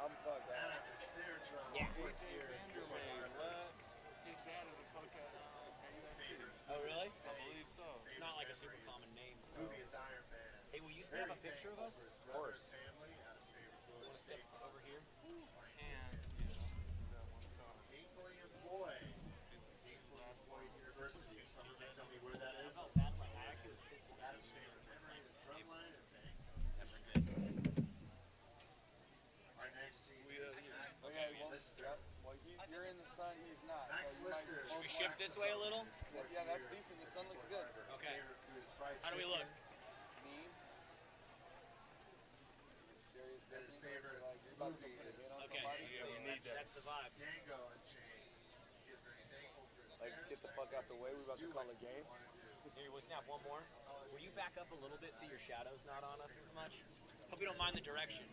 I'm fucked. Down at the snare drum. Yeah. Fourth year. His dad is a coach at USC. Oh, really? I believe so. It's not like a super common name, so. Movie is Iron Man. Hey, will you snap a picture of us? Of course. Family out of You want to step over here? And, Eight Million Boy. 8 Million Boy University. Someone may tell me where that is. How about that? Like, I actually Adam's favorite memory is drumline and bang. never did. Our next scene. Oh, yeah, well, you're in the sun, he's not. Max So you might Lister. Should we shift this way a little? yeah, that's decent. The sun looks good. Okay. How do we look? Me? Serious And his business, favorite like, you're about to movie put a is hit on Okay. somebody. Yeah, we need that. That's the vibe. Django Unchained. He is very thankful for his Like, just get the fuck out the way. We're about to call a game. Here, we'll snap one more. Will you back up a little bit so your shadow's not on us as much? Hope you don't mind the direction.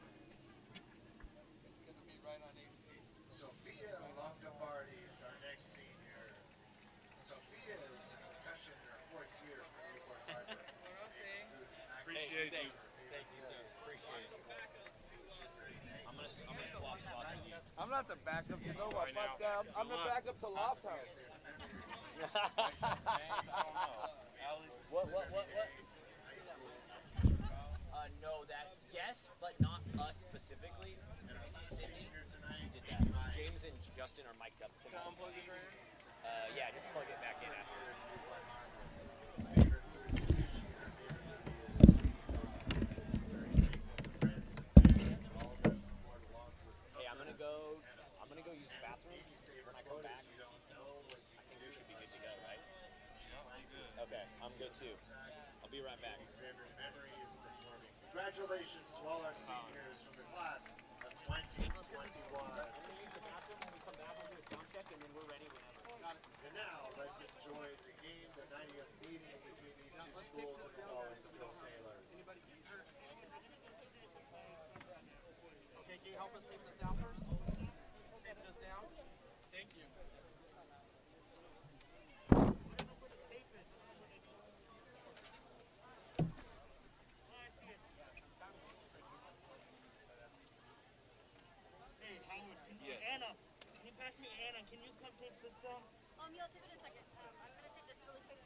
It's going to be right on HC. Sophia Longobardi is our next senior. Sophia is a concussion in her fourth year for Newport Harbor. Appreciate you. Thank you, sir. Appreciate it. I'm gonna swap spots with you. I'm not the backup to nobody. Fuck that. I'm the backup to Loft House. What? No, that, yes, but not us specifically. You see Sydney? She did that. James and Justin are mic'd up tonight. Unplug it right here? Yeah, just plug it back in after. Hey, I'm gonna go use the bathroom. When I come back, I think we should be good to go, right? Okay, I'm good too. I'll be right back. Congratulations to all our seniors from the class of 2021. I'm gonna use the bathroom when we come back. We'll do a sound check and then we're ready whenever. And now, let's enjoy the game, the 90th meeting between these two schools, and as always, Bill Saylor. Okay, can you help us take this down first? Take this down? Thank you. Yes. Anna, can you pass me Anna? Can you come take this down? Yeah, take it in a second. I'm gonna take this really quick.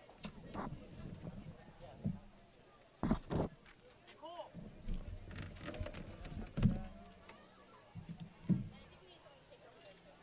Cool. And I think we need someone to take over there too.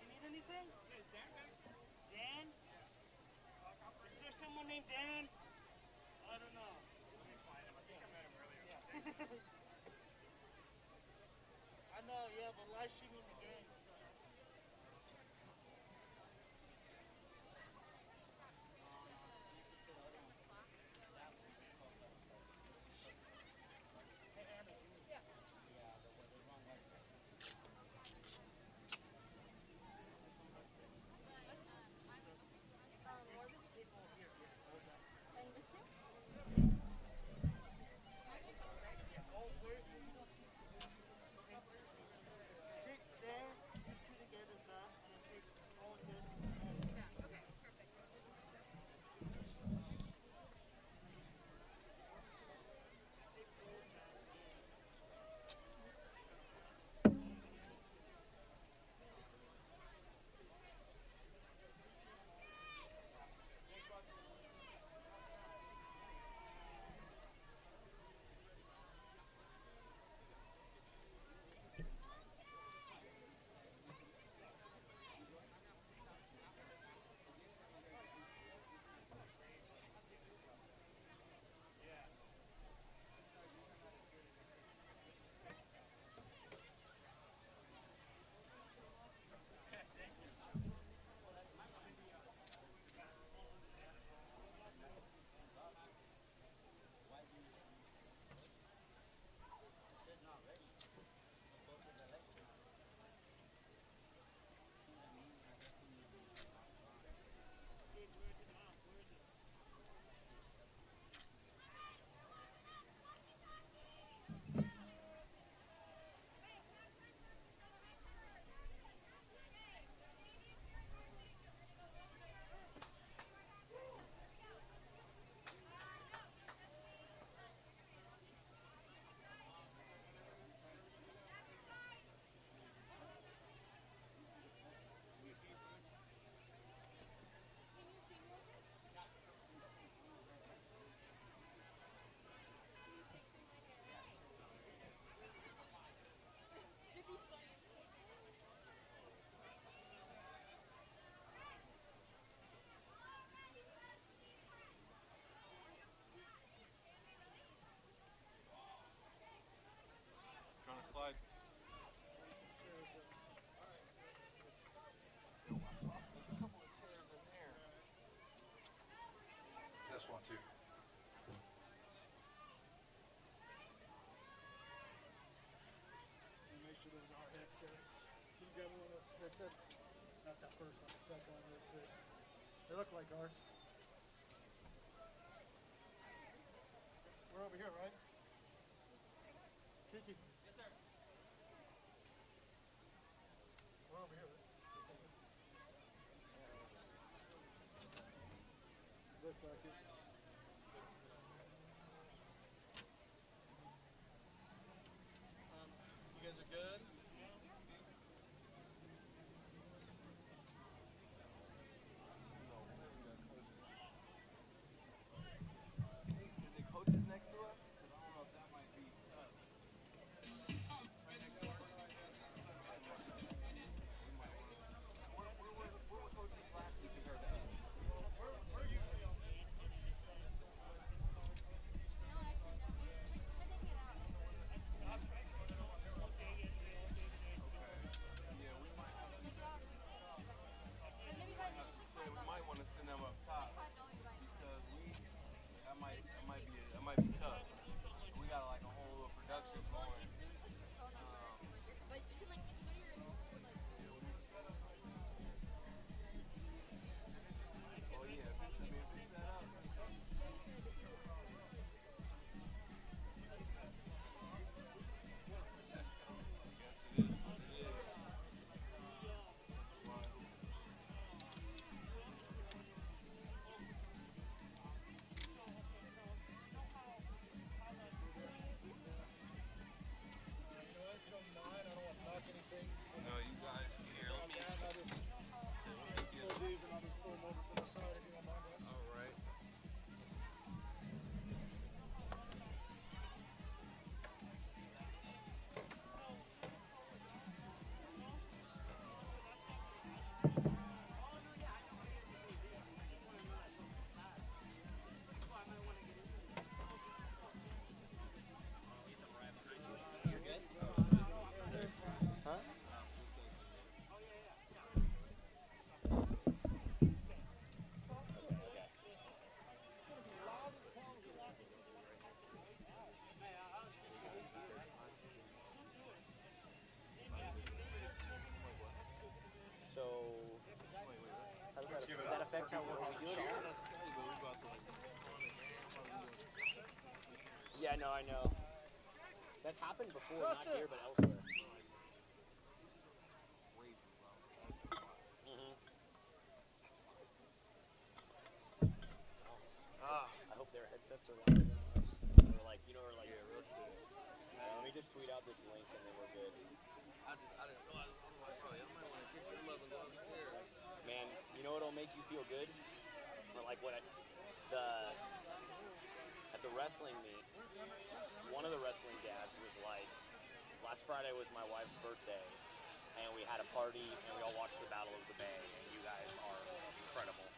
You need anything? Dan? Is there someone named Dan? I don't know. Let me find him. I think I met him earlier. Yeah. I know, yeah, but last year was a game. And this too? Dan? first one. The second one is they look like ours. We're over here, right? Kiki. Yes, sir. We're over here, right? Looks like it. You guys are good? Is the coaches next to us? Because I don't know if that might be tough. Right next door. Where were coaches last week compared to us? Where are you? Yeah, we might have to say we might want to send them up top because that might be tough. We got like a whole little production going. Oh yeah, if it's set up. I guess it is what it is. That's why. No, you guys here. Let me all right. Huh? So, how does that affect how we do it all? Yeah, no, I know. That's happened before, not here, but elsewhere. I hope their headsets are louder than ours. Or like, you know, or like, yeah, real shit. Let me just tweet out this link and then we're good. I didn't know. I was like, bro, y'all might want to kick them up and go upstairs. Man, you know what'll make you feel good? Or like at the wrestling meet, one of the wrestling dads was like, last Friday was my wife's birthday, and we had a party, and we all watched the Battle of the Bay, and you guys are incredible,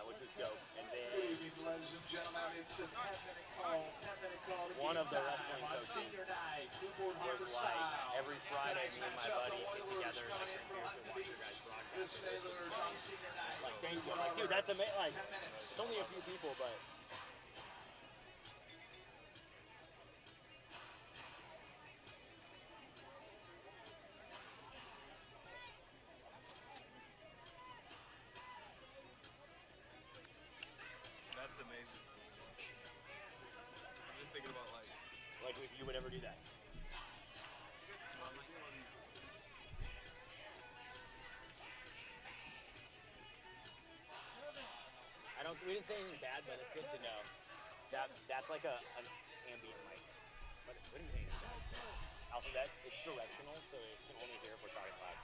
which was dope. And then Good evening, ladies and gentlemen. It's the 10-minute call. 10-minute call to one of the game wrestling time on coaches senior night, Newport was Harbor like, style. every Friday, me and my Tonight's buddy matchup, get the Oilers together and like coming in drink beers and watch from your guys' the broadcast. Sailors on senior night. Like, thank you. Like, dude, that's amazing. Like, 10 minutes. it's only a few people, but. That's amazing. I'm just thinking about Like if you would ever do that. We didn't say anything bad, but it's good to know. That's like an ambient mic. But we didn't say anything bad. Also, that it's directional, so it can only hear if we're talking loud.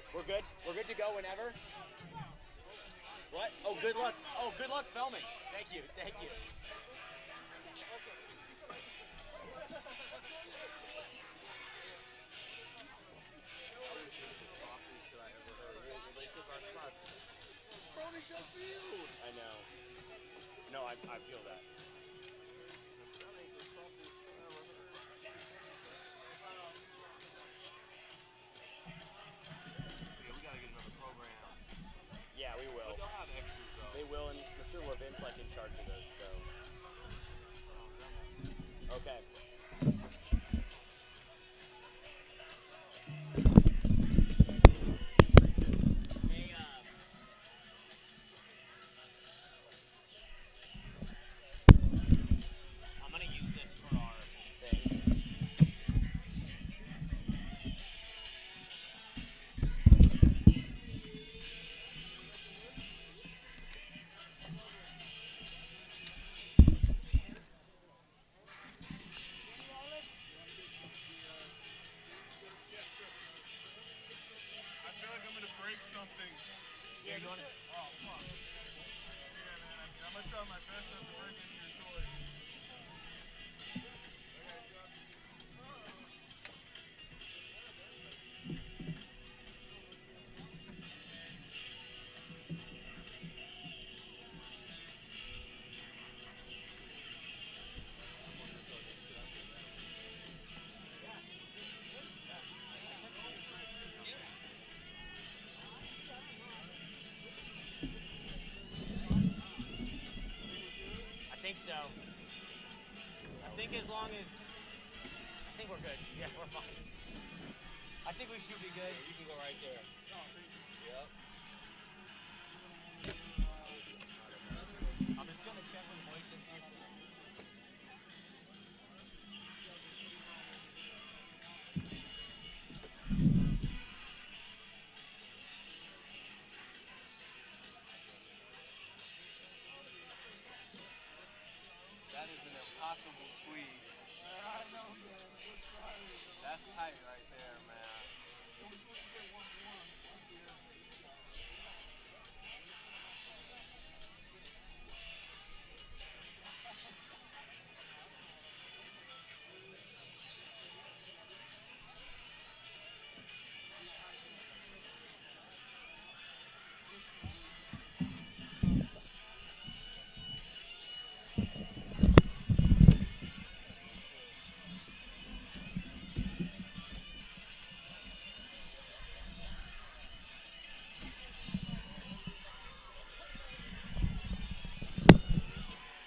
We're good. We're good to go whenever. What? Oh, good luck. Oh, good luck filming. Thank you. Thank you. I know. No, I feel that. Yeah, we gotta get another program. Yeah, we will. But they'll have extras though. They will, and Mr. Levin's like in charge of those, so. Okay. break something. Yeah, you want to? Oh, fuck. Yeah, man. I'm going to try my best not to break into your toy. I think so. I think as long as... I think we're good. Yeah, we're fine. I think we should be good. You can go right there. Yep. I'm just going to check with voice and see if... That is an impossible squeeze. I know, man. Let's try it. That's tight right there, man.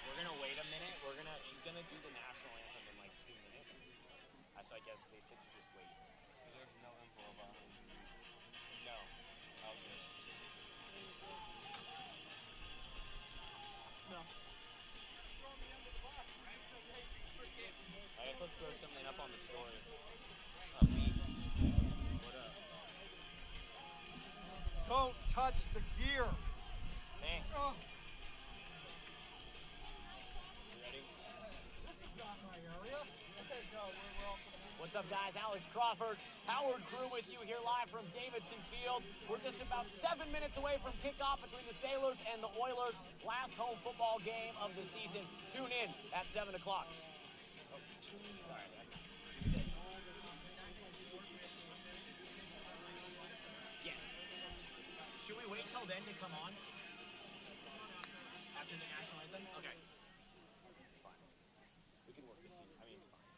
We're going to wait a minute. She's going to do the national anthem in like 2 minutes. So I guess they said to just wait. There's no info about him. No. Okay. No. I guess let's throw something up on the story. What up? Don't touch the gear. Hey, Oh, you ready? this is not my area. Okay, so we're all What's up, guys? Alex Crawford, Howard Crew with you here live from Davidson Field. We're just about 7 minutes away from kickoff between the Sailors and the Oilers. Last home football game of the season. Tune in at 7 o'clock. Oh, sorry, man. Yes. Should we wait till then to come on? After the national anthem? Okay. It's fine. We can work this in. I mean, it's fine.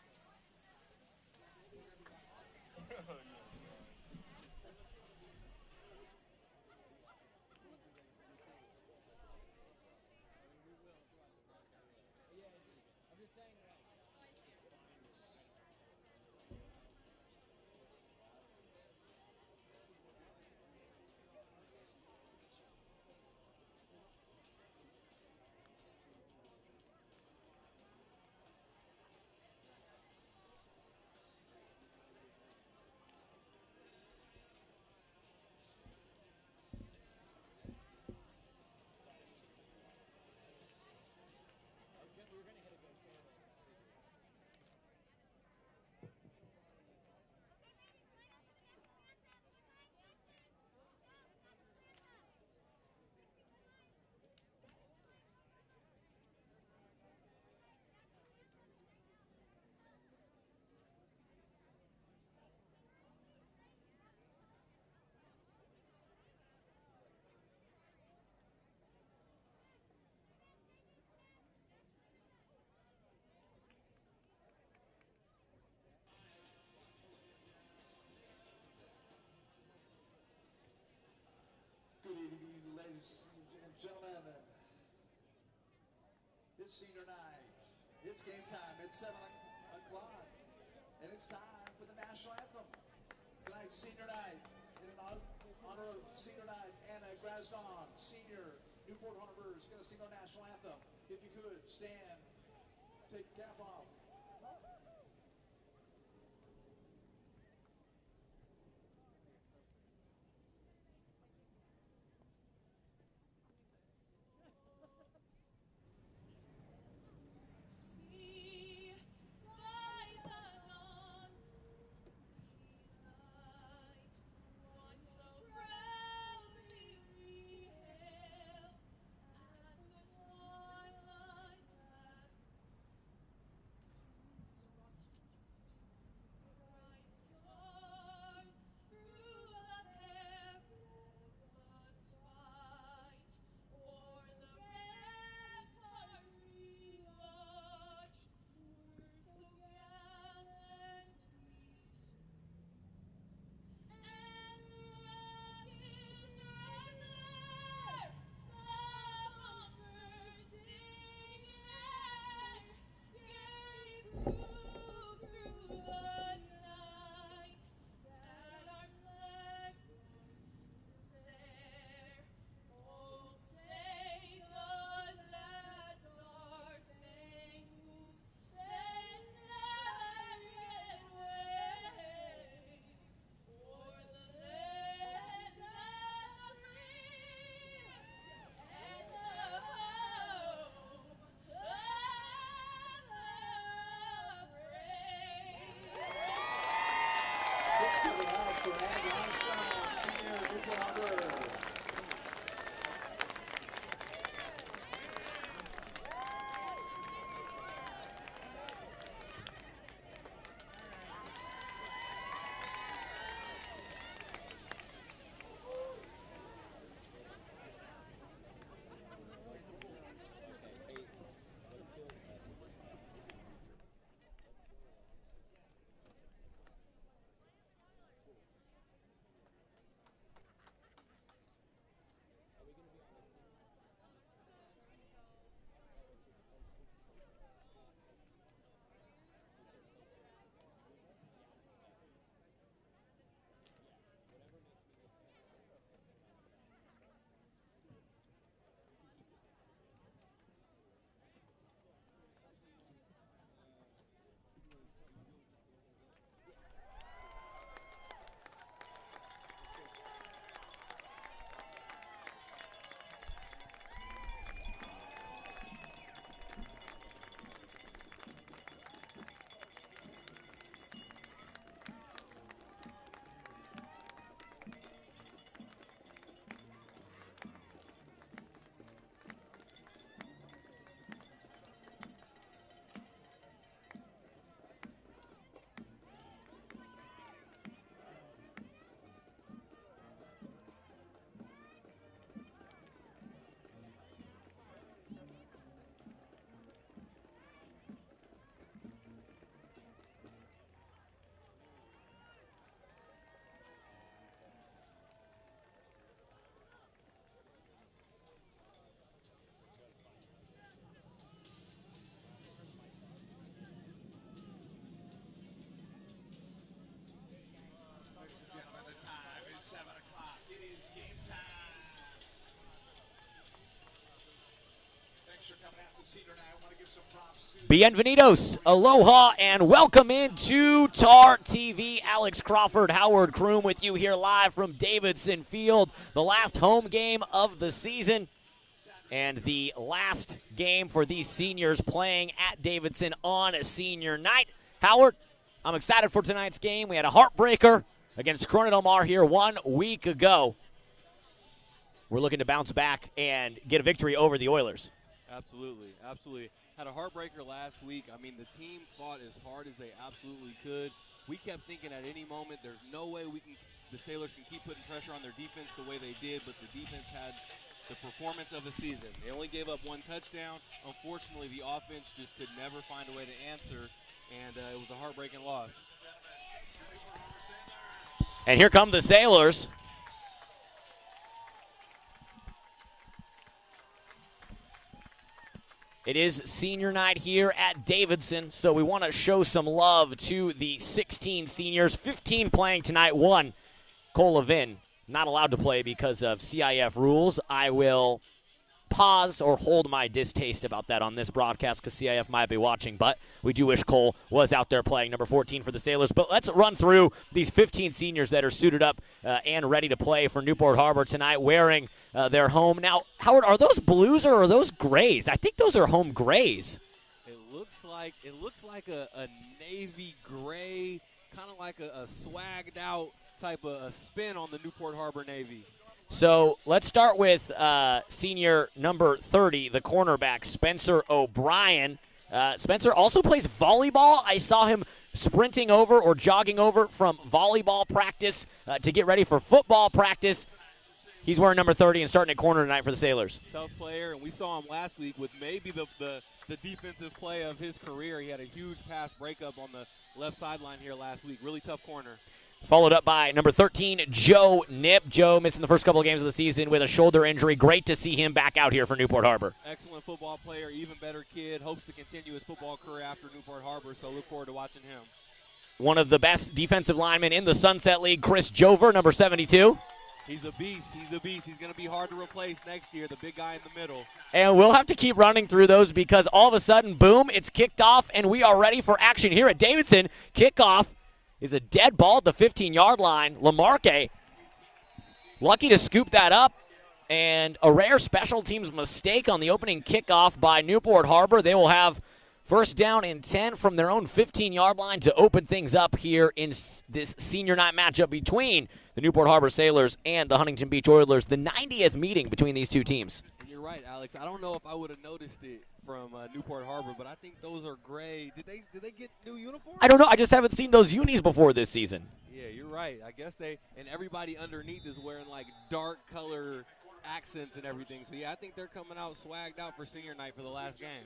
Good evening, ladies and gentlemen. It's senior night. It's game time. It's 7 o'clock. And it's time for the national anthem. Tonight's senior night. In honor of senior night, Anna Grasdon, senior, Newport Harbor, is going to sing our national anthem. If you could, stand, take your cap off. See by the dawn's light, once so bright. give it up for Anna Grindstone, senior Newport Harbor. Bienvenidos, aloha, and welcome into TarTV. Alex Crawford, Howard Kroom with you here live from Davidson Field. The last home game of the season and the last game for these seniors playing at Davidson on a senior night. Howard, I'm excited for tonight's game. We had a heartbreaker against Corona Del Mar here 1 week ago. We're looking to bounce back and get a victory over the Oilers. Absolutely, absolutely. Had a heartbreaker last week. I mean, the team fought as hard as they absolutely could. We kept thinking at any moment there's no way the Sailors can keep putting pressure on their defense the way they did, but the defense had the performance of a season. They only gave up 1 touchdown. Unfortunately, the offense just could never find a way to answer, and it was a heartbreaking loss. And here come the Sailors. It is senior night here at Davidson, so we want to show some love to the 16 seniors. 15 playing tonight. 1, Cole Levin, not allowed to play because of CIF rules. I will pause or hold my distaste about that on this broadcast because CIF might be watching, but we do wish Cole was out there playing, number 14 for the Sailors. But let's run through these 15 seniors that are suited up and ready to play for Newport Harbor tonight, wearing their home. Now, Howard, are those blues or are those grays? I think those are home grays. It looks like a navy gray, kind of like a swagged out type of a spin on the Newport Harbor Navy. So let's start with senior number 30, the cornerback, Spencer O'Brien. Spencer also plays volleyball. I saw him sprinting over or jogging over from volleyball practice to get ready for football practice. He's wearing number 30 and starting at corner tonight for the Sailors. Tough player, and we saw him last week with maybe the defensive play of his career. He had a huge pass breakup on the left sideline here last week. Really tough corner. Followed up by number 13, Joe Nip. Joe missing the first couple of games of the season with a shoulder injury. Great to see him back out here for Newport Harbor. Excellent football player, even better kid. Hopes to continue his football career after Newport Harbor, so look forward to watching him. One of the best defensive linemen in the Sunset League, Chris Jover, number 72. He's a beast. He's a beast. He's going to be hard to replace next year, the big guy in the middle. And we'll have to keep running through those because all of a sudden, boom, it's kicked off, and we are ready for action here at Davidson. Kickoff is a dead ball at the 15-yard line. Lamarque lucky to scoop that up, and a rare special teams mistake on the opening kickoff by Newport Harbor. They will have First down and 10 from their own 15-yard line to open things up here in this senior night matchup between the Newport Harbor Sailors and the Huntington Beach Oilers, the 90th meeting between these two teams. And you're right, Alex. I don't know if I would have noticed it from Newport Harbor, but I think those are gray. Did they get new uniforms? I don't know. I just haven't seen those unis before this season. Yeah, you're right. I guess and everybody underneath is wearing like dark color accents and everything. So, yeah, I think they're coming out swagged out for senior night for the last game.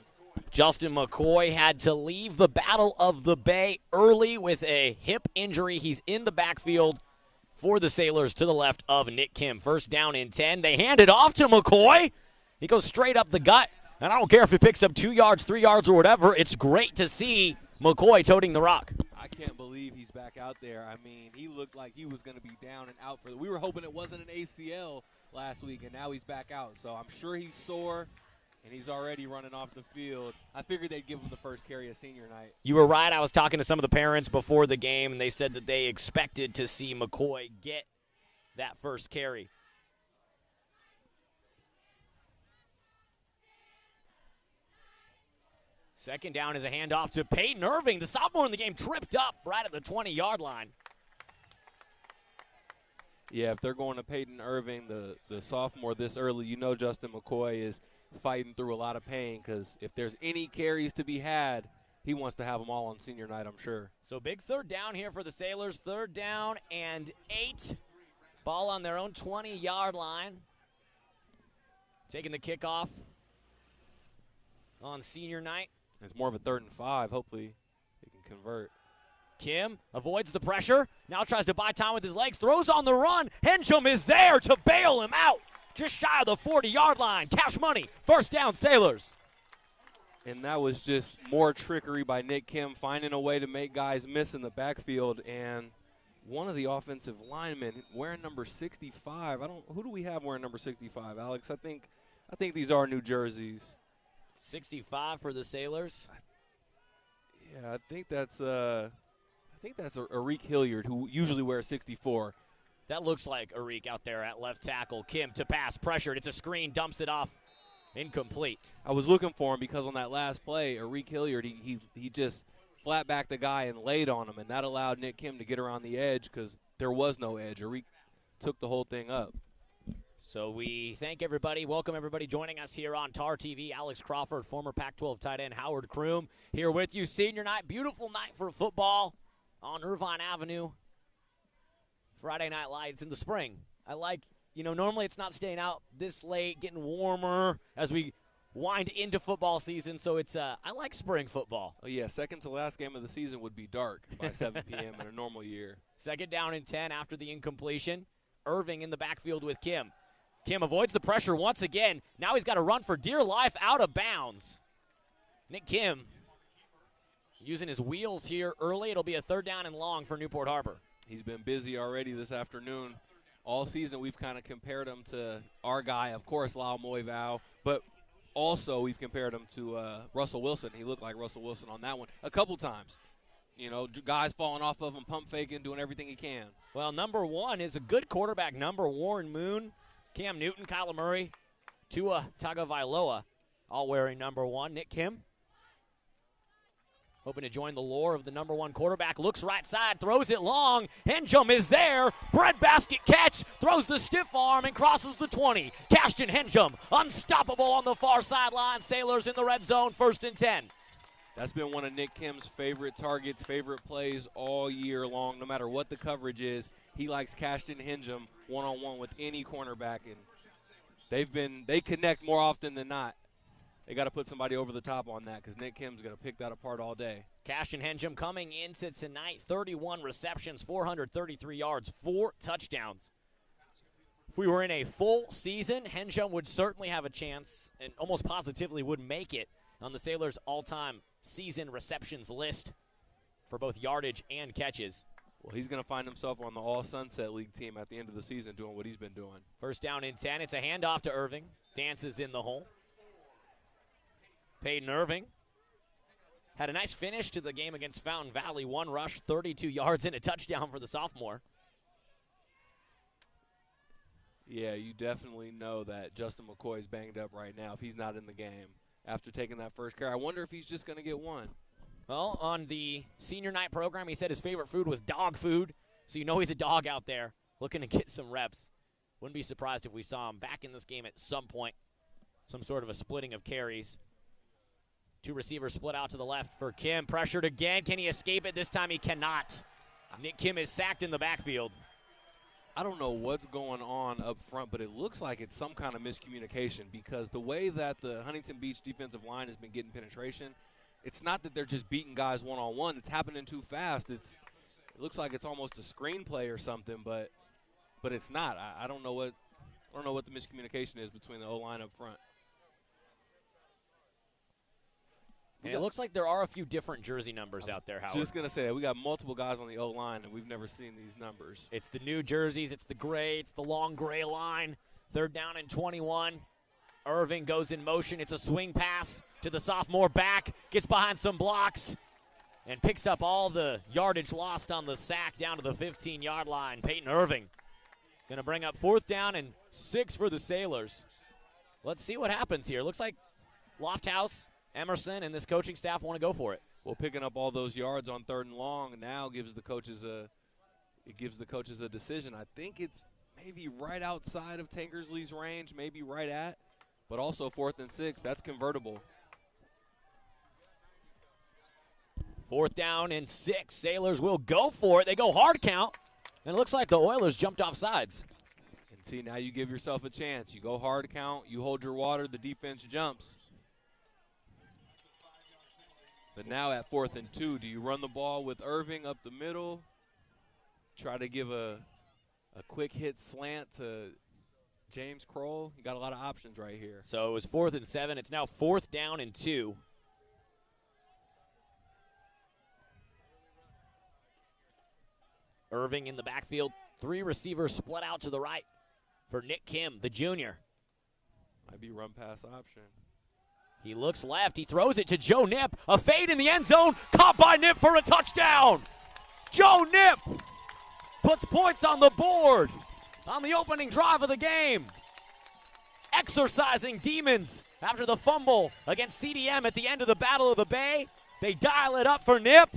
Justin McCoy had to leave the Battle of the Bay early with a hip injury. He's in the backfield for the Sailors to the left of Nick Kim. First down and 10. They hand it off to McCoy. He goes straight up the gut. And I don't care if he picks up 2 yards, 3 yards, or whatever. It's great to see McCoy toting the rock. I can't believe he's back out there. I mean, he looked like he was going to be down and out we were hoping it wasn't an ACL last week, and now he's back out. So I'm sure he's sore. And he's already running off the field. I figured they'd give him the first carry of senior night. You were right. I was talking to some of the parents before the game, and they said that they expected to see McCoy get that first carry. Second down is a handoff to Peyton Irving. The sophomore in the game tripped up right at the 20-yard line. Yeah, if they're going to Peyton Irving, the sophomore this early, you know Justin McCoy is fighting through a lot of pain because if there's any carries to be had, he wants to have them all on senior night, I'm sure. So big third down here for the Sailors. Third down and 8. Ball on their own 20-yard line. Taking the kickoff on senior night. It's more of a 3rd and 5. Hopefully they can convert. Kim avoids the pressure. Now tries to buy time with his legs. Throws on the run. Henjum is there to bail him out. Just shy of the 40-yard line. Cash money. First down, Sailors. And that was just more trickery by Nick Kim, finding a way to make guys miss in the backfield. And one of the offensive linemen wearing number 65. Who do we have wearing number 65, Alex? I think these are new jerseys. 65 for the Sailors. Yeah, I think that's Arik Hilliard, who usually wears 64. That looks like Arik out there at left tackle. Kim to pass, pressured. It's a screen, dumps it off. Incomplete. I was looking for him because on that last play, Arik Hilliard, he just flat backed the guy and laid on him, and that allowed Nick Kim to get around the edge because there was no edge. Arik took the whole thing up. So we thank everybody. Welcome everybody joining us here on TarTV. Alex Crawford, former Pac-12 tight end Howard Kroom here with you. Senior night, beautiful night for football on Irvine Avenue. Friday Night Lights in the spring. I like, normally it's not staying out this late, getting warmer as we wind into football season. So I like spring football. Oh, yeah, second to last game of the season would be dark by 7 p.m. in a normal year. Second down and 10 after the incompletion. Irving in the backfield with Kim. Kim avoids the pressure once again. Now he's got to run for dear life out of bounds. Nick Kim using his wheels here early. It'll be a third down and long for Newport Harbor. He's been busy already this afternoon. All season we've kind of compared him to our guy, of course, Lau Moivau, but also we've compared him to Russell Wilson. He looked like Russell Wilson on that one a couple times. Guys falling off of him, pump faking, doing everything he can. Well, number 1 is a good quarterback number. Warren Moon, Cam Newton, Kyler Murray, Tua Tagovailoa, all wearing number 1. Nick Kim, hoping to join the lore of the number 1 quarterback. Looks right side, throws it long. Henjum is there. Breadbasket catch. Throws the stiff arm and crosses the 20. Cashton Henjum, unstoppable on the far sideline. Sailors in the red zone, 1st and 10. That's been one of Nick Kim's favorite targets, favorite plays all year long. No matter what the coverage is, he likes Cashton Henjum one-on-one with any cornerback. And they connect more often than not. They got to put somebody over the top on that because Nick Kim's going to pick that apart all day. Cashton Henjum coming into tonight, 31 receptions, 433 yards, 4 touchdowns. If we were in a full season, Henjum would certainly have a chance and almost positively would make it on the Sailors' all-time season receptions list for both yardage and catches. Well, he's going to find himself on the All-Sunset League team at the end of the season doing what he's been doing. First down and 10. It's a handoff to Irving. Dances in the hole. Peyton Irving had a nice finish to the game against Fountain Valley. 1 rush, 32 yards, and a touchdown for the sophomore. Yeah, you definitely know that Justin McCoy's banged up right now if he's not in the game. after taking that first carry. I wonder if he's just going to get one. Well, on the senior night program, he said his favorite food was dog food, so you know he's a dog out there looking to get some reps. Wouldn't be surprised if we saw him back in this game at some point, some sort of a splitting of carries. Two receivers split out to the left for Kim. Pressured again. Can he escape it? This time he cannot. Nick Kim is sacked in the backfield. I don't know what's going on up front, but it looks like it's some kind of miscommunication because the way that the Huntington Beach defensive line has been getting penetration, it's not that they're just beating guys one-on-one. It's happening too fast. It looks like it's almost a screenplay or something, but it's not. I don't know what the miscommunication is between the O-line up front. And it looks like there are a few different jersey numbers out there, Howard. Just going to say that we got multiple guys on the O-line, and we've never seen these numbers. It's the new jerseys. It's the gray. It's the long gray line. 3rd down and 21. Irving goes in motion. It's a swing pass to the sophomore back. Gets behind some blocks and picks up all the yardage lost on the sack down to the 15-yard line. Peyton Irving going to bring up 4th down and 6 for the Sailors. Let's see what happens here. Looks like Lofthouse, Emerson, and this coaching staff want to go for it. Well, picking up all those yards on 3rd and long now gives the coaches a decision. I think it's maybe right outside of Tankersley's range, maybe right at, but also 4th and 6. That's convertible. 4th down and 6. Sailors will go for it. They go hard count, and it looks like the Oilers jumped off sides. And see, now you give yourself a chance. You go hard count, you hold your water, the defense jumps. But now at 4th and 2, do you run the ball with Irving up the middle, try to give a quick hit slant to James Kroll? You got a lot of options right here. So it was 4th and 7. It's now 4th down and 2. Irving in the backfield. 3 receivers split out to the right for Nick Kim, the junior. Might be run pass option. He looks left. He throws it to Joe Nip. A fade in the end zone. Caught by Nip for a touchdown. Joe Nip puts points on the board on the opening drive of the game. Exercising demons after the fumble against CDM at the end of the Battle of the Bay. They dial it up for Nip,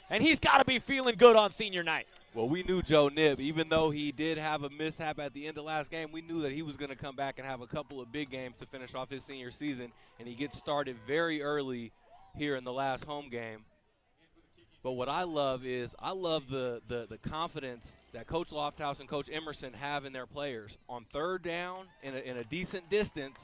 and he's got to be feeling good on senior night. Well, we knew Joe Nip, even though he did have a mishap at the end of last game, we knew that he was going to come back and have a couple of big games to finish off his senior season, and he gets started very early here in the last home game. But what I love is I love the confidence that Coach Lofthouse and Coach Emerson have in their players. On 3rd down, in a decent distance,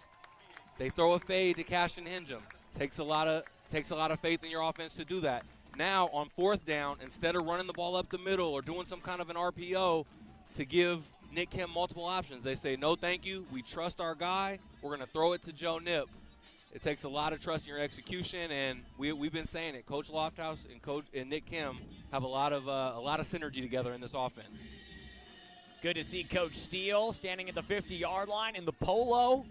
they throw a fade to Cashin Hingham. Takes a lot of faith in your offense to do that. Now on 4th down, instead of running the ball up the middle or doing some kind of an RPO to give Nick Kim multiple options, they say, no, thank you. We trust our guy. We're going to throw it to Joe Nip. It takes a lot of trust in your execution, and we've been saying it. Coach Lofthouse and Nick Kim have a lot of synergy together in this offense. Good to see Coach Steele standing at the 50-yard line in the polo,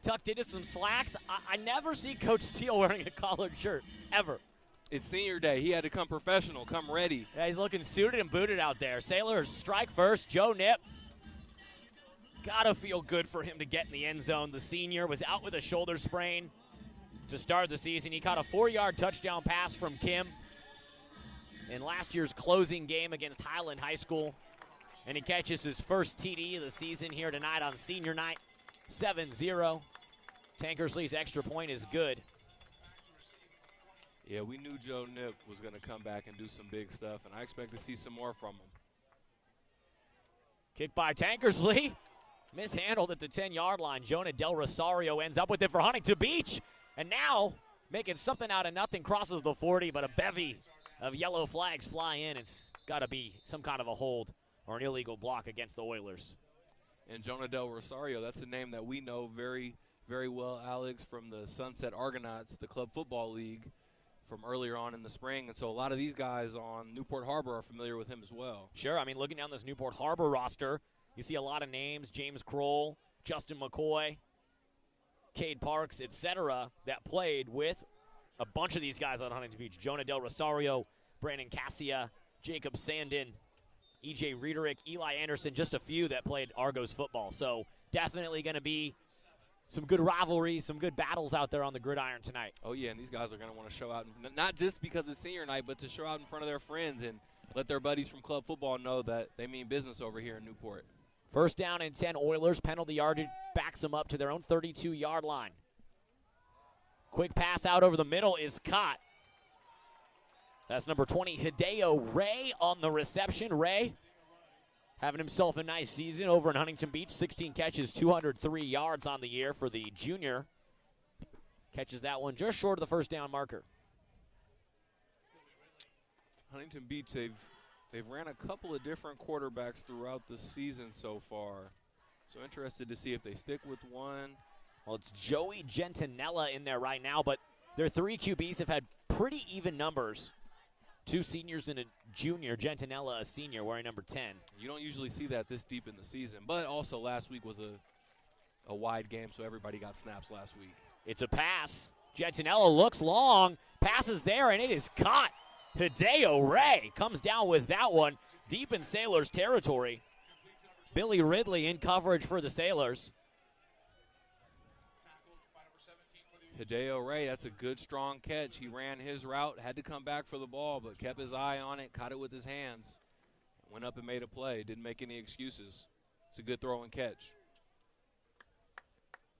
tucked into some slacks. I never see Coach Steele wearing a collared shirt, ever. It's senior day. He had to come professional, come ready. Yeah, he's looking suited and booted out there. Sailors strike first. Joe Nip. Gotta feel good for him to get in the end zone. The senior was out with a shoulder sprain to start the season. He caught a 4-yard touchdown pass from Kim in last year's closing game against Highland High School. And he catches his first TD of the season here tonight on senior night. 7-0. Tankersley's extra point is good. Yeah, we knew Joe Nip was going to come back and do some big stuff, and I expect to see some more from him. Kick by Tankersley. Mishandled at the 10-yard line. Jonah Del Rosario ends up with it for Huntington Beach. And now, making something out of nothing, crosses the 40, but a bevy of yellow flags fly in. It's got to be some kind of a hold or an illegal block against the Oilers. And Jonah Del Rosario, that's a name that we know very, very well, Alex, from the Sunset Argonauts, the Club Football League, from earlier on in the spring. And so a lot of these guys on Newport Harbor are familiar with him as well. Sure. I mean, looking down this Newport Harbor roster, you see a lot of names, James Kroll, Justin McCoy, Cade Parks, etc., that played with a bunch of these guys on Huntington Beach. Jonah Del Rosario, Brandon Cassia, Jacob Sandin, E.J. Riederick, Eli Anderson, just a few that played Argos football. So definitely going to be some good rivalries, some good battles out there on the gridiron tonight. Oh, yeah, and these guys are going to want to show out, not just because it's senior night, but to show out in front of their friends and let their buddies from club football know that they mean business over here in Newport. First down and 10, Oilers. Penalty yardage backs them up to their own 32-yard line. Quick pass out over the middle is caught. That's number 20, Hideo Ray on the reception. Ray having himself a nice season over in Huntington Beach. 16 catches, 203 yards on the year for the junior. Catches that one just short of the first down marker. Huntington Beach, they've ran a couple of different quarterbacks throughout the season so far. So interested to see if they stick with one. Well, it's Joey Gentinella in there right now, but their 3 QBs have had pretty even numbers. 2 seniors and a junior. Gentinella, a senior, wearing number 10. You don't usually see that this deep in the season, but also last week was a wide game, so everybody got snaps last week. It's a pass. Gentinella looks long, passes there, and it is caught. Hideo Ray comes down with that one deep in Sailors territory. Billy Ridley in coverage for the Sailors. Hideo Ray, that's a good, strong catch. He ran his route, had to come back for the ball, but kept his eye on it, caught it with his hands, went up and made a play. Didn't make any excuses. It's a good throw and catch.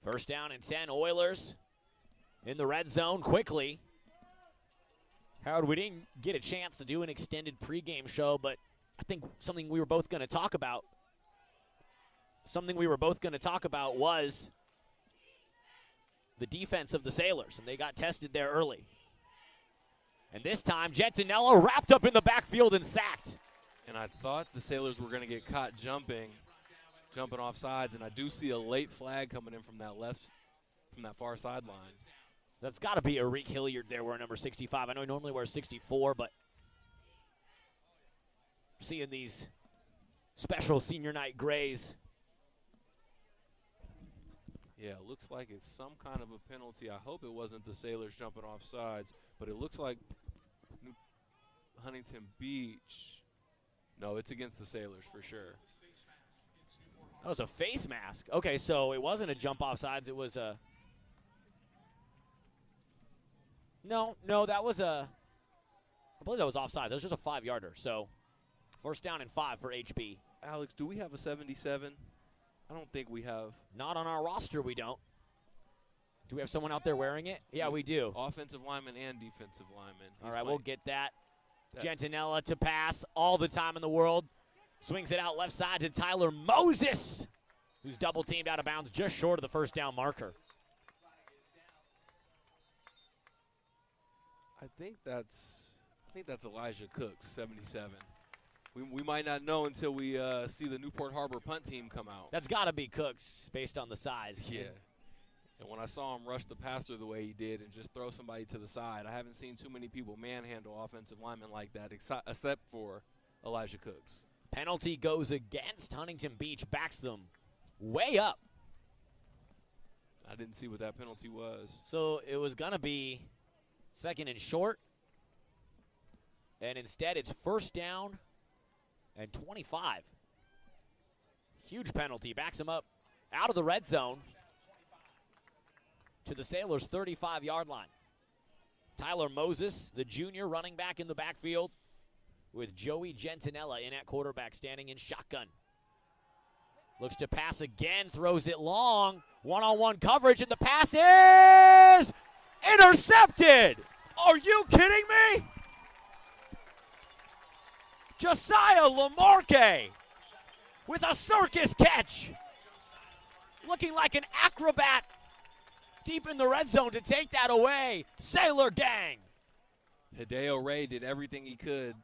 First down and 10, Oilers in the red zone quickly. Howard, we didn't get a chance to do an extended pregame show, but I think something we were both going to talk about was the defense of the Sailors, and they got tested there early. And this time, Gentinella wrapped up in the backfield and sacked. And I thought the Sailors were going to get caught jumping off sides, and I do see a late flag coming in from that far sideline. That's got to be Arik Hilliard there wearing number 65. I know he normally wears 64, but seeing these special senior night grays. Yeah, it looks like it's some kind of a penalty. I hope it wasn't the Sailors jumping off sides, but it looks like Huntington Beach. No, it's against the Sailors for sure. That was a face mask. Okay, so it wasn't a jump off sides. It was a... No, that was a... I believe that was offsides. That was just a 5-yarder. So, first down and 5 for HB. Alex, do we have a 77? I don't think we have. Not on our roster, we don't. Do we have someone out there wearing it? Yeah, we do. Offensive lineman and defensive lineman. All right, we'll get that. Gentinella to pass all the time in the world. Swings it out left side to Tyler Moses, who's double teamed out of bounds just short of the first down marker. I think that's Elijah Cooks, 77. We might not know until we see the Newport Harbor punt team come out. That's got to be Cooks based on the size. Yeah. And when I saw him rush the passer the way he did and just throw somebody to the side, I haven't seen too many people manhandle offensive linemen like that except for Elijah Cooks. Penalty goes against Huntington Beach, backs them way up. I didn't see what that penalty was. So it was going to be second and short, and instead it's first down and 25. Huge penalty, backs him up out of the red zone to the Sailors' 35-yard line. Tyler Moses, the junior, running back in the backfield with Joey Gentinella in at quarterback, standing in shotgun. Looks to pass again, throws it long. One-on-one coverage, and the pass is intercepted! Are you kidding me? Josiah Lamarque with a circus catch. Looking like an acrobat deep in the red zone to take that away. Sailor gang. Hideo Ray did everything he could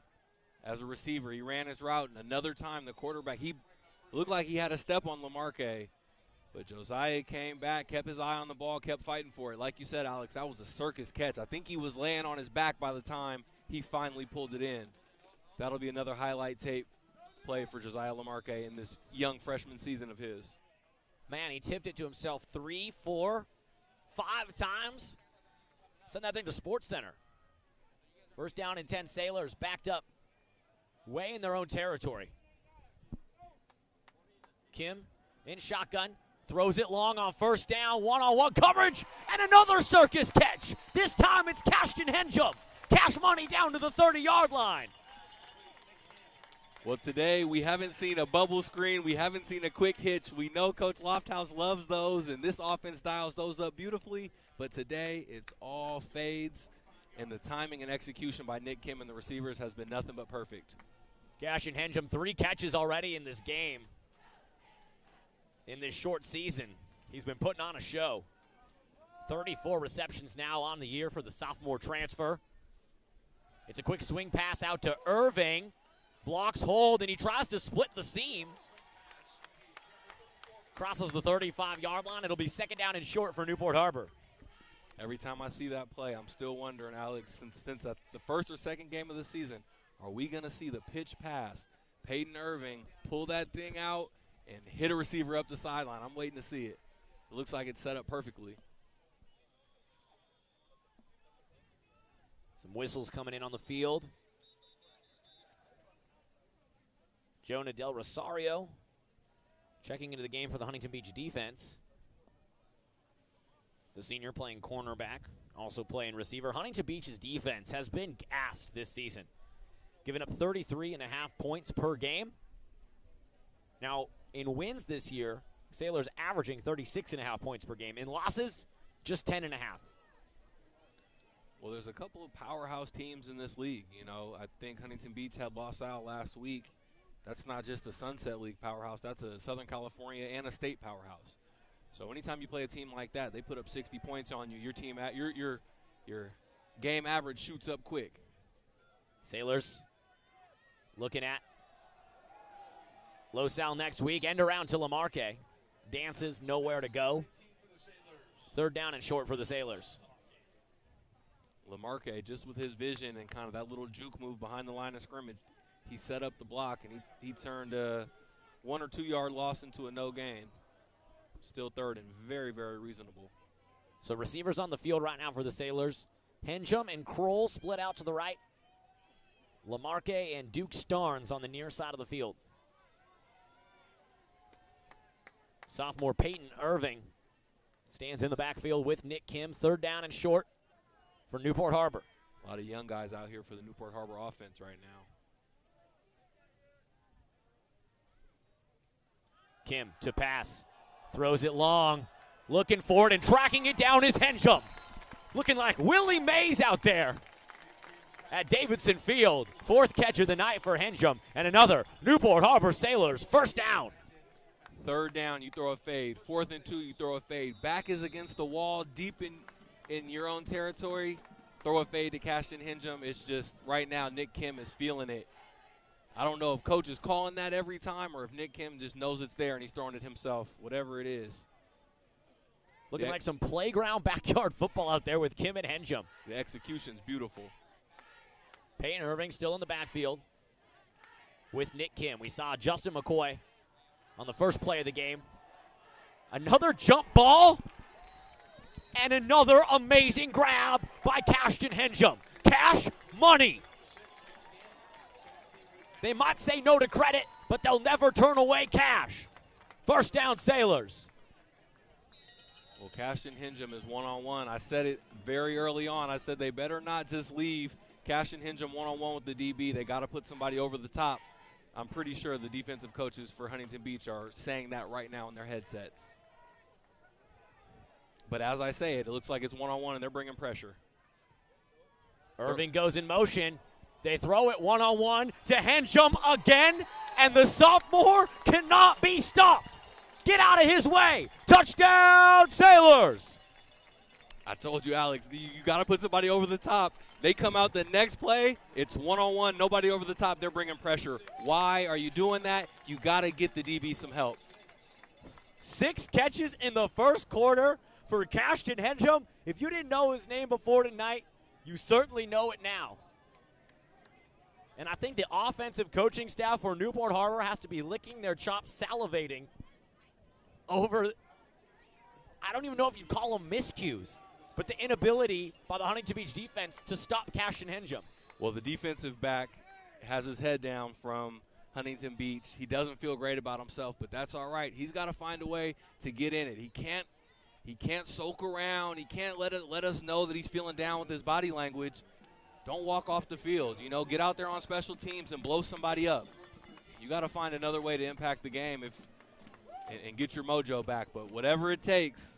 as a receiver. He ran his route, and another time the quarterback, he looked like he had a step on Lamarque. But Josiah came back, kept his eye on the ball, kept fighting for it. Like you said, Alex, that was a circus catch. I think he was laying on his back by the time he finally pulled it in. That'll be another highlight tape play for Josiah Lamarque in this young freshman season of his. Man, he tipped it to himself 3, 4, 5 times. Send that thing to Sports Center. First down and 10, Sailors backed up way in their own territory. Kim in shotgun, Throws it long on first down, one-on-one coverage, and another circus catch. This time it's Cashton Henjum. Cash money down to the 30-yard line. Well, today we haven't seen a bubble screen. We haven't seen a quick hitch. We know Coach Lofthouse loves those, and this offense dials those up beautifully. But today it's all fades, and the timing and execution by Nick Kim and the receivers has been nothing but perfect. Cashton Henjum, 3 catches already in this game. In this short season, he's been putting on a show. 34 receptions now on the year for the sophomore transfer. It's a quick swing pass out to Irving. Blocks hold, and he tries to split the seam. Crosses the 35-yard line. It'll be second down and short for Newport Harbor. Every time I see that play, I'm still wondering, Alex, since the first or second game of the season, are we going to see the pitch pass, Peyton Irving pull that thing out and hit a receiver up the sideline? I'm waiting to see it. It looks like it's set up perfectly. Some whistles coming in on the field. Jonah Del Rosario checking into the game for the Huntington Beach defense. The senior playing cornerback, also playing receiver. Huntington Beach's defense has been gassed this season, giving up 33.5 points per game. Now, in wins this year, Sailors averaging 36.5 points per game. In losses, just 10.5. Well, there's a couple of powerhouse teams in this league. You know, I think Huntington Beach had lost out last week. That's not just a Sunset League powerhouse. That's a Southern California and a state powerhouse. So anytime you play a team like that, they put up 60 points on you. Your team, your game average shoots up quick. Sailors looking at Losal next week. End around to Lamarque. Dances, nowhere to go. Third down and short for the Sailors. Lamarque, just with his vision and kind of that little juke move behind the line of scrimmage, he set up the block, and he turned a 1 or 2 yard loss into a no gain. Still third and very, very reasonable. So receivers on the field right now for the Sailors. Henjum and Kroll split out to the right. Lamarque and Duke Starnes on the near side of the field. Sophomore Peyton Irving stands in the backfield with Nick Kim. Third down and short for Newport Harbor. A lot of young guys out here for the Newport Harbor offense right now. Kim to pass. Throws it long. Looking for it and tracking it down is Henjum. Looking like Willie Mays out there at Davidson Field. 4th catch of the night for Henjum. And another Newport Harbor Sailors first down. Third down, you throw a fade. 4th and 2, you throw a fade. Back is against the wall, deep in your own territory. Throw a fade to Cashton Henjum. It's just right now Nick Kim is feeling it. I don't know if Coach is calling that every time or if Nick Kim just knows it's there and he's throwing it himself, whatever it is. Looking like some playground backyard football out there with Kim and Henjum. The execution's beautiful. Peyton Irving still in the backfield with Nick Kim. We saw Justin McCoy on the first play of the game. Another jump ball and another amazing grab by Cashton Henjum. Cash money. They might say no to credit, but they'll never turn away cash. First down, Sailors. Well, Cashton Henjum is one-on-one. I said it very early on. I said they better not just leave Cashton Henjum one-on-one with the DB. They got to put somebody over the top. I'm pretty sure the defensive coaches for Huntington Beach are saying that right now in their headsets. But as I say it, it looks like it's one-on-one and they're bringing pressure. Irving goes in motion. They throw it one-on-one to Henjum again, and the sophomore cannot be stopped. Get out of his way. Touchdown, Sailors. I told you, Alex, you got to put somebody over the top. They come out the next play, it's one-on-one, nobody over the top, they're bringing pressure. Why are you doing that? You got to get the DB some help. 6 catches in the first quarter for Cashton Henjum. If you didn't know his name before tonight, you certainly know it now. And I think the offensive coaching staff for Newport Harbor has to be licking their chops, salivating over, I don't even know if you call them miscues, but the inability by the Huntington Beach defense to stop Cashton Henjum. Well, the defensive back has his head down from Huntington Beach. He doesn't feel great about himself, but that's all right. He's got to find a way to get in it. He can't soak around. He can't let us know that he's feeling down with his body language. Don't walk off the field. You know, get out there on special teams and blow somebody up. You got to find another way to impact the game and get your mojo back. But whatever it takes,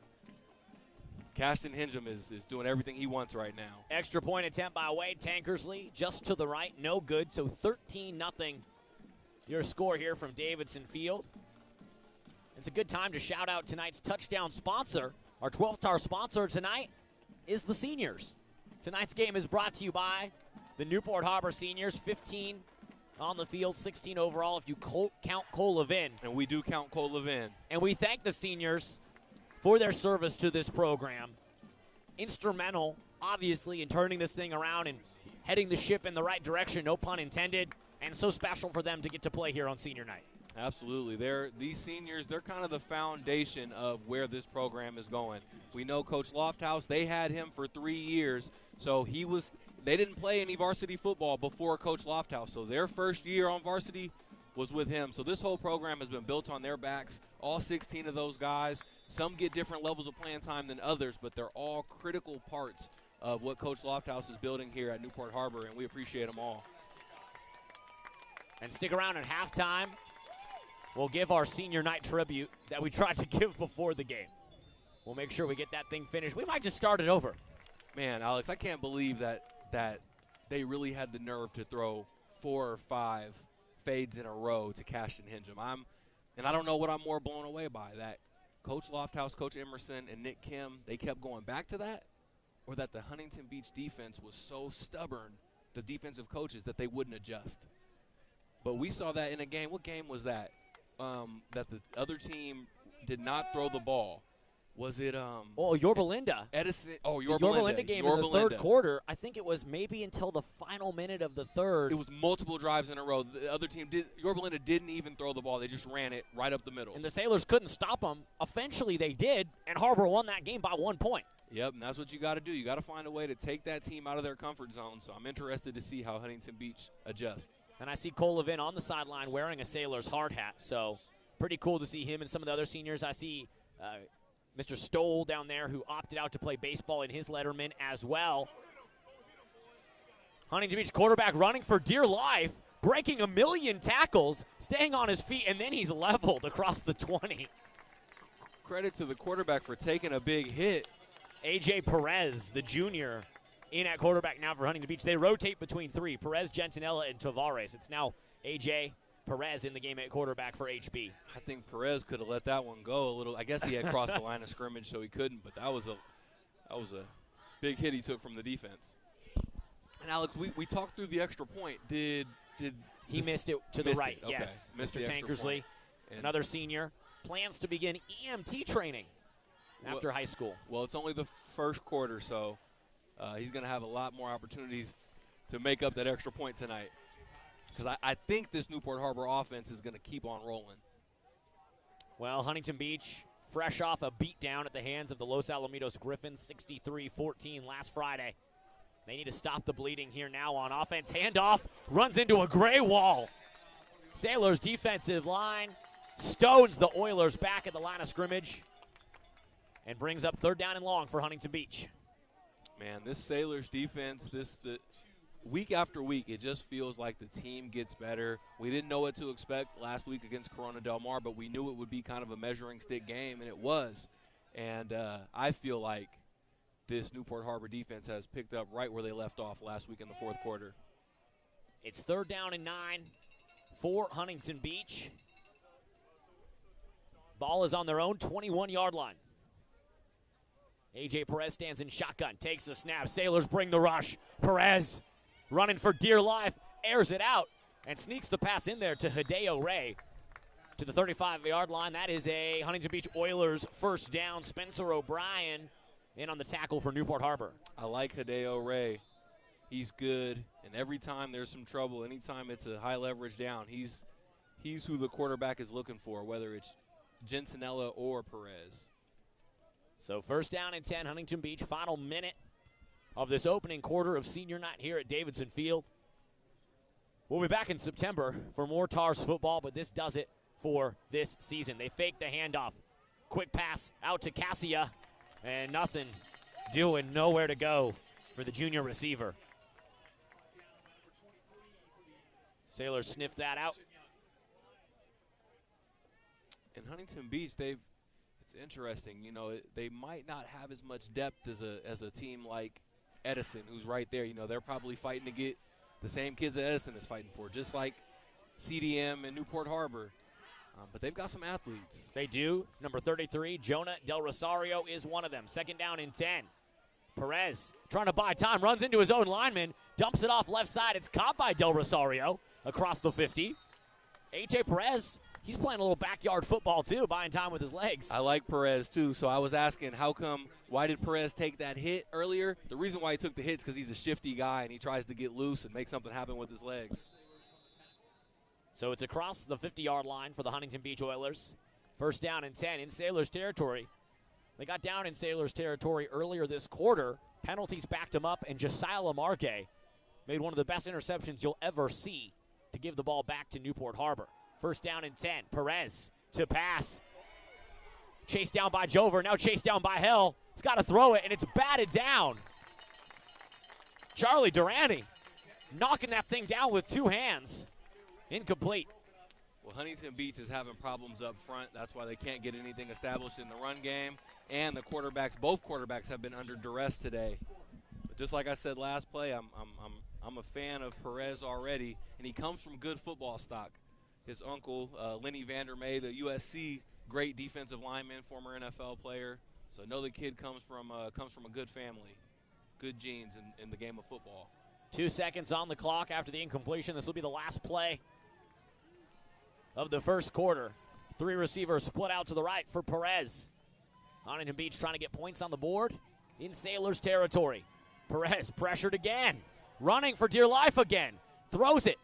Cashton Hingham is doing everything he wants right now. Extra point attempt by Wade Tankersley, just to the right, no good. So 13-0 your score here from Davidson Field. It's a good time to shout out tonight's touchdown sponsor. Our 12-star sponsor tonight is the Seniors. Tonight's game is brought to you by the Newport Harbor Seniors, 15 on the field, 16 overall if you count Cole Levin. And we do count Cole Levin. And we thank the Seniors for their service to this program. Instrumental, obviously, in turning this thing around and heading the ship in the right direction, no pun intended, and so special for them to get to play here on senior night. Absolutely. These seniors, they're kind of the foundation of where this program is going. We know Coach Lofthouse, they had him for 3 years, so they didn't play any varsity football before Coach Lofthouse, so their first year on varsity was with him. So this whole program has been built on their backs, all 16 of those guys. Some get different levels of playing time than others, but they're all critical parts of what Coach Lofthouse is building here at Newport Harbor, and we appreciate them all. And stick around at halftime. We'll give our senior night tribute that we tried to give before the game. We'll make sure we get that thing finished. We might just start it over. Man, Alex, I can't believe that they really had the nerve to throw 4 or 5 fades in a row to Cashton Hingham. And I don't know what I'm more blown away by, that Coach Lofthouse, Coach Emerson, and Nick Kim, they kept going back to that, or that the Huntington Beach defense was so stubborn, the defensive coaches, that they wouldn't adjust. But we saw that in a game. What game was that? That the other team did not throw the ball. Was it Yorba Linda. Edison? Oh, Yorba Linda game in the third quarter. I think it was maybe until the final minute of the third. It was multiple drives in a row. The other team Yorba Linda didn't even throw the ball. They just ran it right up the middle. And the Sailors couldn't stop them. Eventually they did, and Harbor won that game by 1 point. Yep, and that's what you got to do. You got to find a way to take that team out of their comfort zone. So I'm interested to see how Huntington Beach adjusts. And I see Cole Levin on the sideline wearing a Sailors hard hat. So pretty cool to see him and some of the other seniors. I see Mr. Stoll down there, who opted out to play baseball in his Letterman as well. Huntington Beach quarterback running for dear life, breaking 1 million tackles, staying on his feet, and then he's leveled across the 20. Credit to the quarterback for taking a big hit. A.J. Perez, the junior, in at quarterback now for Huntington Beach. They rotate between 3, Perez, Gentinella, and Tavares. It's now A.J. Perez in the game at quarterback for HB. I think Perez could have let that one go a little. I guess he had crossed the line of scrimmage, so he couldn't, but that was a big hit he took from the defense. And Alex, we talked through the extra point. Did he missed it to the right? Okay. Yes, missed Mr. Tankersley, another senior, plans to begin EMT training after high school. Well, it's only the first quarter, so he's going to have a lot more opportunities to make up that extra point tonight. Because I think this Newport Harbor offense is going to keep on rolling. Well, Huntington Beach, fresh off a beatdown at the hands of the Los Alamitos Griffins, 63-14 last Friday. They need to stop the bleeding here now on offense. Handoff, runs into a gray wall. Sailors defensive line stones the Oilers back at the line of scrimmage and brings up 3rd down and long for Huntington Beach. Man, this Sailors defense, week after week, it just feels like the team gets better. We didn't know what to expect last week against Corona Del Mar, but we knew it would be kind of a measuring stick game, and it was. And I feel like this Newport Harbor defense has picked up right where they left off last week in the 4th quarter. It's 3rd down and 9 for Huntington Beach. Ball is on their own 21-yard line. A.J. Perez stands in shotgun, takes the snap. Sailors bring the rush. Perez running for dear life, airs it out, and sneaks the pass in there to Hideo Ray to the 35-yard line. That is a Huntington Beach Oilers 1st down. Spencer O'Brien in on the tackle for Newport Harbor. I like Hideo Ray. He's good, and every time there's some trouble, anytime it's a high leverage down, he's who the quarterback is looking for, whether it's Gentinella or Perez. So 1st down and 10, Huntington Beach, final minute of this opening quarter of senior night here at Davidson Field. We'll be back in September for more Tars football, but this does it for this season. They fake the handoff. Quick pass out to Cassia, and nothing doing, nowhere to go for the junior receiver. Sailors sniff that out. In Huntington Beach, it's interesting. You know, they might not have as much depth as a team like Edison, who's right there. You know, they're probably fighting to get the same kids that Edison is fighting for, just like CDM and Newport Harbor. But they've got some athletes. They do. Number 33, Jonah Del Rosario is one of them. Second down and 10. Perez trying to buy time, runs into his own lineman, dumps it off left side. It's caught by Del Rosario across the 50. A.J. Perez, he's playing a little backyard football too, buying time with his legs. I like Perez too, so I was asking why did Perez take that hit earlier? The reason why he took the hit is because he's a shifty guy and he tries to get loose and make something happen with his legs. So it's across the 50-yard line for the Huntington Beach Oilers. First down and 10 in Sailors territory. They got down in Sailors territory earlier this quarter. Penalties backed them up, and Josiah Lamarque made one of the best interceptions you'll ever see to give the ball back to Newport Harbor. First down and 10. Perez to pass. Chased down by Jover, now chased down by Hell. He's got to throw it, and it's batted down. Charlie Durante knocking that thing down with two hands. Incomplete. Well, Huntington Beach is having problems up front. That's why they can't get anything established in the run game. And the quarterbacks, both quarterbacks, have been under duress today. But just like I said last play, I'm a fan of Perez already, and he comes from good football stock. His uncle, Lenny Vandermeer, the USC great defensive lineman, former NFL player. So I know the kid comes from a good family, good genes in the game of football. 2 seconds on the clock after the incompletion. This will be the last play of the first quarter. Three receivers split out to the right for Perez. Huntington Beach trying to get points on the board in Sailors territory. Perez pressured again, running for dear life again, throws it,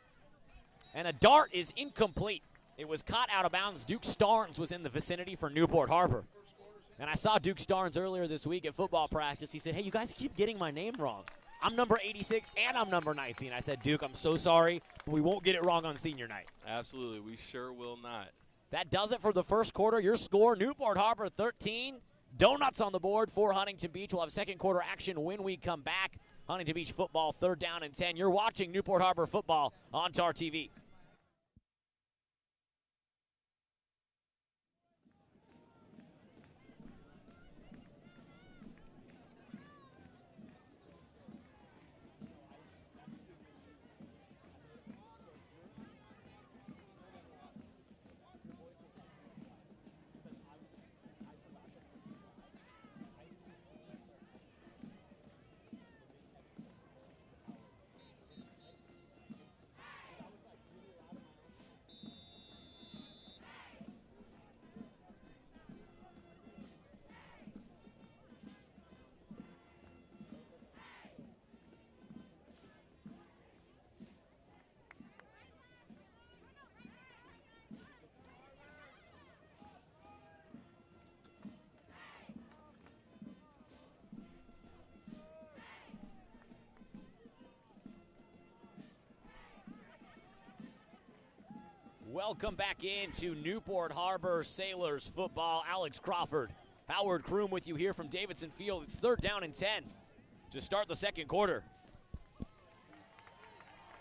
and a dart is incomplete. It was caught out of bounds. Duke Starnes was in the vicinity for Newport Harbor. And I saw Duke Starnes earlier this week at football practice. He said, hey, you guys keep getting my name wrong. I'm number 86 and I'm number 19. I said, Duke, I'm so sorry, but we won't get it wrong on senior night. Absolutely, we sure will not. That does it for the first quarter. Your score, Newport Harbor 13. Donuts on the board for Huntington Beach. We'll have second quarter action when we come back. Huntington Beach football, third down and 10. You're watching Newport Harbor football on TarTV. Welcome back into Newport Harbor Sailors football. Alex Crawford, Howard Kroom with you here from Davidson Field. It's third down and 10 to start the second quarter.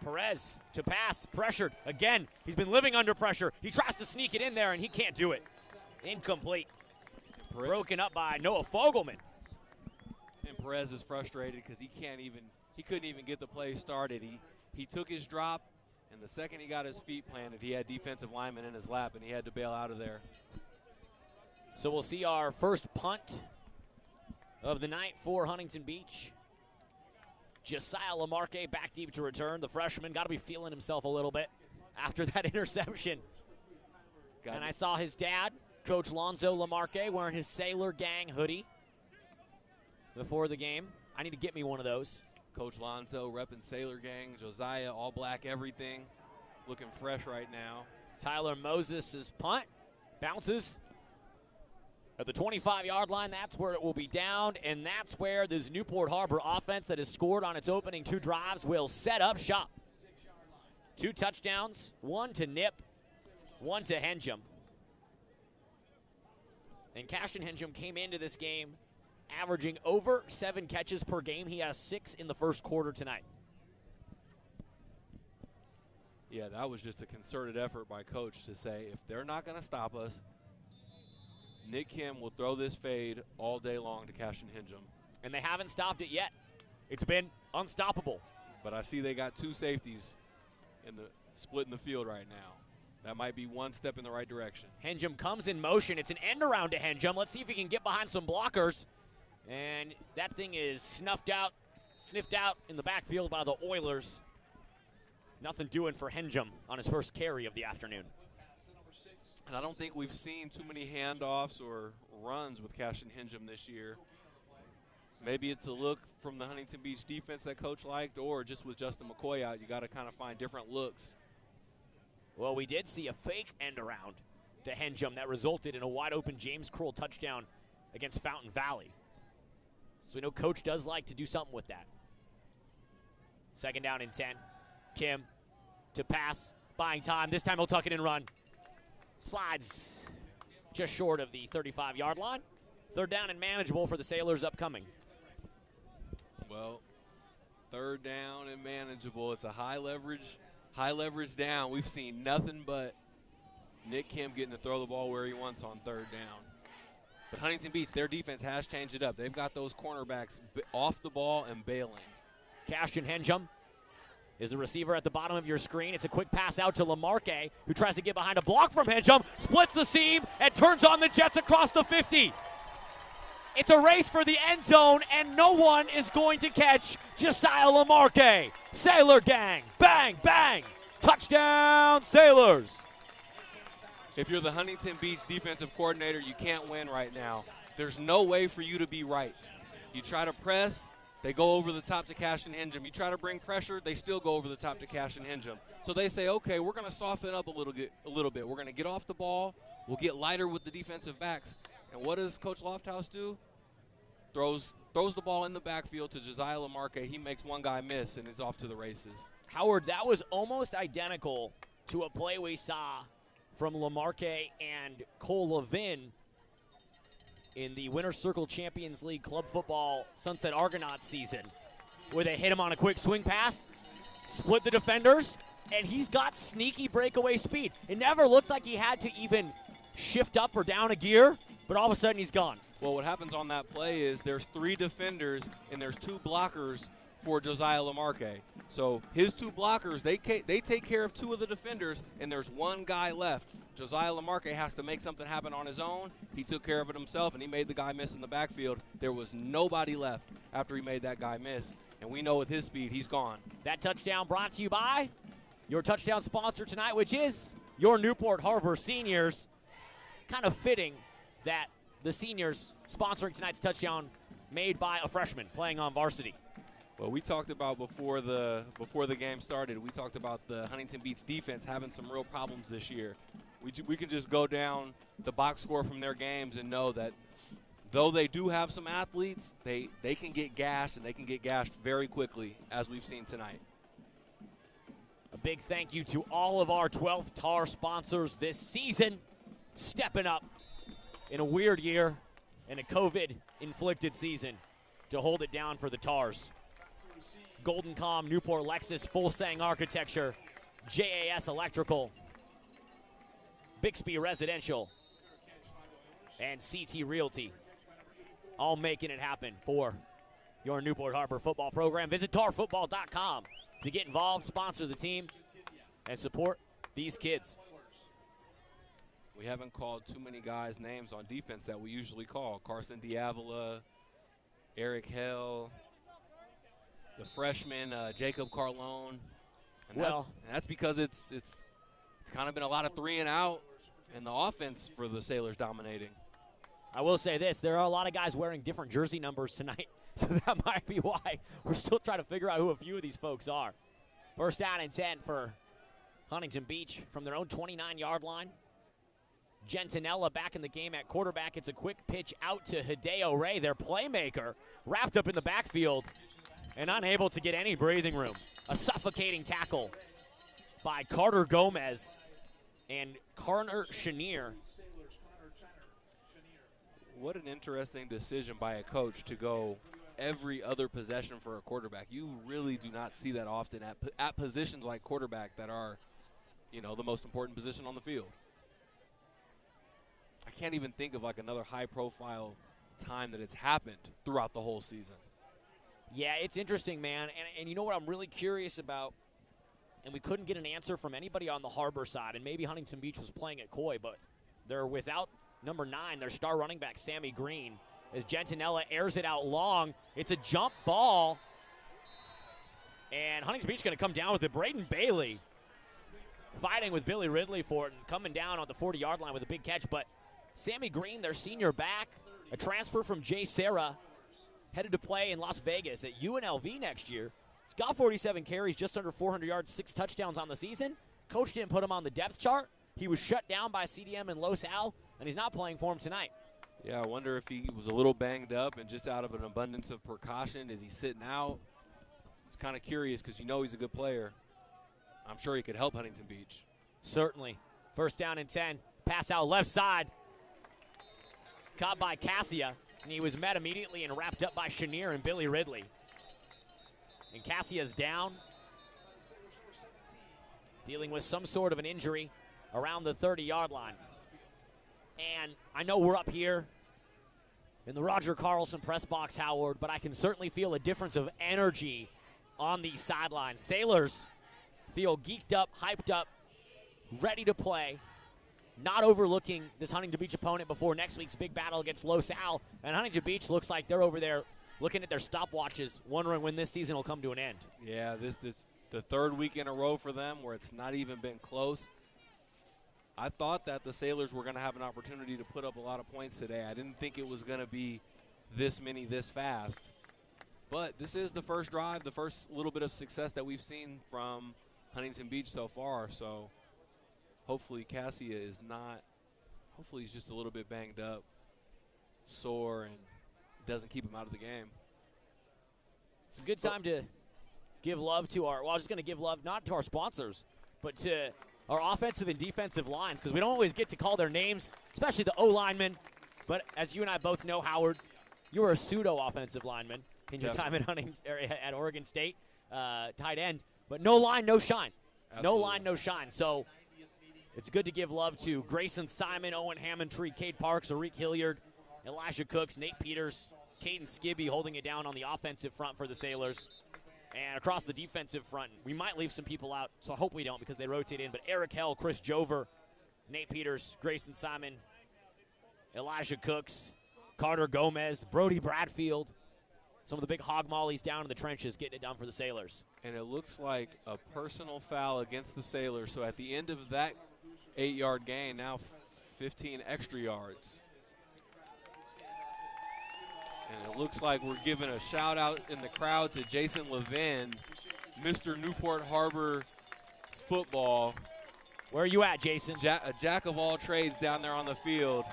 Perez to pass, pressured again. He's been living under pressure. He tries to sneak it in there, and he can't do it. Incomplete. Broken up by Noah Fogelman. And Perez is frustrated because he couldn't even get the play started. He took his drop, and the second he got his feet planted, he had defensive linemen in his lap, and he had to bail out of there. So we'll see our first punt of the night for Huntington Beach. Josiah Lamarque back deep to return. The freshman got to be feeling himself a little bit after that interception. And I saw his dad, Coach Lonzo Lamarque, wearing his Sailor Gang hoodie before the game. I need to get me one of those. Coach Lonzo repping Sailor Gang, Josiah, all black everything, looking fresh right now. Tyler Moses' punt bounces at the 25-yard line. That's where it will be down, and that's where this Newport Harbor offense that has scored on its opening two drives will set up shop. 2 touchdowns, 1 to Nip, 1 to Henjum. And Cashton Henjum came into this game averaging over 7 catches per game. He has 6 in the first quarter tonight. Yeah, that was just a concerted effort by Coach to say, if they're not going to stop us, Nick Kim will throw this fade all day long to Cashton Henjum. And they haven't stopped it yet. It's been unstoppable. But I see they got 2 safeties in the split in the field right now. That might be one step in the right direction. Henjum comes in motion. It's an end around to Henjum. Let's see if he can get behind some blockers. And that thing is sniffed out in the backfield by the Oilers. Nothing doing for Henjum on his first carry of the afternoon. And I don't think we've seen too many handoffs or runs with Cashton Henjum this year. Maybe it's a look from the Huntington Beach defense that Coach liked, or just with Justin McCoy out, you got to kind of find different looks. Well, we did see a fake end around to Henjum that resulted in a wide open James Kroll touchdown against Fountain Valley. So we know Coach does like to do something with that. 2nd down and 10. Kim to pass, buying time. This time he'll tuck it and run. Slides just short of the 35-yard line. 3rd down and manageable for the Sailors upcoming. Well, 3rd down and manageable. It's a high leverage down. We've seen nothing but Nick Kim getting to throw the ball where he wants on 3rd down. But Huntington Beach, their defense has changed it up. They've got those cornerbacks off the ball and bailing. Cashton Henjum is the receiver at the bottom of your screen. It's a quick pass out to Lamarque, who tries to get behind a block from Henjum, splits the seam, and turns on the Jets across the 50. It's a race for the end zone, and no one is going to catch Josiah Lamarque. Sailor gang, bang, bang. Touchdown, Sailors. If you're the Huntington Beach defensive coordinator, you can't win right now. There's no way for you to be right. You try to press, they go over the top to Cashton Henjum. You try to bring pressure, they still go over the top to Cashton Henjum. So they say, okay, we're going to soften up a little bit. We're going to get off the ball. We'll get lighter with the defensive backs. And what does Coach Lofthouse do? Throws the ball in the backfield to Josiah Lamarque. He makes one guy miss, and is off to the races. Howard, that was almost identical to a play we saw from Lamarque and Cole Levin in the Winter Circle Champions League Club Football Sunset Argonauts season, where they hit him on a quick swing pass, split the defenders, and he's got sneaky breakaway speed. It never looked like he had to even shift up or down a gear, but all of a sudden he's gone. Well, what happens on that play is there's 3 defenders and there's 2 blockers for Josiah Lamarque. So his 2 blockers, they take care of 2 of the defenders, and there's 1 guy left. Josiah Lamarque has to make something happen on his own. He took care of it himself, and he made the guy miss in the backfield. There was nobody left after he made that guy miss, and we know with his speed, he's gone. That touchdown brought to you by your touchdown sponsor tonight, which is your Newport Harbor Seniors. Kind of fitting that the seniors sponsoring tonight's touchdown made by a freshman playing on varsity. Well, we talked about before the game started, we talked about the Huntington Beach defense having some real problems this year. We can just go down the box score from their games and know that though they do have some athletes, they can get gashed, and they can get gashed very quickly, as we've seen tonight. A big thank you to all of our 12th TAR sponsors this season, stepping up in a weird year and a COVID-inflicted season to hold it down for the TARs. Golden Com, Newport Lexus, Full Sang Architecture, JAS Electrical, Bixby Residential, and CT Realty, all making it happen for your Newport Harbor football program. Visit tarfootball.com to get involved, sponsor the team, and support these kids. We haven't called too many guys' names on defense that we usually call. Carson Diavola, Eric Hell, the freshman Jacob Carlone. And that's because it's kind of been a lot of 3 and out, and the offense for the Sailors dominating. I will say this, there are a lot of guys wearing different jersey numbers tonight, so that might be why we're still trying to figure out who a few of these folks are. 1st down and 10 for Huntington Beach from their own 29-yard line. Gentinella back in the game at quarterback. It's a quick pitch out to Hideo Ray, their playmaker, wrapped up in the backfield and unable to get any breathing room. A suffocating tackle by Carter Gomez and Connor Chenier. What an interesting decision by a coach to go every other possession for a quarterback. You really do not see that often at positions like quarterback that are, the most important position on the field. I can't even think of like another high-profile time that it's happened throughout the whole season. Yeah, it's interesting, man. And you know what I'm really curious about? And we couldn't get an answer from anybody on the Harbor side, and maybe Huntington Beach was playing at Coy, but they're without number 9, their star running back, Sammy Green, as Gentinella airs it out long. It's a jump ball, and Huntington Beach going to come down with it. Braden Bailey fighting with Billy Ridley for it and coming down on the 40-yard line with a big catch, but Sammy Green, their senior back, a transfer from Jay Serra, headed to play in Las Vegas at UNLV next year. He's got 47 carries, just under 400 yards, 6 touchdowns on the season. Coach didn't put him on the depth chart. He was shut down by CDM and Los Al, and he's not playing for him tonight. Yeah, I wonder if he was a little banged up and just out of an abundance of precaution. Is he sitting out? It's kind of curious because he's a good player. I'm sure he could help Huntington Beach. Certainly. First down and 10. Pass out left side. Caught by Cassia, and he was met immediately and wrapped up by Chenier and Billy Ridley. And Cassia's down, dealing with some sort of an injury around the 30-yard line. And I know we're up here in the Roger Carlson press box, Howard, but I can certainly feel a difference of energy on these sidelines. Sailors feel geeked up, hyped up, ready to play, not overlooking this Huntington Beach opponent before next week's big battle against Los Al. And Huntington Beach looks like they're over there looking at their stopwatches, wondering when this season will come to an end. Yeah, this the third week in a row for them where it's not even been close. I thought that the Sailors were going to have an opportunity to put up a lot of points today. I didn't think it was going to be this many this fast. But this is the first drive, the first little bit of success that we've seen from Huntington Beach so far. So hopefully Cassia is not – hopefully he's just a little bit banged up, sore, and doesn't keep him out of the game. It's a good time to give love to our – well, I was just going to give love not to our sponsors, but to our offensive and defensive lines, because we don't always get to call their names, especially the O-linemen. But as you and I both know, Howard, you were a pseudo-offensive lineman in your time at at Oregon State, tight end. But no line, no shine. Absolutely. No line, no shine. So it's good to give love to Grayson Simon, Owen Hammondtree, Cade Parks, Arik Hilliard, Elijah Cooks, Nate Peters, Caden Skibby holding it down on the offensive front for the Sailors. And across the defensive front, we might leave some people out, so I hope we don't because they rotate in. But Eric Hell, Chris Jover, Nate Peters, Grayson Simon, Elijah Cooks, Carter Gomez, Brody Bradfield. Some of the big hog mollies down in the trenches getting it done for the Sailors. And it looks like a personal foul against the Sailors. So at the end of that 8-yard gain, now 15 extra yards. And it looks like we're giving a shout-out in the crowd to Jason Levin, Mr. Newport Harbor football. Where are you at, Jason? A jack of all trades down there on the field.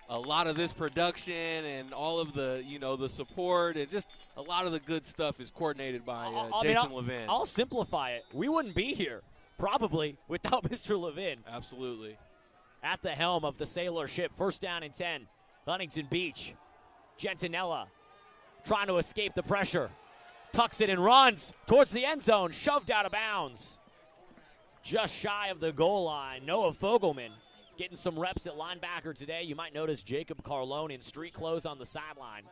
A lot of this production and all of the, the support and just a lot of the good stuff is coordinated by Jason Levin. I'll simplify it. We wouldn't be here, probably, without Mr. Levin. Absolutely. At the helm of the Sailor ship. First down and 10. Huntington Beach. Gentinella trying to escape the pressure. Tucks it and runs towards the end zone. Shoved out of bounds. Just shy of the goal line. Noah Fogelman getting some reps at linebacker today. You might notice Jacob Carlone in street clothes on the sideline.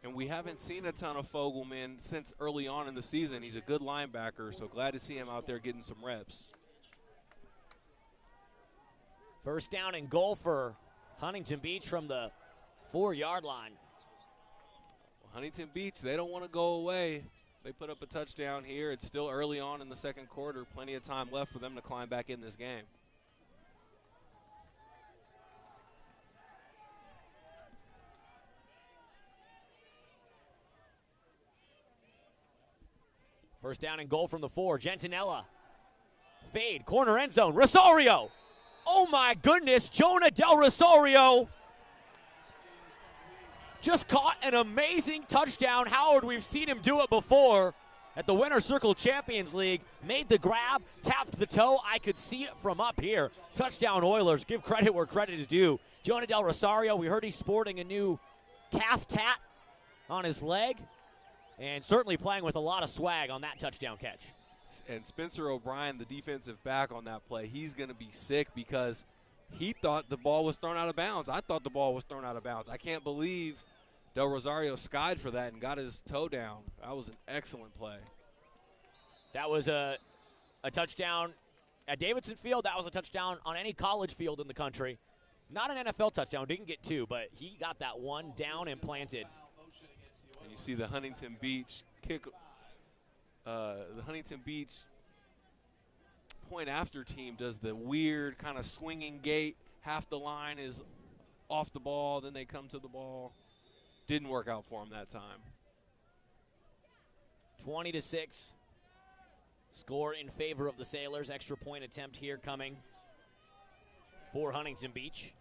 And we haven't seen a ton of Fogelman since early on in the season. He's a good linebacker, so glad to see him out there getting some reps. First down and goal for Huntington Beach from the 4-yard line. Well, Huntington Beach, they don't want to go away. They put up a touchdown here. It's still early on in the second quarter. Plenty of time left for them to climb back in this game. First down and goal from the 4. Gentinella. Fade. Corner end zone. Rosario. Oh, my goodness. Jonah Del Rosario just caught an amazing touchdown. Howard, we've seen him do it before. at the Winter Circle Champions League. Made the grab, tapped the toe. I could see it from up here. Touchdown Oilers. Give credit where credit is due. Jonah Del Rosario, we heard he's sporting a new calf tat on his leg, and certainly playing with a lot of swag on that touchdown catch. And Spencer O'Brien, the defensive back on that play, he's going to be sick because he thought the ball was thrown out of bounds. I thought the ball was thrown out of bounds. I can't believe Del Rosario skied for that and got his toe down. That was an excellent play. That was a touchdown at Davidson Field. That was a touchdown on any college field in the country. Not an NFL touchdown. Didn't get two, but he got that one down and planted. And you see the Huntington Beach kick. The Huntington Beach point after team does the weird kind of swinging gait. Half the line is off the ball, then they come to the ball. Didn't work out for him that time. 20-6. Score in favor of the Sailors. Extra point attempt here coming for Huntington Beach.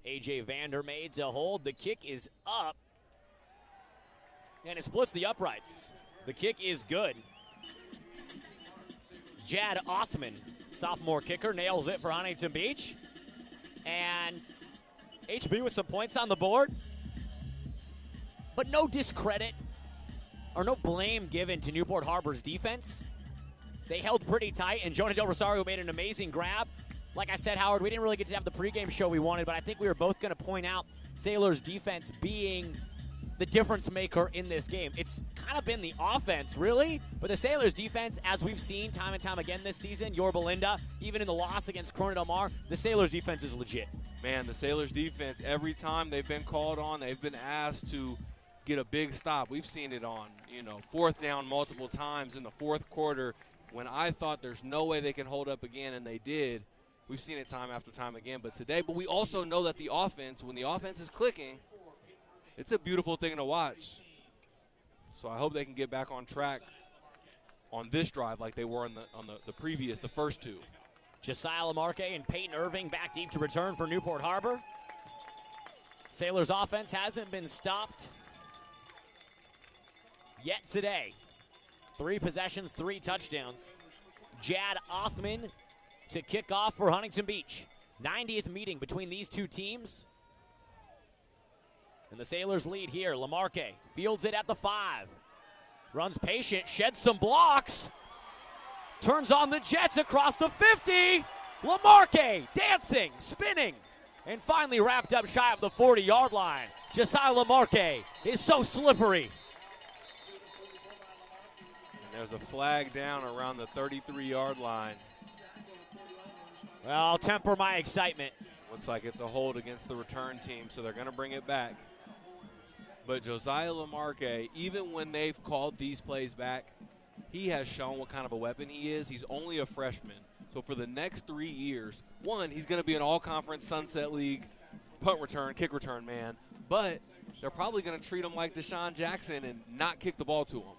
A.J. Vandermeid's a hold. The kick is up, and it splits the uprights. The kick is good. Jad Othman, sophomore kicker, nails it for Huntington Beach. And HB with some points on the board. But no discredit or no blame given to Newport Harbor's defense. They held pretty tight, and Jonah Del Rosario made an amazing grab. Like I said, Howard, we didn't really get to have the pregame show we wanted, but I think we were both going to point out Sailors' defense being the difference maker in this game. It's kind of been the offense, really, but the Sailors' defense, as we've seen time and time again this season, Yorba Linda, even in the loss against Corona Del Mar, the Sailors' defense is legit. Man, the Sailors' defense, every time they've been called on, they've been asked to get a big stop. We've seen it on, fourth down multiple times in the fourth quarter when I thought there's no way they can hold up again, and they did. We've seen it time after time again, but we also know that the offense, when the offense is clicking, it's a beautiful thing to watch. So I hope they can get back on track on this drive like they were on the first two. Josiah Lamarque and Peyton Irving back deep to return for Newport Harbor. Sailors offense hasn't been stopped yet today. 3 possessions, 3 touchdowns. Jad Othman to kick off for Huntington Beach. 90th meeting between these two teams. And the Sailors lead here. Lamarque fields it at the 5. Runs patient, sheds some blocks. Turns on the Jets across the 50. Lamarque dancing, spinning, and finally wrapped up shy of the 40-yard line. Josiah Lamarque is so slippery. And there's a flag down around the 33-yard line. Well, I'll temper my excitement. Looks like it's a hold against the return team, so they're going to bring it back. But Josiah Lamarque, even when they've called these plays back, he has shown what kind of a weapon he is. He's only a freshman. So for the next 3 years, one, he's going to be an all-conference Sunset League punt return, kick return man. But they're probably going to treat him like Deshaun Jackson and not kick the ball to him.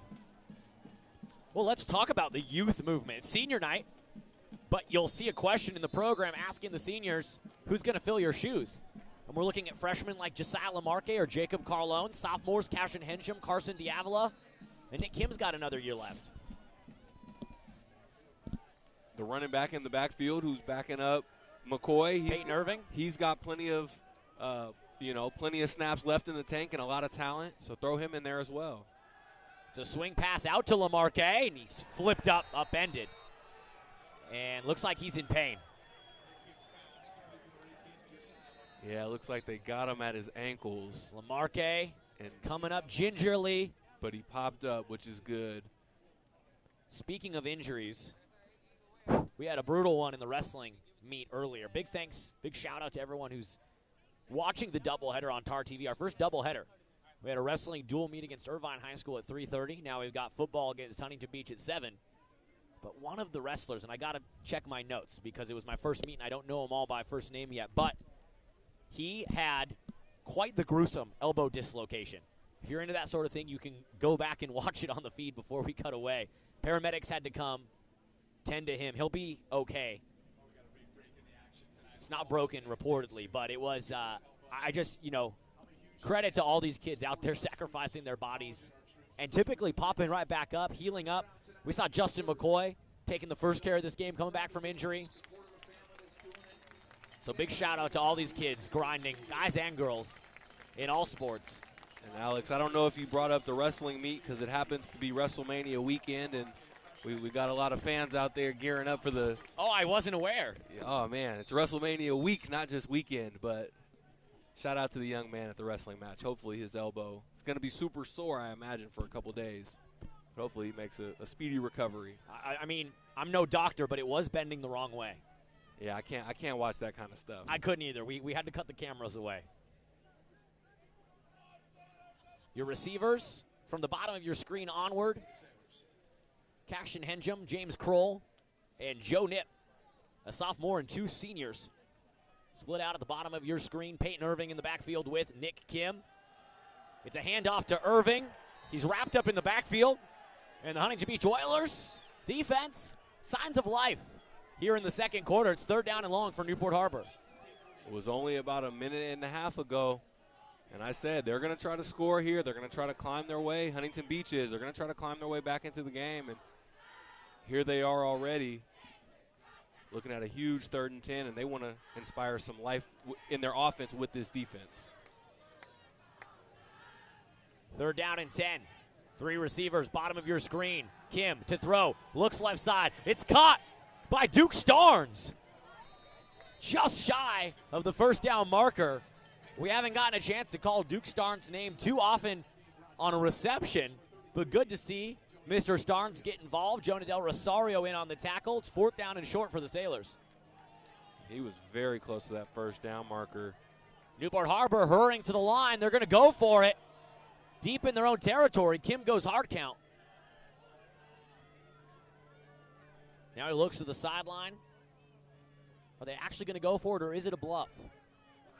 Well, let's talk about the youth movement. It's senior night, but you'll see a question in the program asking the seniors, who's going to fill your shoes? And we're looking at freshmen like Josiah Lamarque or Jacob Carlone, sophomores Cashin Hensham, Carson Diavola, and Nick Kim's got another year left. The running back in the backfield who's backing up McCoy. Peyton Irving. He's got plenty of snaps left in the tank and a lot of talent, so throw him in there as well. It's a swing pass out to Lamarque, and he's flipped up, upended. And looks like he's in pain. Yeah, it looks like they got him at his ankles. Lamarque is coming up gingerly. But he popped up, which is good. Speaking of injuries, we had a brutal one in the wrestling meet earlier. Big thanks, big shout out to everyone who's watching the doubleheader on TarTV, our first doubleheader. We had a wrestling dual meet against Irvine High School at 3:30. Now we've got football against Huntington Beach at 7. But one of the wrestlers, and I got to check my notes because it was my first meet and I don't know them all by first name yet, but he had quite the gruesome elbow dislocation. If you're into that sort of thing, you can go back and watch it on the feed before we cut away. Paramedics had to come, tend to him. He'll be okay. It's not broken, reportedly, but it was, credit to all these kids out there sacrificing their bodies and typically popping right back up, healing up. We saw Justin McCoy taking the first care of this game, coming back from injury. So big shout out to all these kids grinding, guys and girls, in all sports. And Alex, I don't know if you brought up the wrestling meet because it happens to be WrestleMania weekend, and we got a lot of fans out there gearing up for the. Oh, I wasn't aware. Oh man, it's WrestleMania week, not just weekend. But shout out to the young man at the wrestling match. Hopefully his elbow is going to be super sore, I imagine, for a couple days. But hopefully he makes a speedy recovery. I mean, I'm no doctor, but it was bending the wrong way. Yeah, I can't watch that kind of stuff. I couldn't either. We had to cut the cameras away. Your receivers from the bottom of your screen onward. Cashin Henjum, James Kroll, and Joe Knipp, a sophomore and 2 seniors. Split out at the bottom of your screen. Peyton Irving in the backfield with Nick Kim. It's a handoff to Irving. He's wrapped up in the backfield. And the Huntington Beach Oilers defense, signs of life. Here in the second quarter, it's 3rd down and long for Newport Harbor. It was only about a minute and a half ago, and I said they're going to try to score here. They're going to try to climb their way. Huntington Beach is. They're going to try to climb their way back into the game, and here they are already looking at a huge 3rd and 10, and they want to inspire some life in their offense with this defense. 3rd down and 10. 3 receivers, bottom of your screen. Kim to throw, looks left side. It's caught by Duke Starnes. Just shy of the 1st down marker. We haven't gotten a chance to call Duke Starnes' name too often on a reception, but good to see Mr. Starnes get involved. Jonah Del Rosario in on the tackle. It's 4th down and short for the Sailors. He was very close to that 1st down marker. Newport Harbor hurrying to the line. They're going to go for it. Deep in their own territory. Kim goes hard count. Now he looks to the sideline. Are they actually going to go for it, or is it a bluff?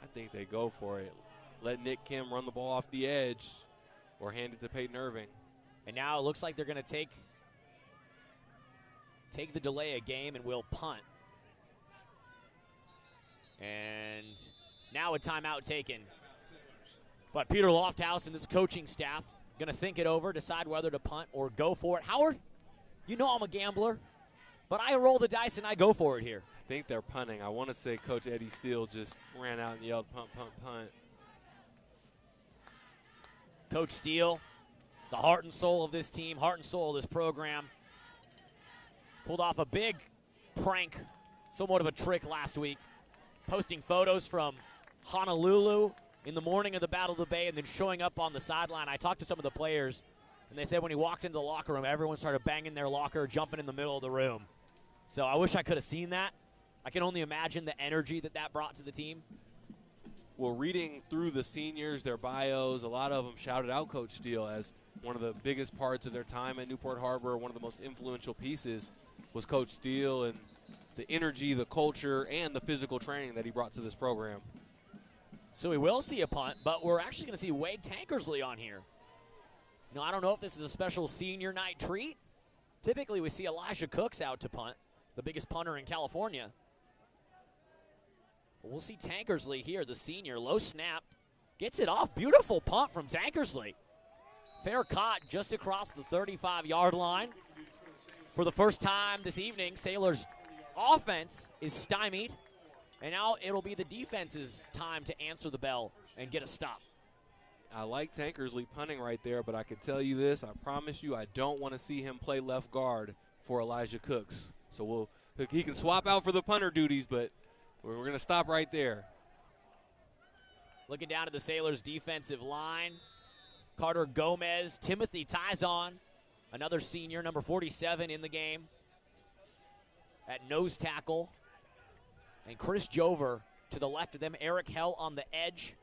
I think they go for it. Let Nick Kim run the ball off the edge or hand it to Peyton Irving. And now it looks like they're going to take the delay of game and will punt. And now a timeout taken. But Peter Lofthouse and his coaching staff going to think it over, decide whether to punt or go for it. Howard, you know I'm a gambler, but I roll the dice and I go for it here. I think they're punting. I want to say Coach Eddie Steele just ran out and yelled punt, punt, punt. Coach Steele, the heart and soul of this team, heart and soul of this program, pulled off a big prank, somewhat of a trick last week, posting photos from Honolulu in the morning of the Battle of the Bay and then showing up on the sideline. I talked to some of the players, and they said when he walked into the locker room, everyone started banging their locker, jumping in the middle of the room. So I wish I could have seen that. I can only imagine the energy that brought to the team. Well, reading through the seniors, their bios, a lot of them shouted out Coach Steele as one of the biggest parts of their time at Newport Harbor. One of the most influential pieces was Coach Steele and the energy, the culture, and the physical training that he brought to this program. So we will see a punt, but we're actually going to see Wade Tankersley on here. I don't know if this is a special senior night treat. Typically we see Elijah Cooks out to punt, the biggest punter in California. But we'll see Tankersley here, the senior. Low snap. Gets it off. Beautiful punt from Tankersley. Fair caught just across the 35-yard line. For the first time this evening, Sailors' offense is stymied. And now it'll be the defense's time to answer the bell and get a stop. I like Tankersley punting right there, but I can tell you this, I promise you I don't want to see him play left guard for Elijah Cooks. So he can swap out for the punter duties, but we're going to stop right there. Looking down at the Sailors' defensive line, Carter Gomez, Timothy Tizon, another senior, number 47 in the game, at nose tackle. And Chris Jover to the left of them. Eric Hell on the edge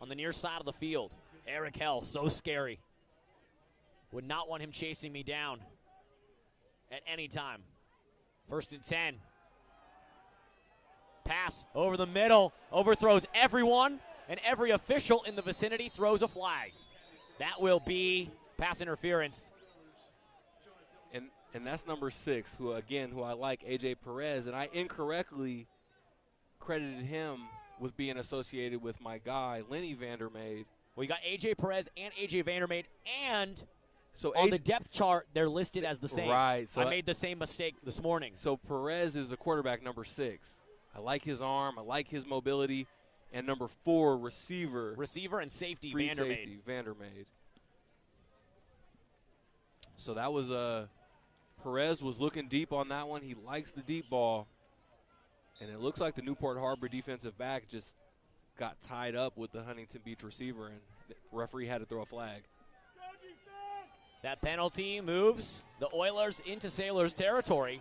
on the near side of the field. Eric Hell, so scary. Would not want him chasing me down at any time. 1st and 10. Pass over the middle. Overthrows everyone, and every official in the vicinity throws a flag. That will be pass interference. And that's number 6, who I like, A.J. Perez, and I incorrectly credited him with being associated with my guy, Lenny Vandermeid, Well, you got A.J. Perez and A.J. Vandermeer, and So on the depth chart, they're listed as the same. Right. So I made the same mistake this morning. So Perez is the quarterback, number 6. I like his arm. I like his mobility. And number 4, receiver. Receiver and safety, Free Vandermeer. safety, Vandermeer. So that was Perez was looking deep on that one. He likes the deep ball. And it looks like the Newport Harbor defensive back just got tied up with the Huntington Beach receiver, and the referee had to throw a flag. That penalty moves the Oilers into Sailors territory.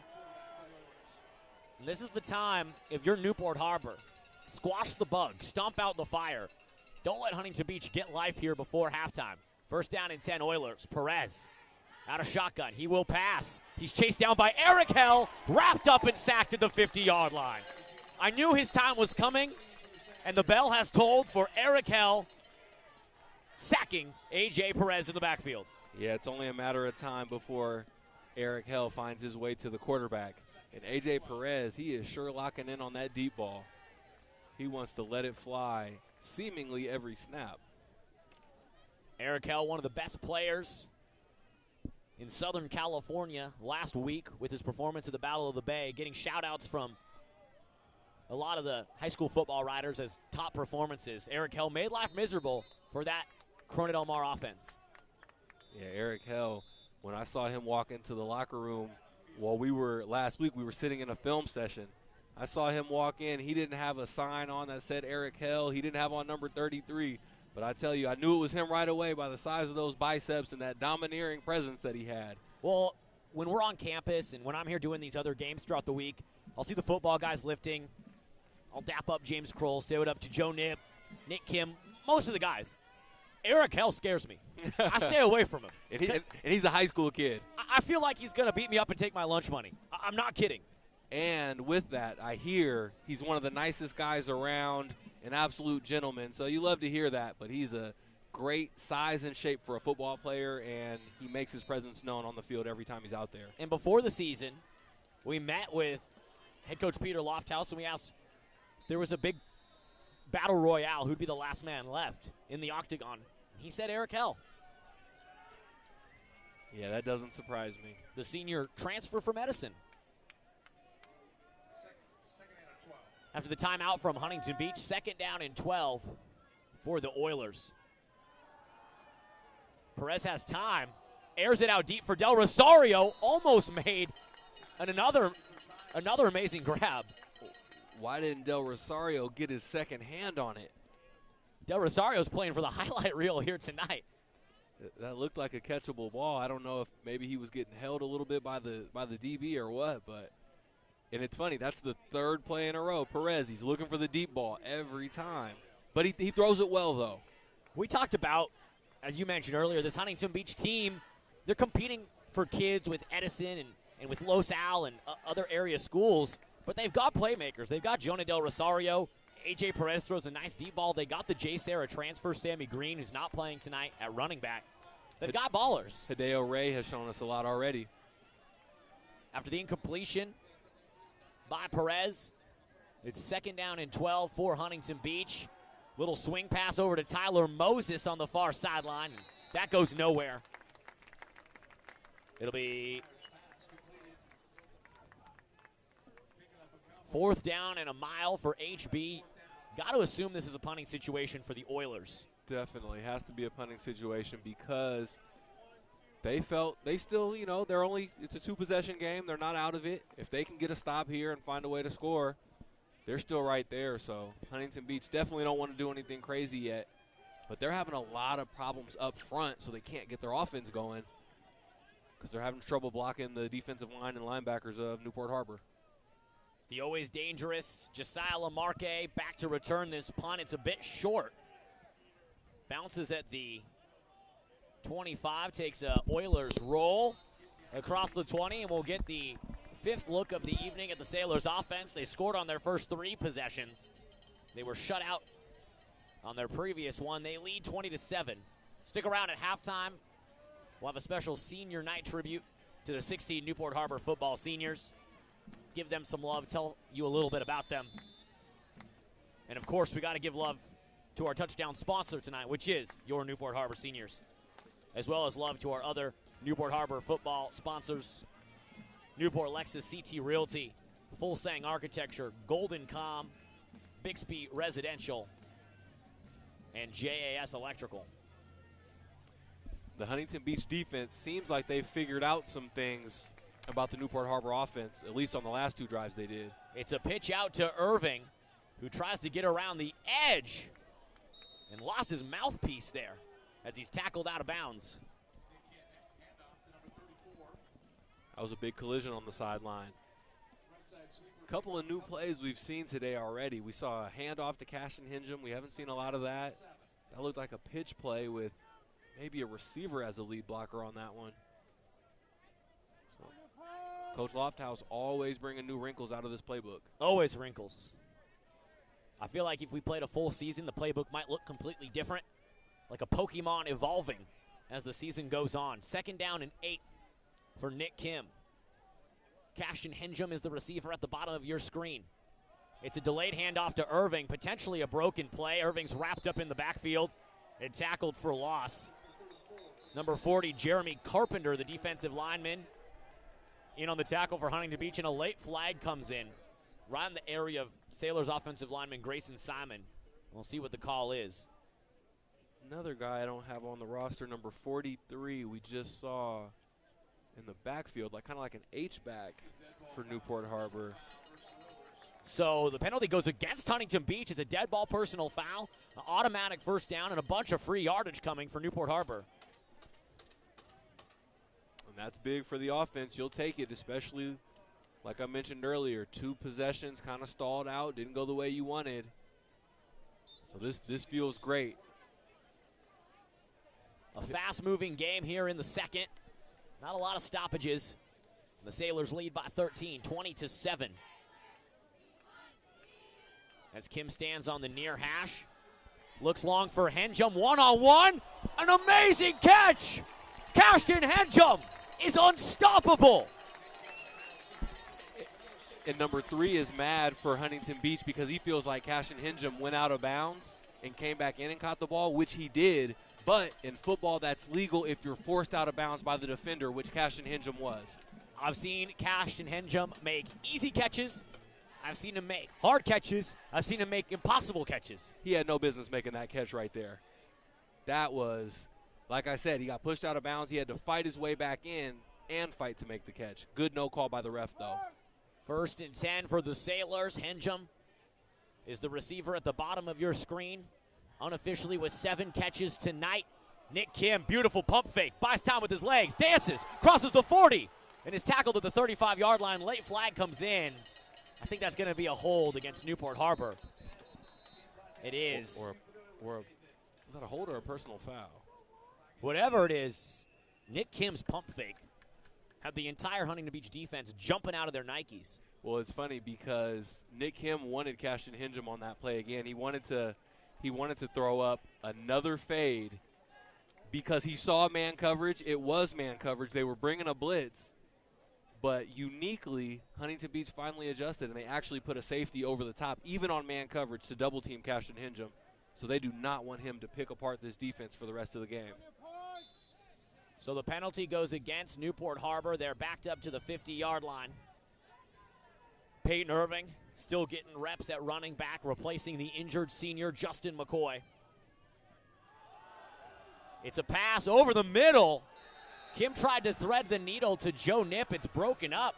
And this is the time, if you're Newport Harbor, squash the bug, stomp out the fire. Don't let Huntington Beach get life here before halftime. First down and 10 Oilers. Perez out of shotgun. He will pass. He's chased down by Eric Hell, wrapped up and sacked at the 50-yard line. I knew his time was coming, and the bell has tolled for Eric Hell sacking A.J. Perez in the backfield. Yeah, it's only a matter of time before Eric Hell finds his way to the quarterback. And A.J. Perez, he is sure locking in on that deep ball. He wants to let it fly seemingly every snap. Eric Hell, one of the best players in Southern California last week with his performance at the Battle of the Bay, getting shout-outs from a lot of the high school football writers as top performances. Eric Hell made life miserable for that Corona Del Mar offense. Yeah, Eric Hell, when I saw him walk into the locker room while last week we were sitting in a film session, I saw him walk in. He didn't have a sign on that said Eric Hell. He didn't have on number 33. But I tell you, I knew it was him right away by the size of those biceps and that domineering presence that he had. Well, when we're on campus and when I'm here doing these other games throughout the week, I'll see the football guys lifting. I'll dap up James Kroll, say it up to Joe Nip, Nick Kim, most of the guys. Eric Hell scares me. I stay away from him. And he's a high school kid. I feel like he's going to beat me up and take my lunch money. I'm not kidding. And with that, I hear he's one of the nicest guys around, an absolute gentleman. So you love to hear that, but he's a great size and shape for a football player, and he makes his presence known on the field every time he's out there. And before the season, we met with head coach Peter Lofthouse, and we asked if there was a big battle royale, who'd be the last man left in the octagon. He said Eric Hell. Yeah, that doesn't surprise me. The senior transfer from Edison. After the timeout from Huntington Beach, 2nd down and 12 for the Oilers. Perez has time, airs it out deep for Del Rosario, almost made another amazing grab. Why didn't Del Rosario get his second hand on it? Del Rosario's playing for the highlight reel here tonight. That looked like a catchable ball. I don't know if maybe he was getting held a little bit by the DB or what, but and it's funny, that's the 3rd play in a row. Perez, he's looking for the deep ball every time. But he throws it well, though. We talked about, as you mentioned earlier, this Huntington Beach team, they're competing for kids with Edison and with Los Al and other area schools, but they've got playmakers. They've got Jonah Del Rosario. A.J. Perez throws a nice deep ball. They got the J. Sarah transfer, Sammy Green, who's not playing tonight at running back. They've got ballers. Hideo Ray has shown us a lot already. After the incompletion by Perez, it's 2nd down and 12 for Huntington Beach. Little swing pass over to Tyler Moses on the far sideline. That goes nowhere. It'll be 4th down and a mile for HB. Got to assume this is a punting situation for the Oilers. Definitely has to be a punting situation because they still, it's a 2-possession game. They're not out of it. If they can get a stop here and find a way to score, they're still right there. So Huntington Beach definitely don't want to do anything crazy yet. But they're having a lot of problems up front, so they can't get their offense going because they're having trouble blocking the defensive line and linebackers of Newport Harbor. The always dangerous Josiah Lamarque back to return this punt. It's a bit short. Bounces at the 25, takes a Oilers roll across the 20, and we'll get the 5th look of the evening at the Sailors offense. They scored on their first 3 possessions. They were shut out on their previous one. They lead 20-7. Stick around at halftime. We'll have a special senior night tribute to the 16 Newport Harbor football seniors. Give them some love, tell you a little bit about them. And, of course, we got to give love to our touchdown sponsor tonight, which is your Newport Harbor Seniors, as well as love to our other Newport Harbor football sponsors, Newport Lexus CT Realty, Full Sang Architecture, Golden Com, Bixby Residential, and JAS Electrical. The Huntington Beach defense seems like they've figured out some things about the Newport Harbor offense, at least on the last 2 drives they did. It's a pitch out to Irving, who tries to get around the edge and lost his mouthpiece there as he's tackled out of bounds. That was a big collision on the sideline. A couple of new plays we've seen today already. We saw a handoff to Cashin Hingham. We haven't seen a lot of that. That looked like a pitch play with maybe a receiver as the lead blocker on that one. So, Coach Lofthouse always bringing new wrinkles out of this playbook. Always wrinkles. I feel like if we played a full season, the playbook might look completely different, like a Pokemon evolving as the season goes on. 2nd down and 8 for Nick Kim. Cashin Hingham is the receiver at the bottom of your screen. It's a delayed handoff to Irving, potentially a broken play. Irving's wrapped up in the backfield and tackled for loss. Number 40, Jeremy Carpenter, the defensive lineman, in on the tackle for Huntington Beach, and a late flag comes in right in the area of Sailors offensive lineman Grayson Simon. We'll see what the call is. Another guy I don't have on the roster, number 43, we just saw in the backfield, like kind of like an H-back for Newport Harbor. So the penalty goes against Huntington Beach. It's a dead ball personal foul, an automatic 1st down, and a bunch of free yardage coming for Newport Harbor. And that's big for the offense. You'll take it, especially like I mentioned earlier, 2 possessions kind of stalled out, didn't go the way you wanted. So this feels great. A fast-moving game here in the 2nd. Not a lot of stoppages. The Sailors lead by 13, 20-7. As Kim stands on the near hash. Looks long for Hingham, one-on-one. An amazing catch! Cashin Hingham is unstoppable. And number 3 is mad for Huntington Beach because he feels like Cashin Hingham went out of bounds and came back in and caught the ball, which he did. But in football, that's legal if you're forced out of bounds by the defender, which Cashin Hingham was. I've seen Cashin Hingham make easy catches. I've seen him make hard catches. I've seen him make impossible catches. He had no business making that catch right there. That was, like I said, he got pushed out of bounds. He had to fight his way back in and fight to make the catch. Good no call by the ref, though. 1st and 10 for the Sailors. Hingham is the receiver at the bottom of your screen. Unofficially with 7 catches tonight. Nick Kim, beautiful pump fake, buys time with his legs, dances, crosses the 40, and is tackled at the 35-yard line. Late flag comes in. I think that's going to be a hold against Newport Harbor. It is. Or was that a hold or a personal foul? Whatever it is, Nick Kim's pump fake had the entire Huntington Beach defense jumping out of their Nikes. Well, it's funny because Nick Kim wanted Cashin Hingham on that play again. He wanted to throw up another fade because he saw man coverage. It was man coverage. They were bringing a blitz. But uniquely, Huntington Beach finally adjusted, and they actually put a safety over the top, even on man coverage, to double-team Cashin Hingham. So they do not want him to pick apart this defense for the rest of the game. So the penalty goes against Newport Harbor. They're backed up to the 50-yard line. Peyton Irving still getting reps at running back, replacing the injured senior Justin McCoy. It's a pass over the middle. Kim tried to thread the needle to Joe Nip. It's broken up.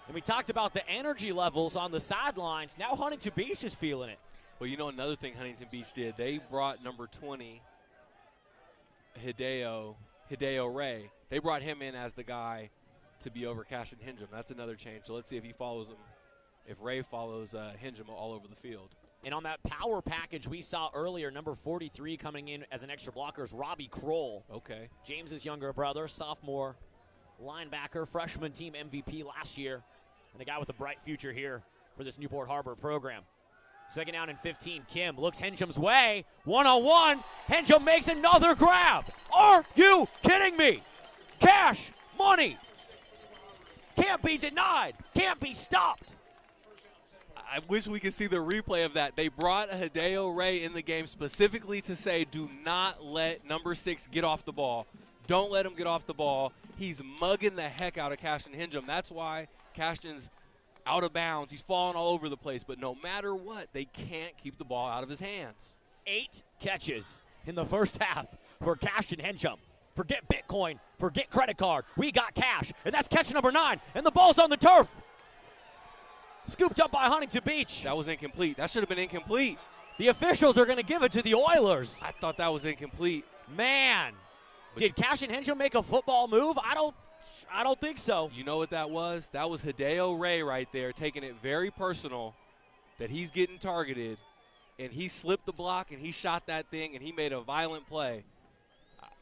And we talked about the energy levels on the sidelines. Now Huntington Beach is feeling it. Well, you know another thing Huntington Beach did? They brought number 20, Hideo Ray. They brought him in as the guy to be over Cashin Hingham. That's another change. So let's see if he follows him, if Ray follows Hingham all over the field. And on that power package we saw earlier, number 43 coming in as an extra blocker is Robbie Kroll. Okay. James's younger brother, sophomore linebacker, freshman team MVP last year, and a guy with a bright future here for this Newport Harbor program. 2nd down and 15. Kim looks Hengham's way. One-on-one. Hingham makes another grab. Are you kidding me? Cash, money. Can't be denied. Can't be stopped. I wish we could see the replay of that. They brought Hideo Ray in the game specifically to say, do not let number 6 get off the ball. Don't let him get off the ball. He's mugging the heck out of Cashton Hingham. That's why Cashton's out of bounds. He's falling all over the place. But no matter what, they can't keep the ball out of his hands. 8 catches in the first half for Cashton Hingham. Forget Bitcoin. Forget credit card. We got cash. And that's catch number 9. And the ball's on the turf. Scooped up by Huntington Beach. That was incomplete. That should have been incomplete. The officials are going to give it to the Oilers. I thought that was incomplete. Man, did Cashton Hingham make a football move? I don't think so. You know what that was? That was Hideo Ray right there, taking it very personal that he's getting targeted, and he slipped the block and he shot that thing and he made a violent play.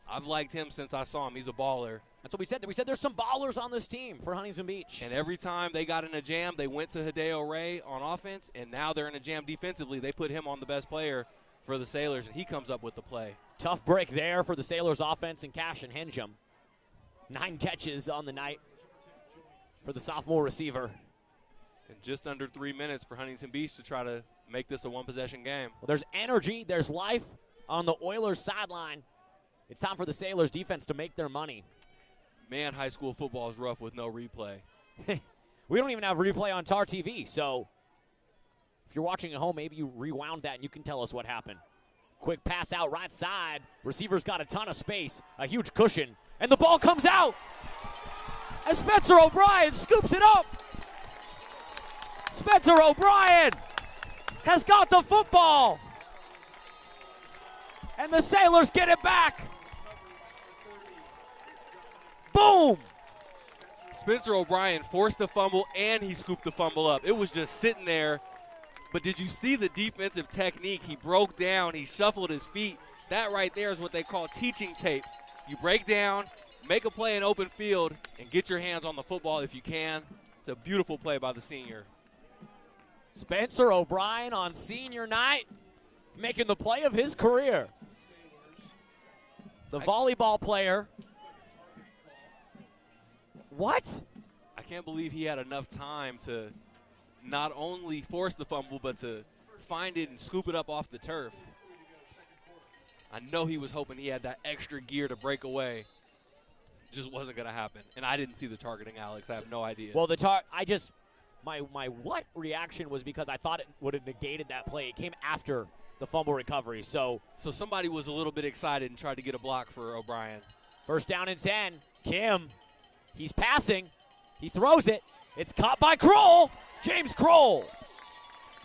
I've liked him since I saw him. He's a baller. That's what we said. We said there's some ballers on this team for Huntington Beach. And every time they got in a jam, they went to Hideo Ray on offense, and now they're in a jam defensively. They put him on the best player for the Sailors, and he comes up with the play. Tough break there for the Sailors offense and Cashton Hingham. 9 catches on the night for the sophomore receiver. And just under 3 minutes for Huntington Beach to try to make this a one-possession game. Well, there's energy, there's life on the Oilers sideline. It's time for the Sailors defense to make their money. Man, high school football is rough with no replay. We don't even have replay on TarTV, so if you're watching at home, maybe you rewound that and you can tell us what happened. Quick pass out right side. Receiver's got a ton of space, a huge cushion, and the ball comes out. And Spencer O'Brien scoops it up. Spencer O'Brien has got the football. And the Sailors get it back. Boom! Spencer O'Brien forced the fumble, and he scooped the fumble up. It was just sitting there. But did you see the defensive technique? He broke down. He shuffled his feet. That right there is what they call teaching tape. You break down, make a play in open field, and get your hands on the football if you can. It's a beautiful play by the senior. Spencer O'Brien on senior night, making the play of his career. The volleyball player. What? I can't believe he had enough time to not only force the fumble, but to find it and scoop it up off the turf. I know he was hoping he had that extra gear to break away. Just wasn't going to happen. And I didn't see the targeting, Alex. I have no idea. Well, my what reaction was because I thought it would have negated that play. It came after the fumble recovery. So somebody was a little bit excited and tried to get a block for O'Brien. First down and 10. Kim, he's passing. He throws it. It's caught by Kroll. James Kroll,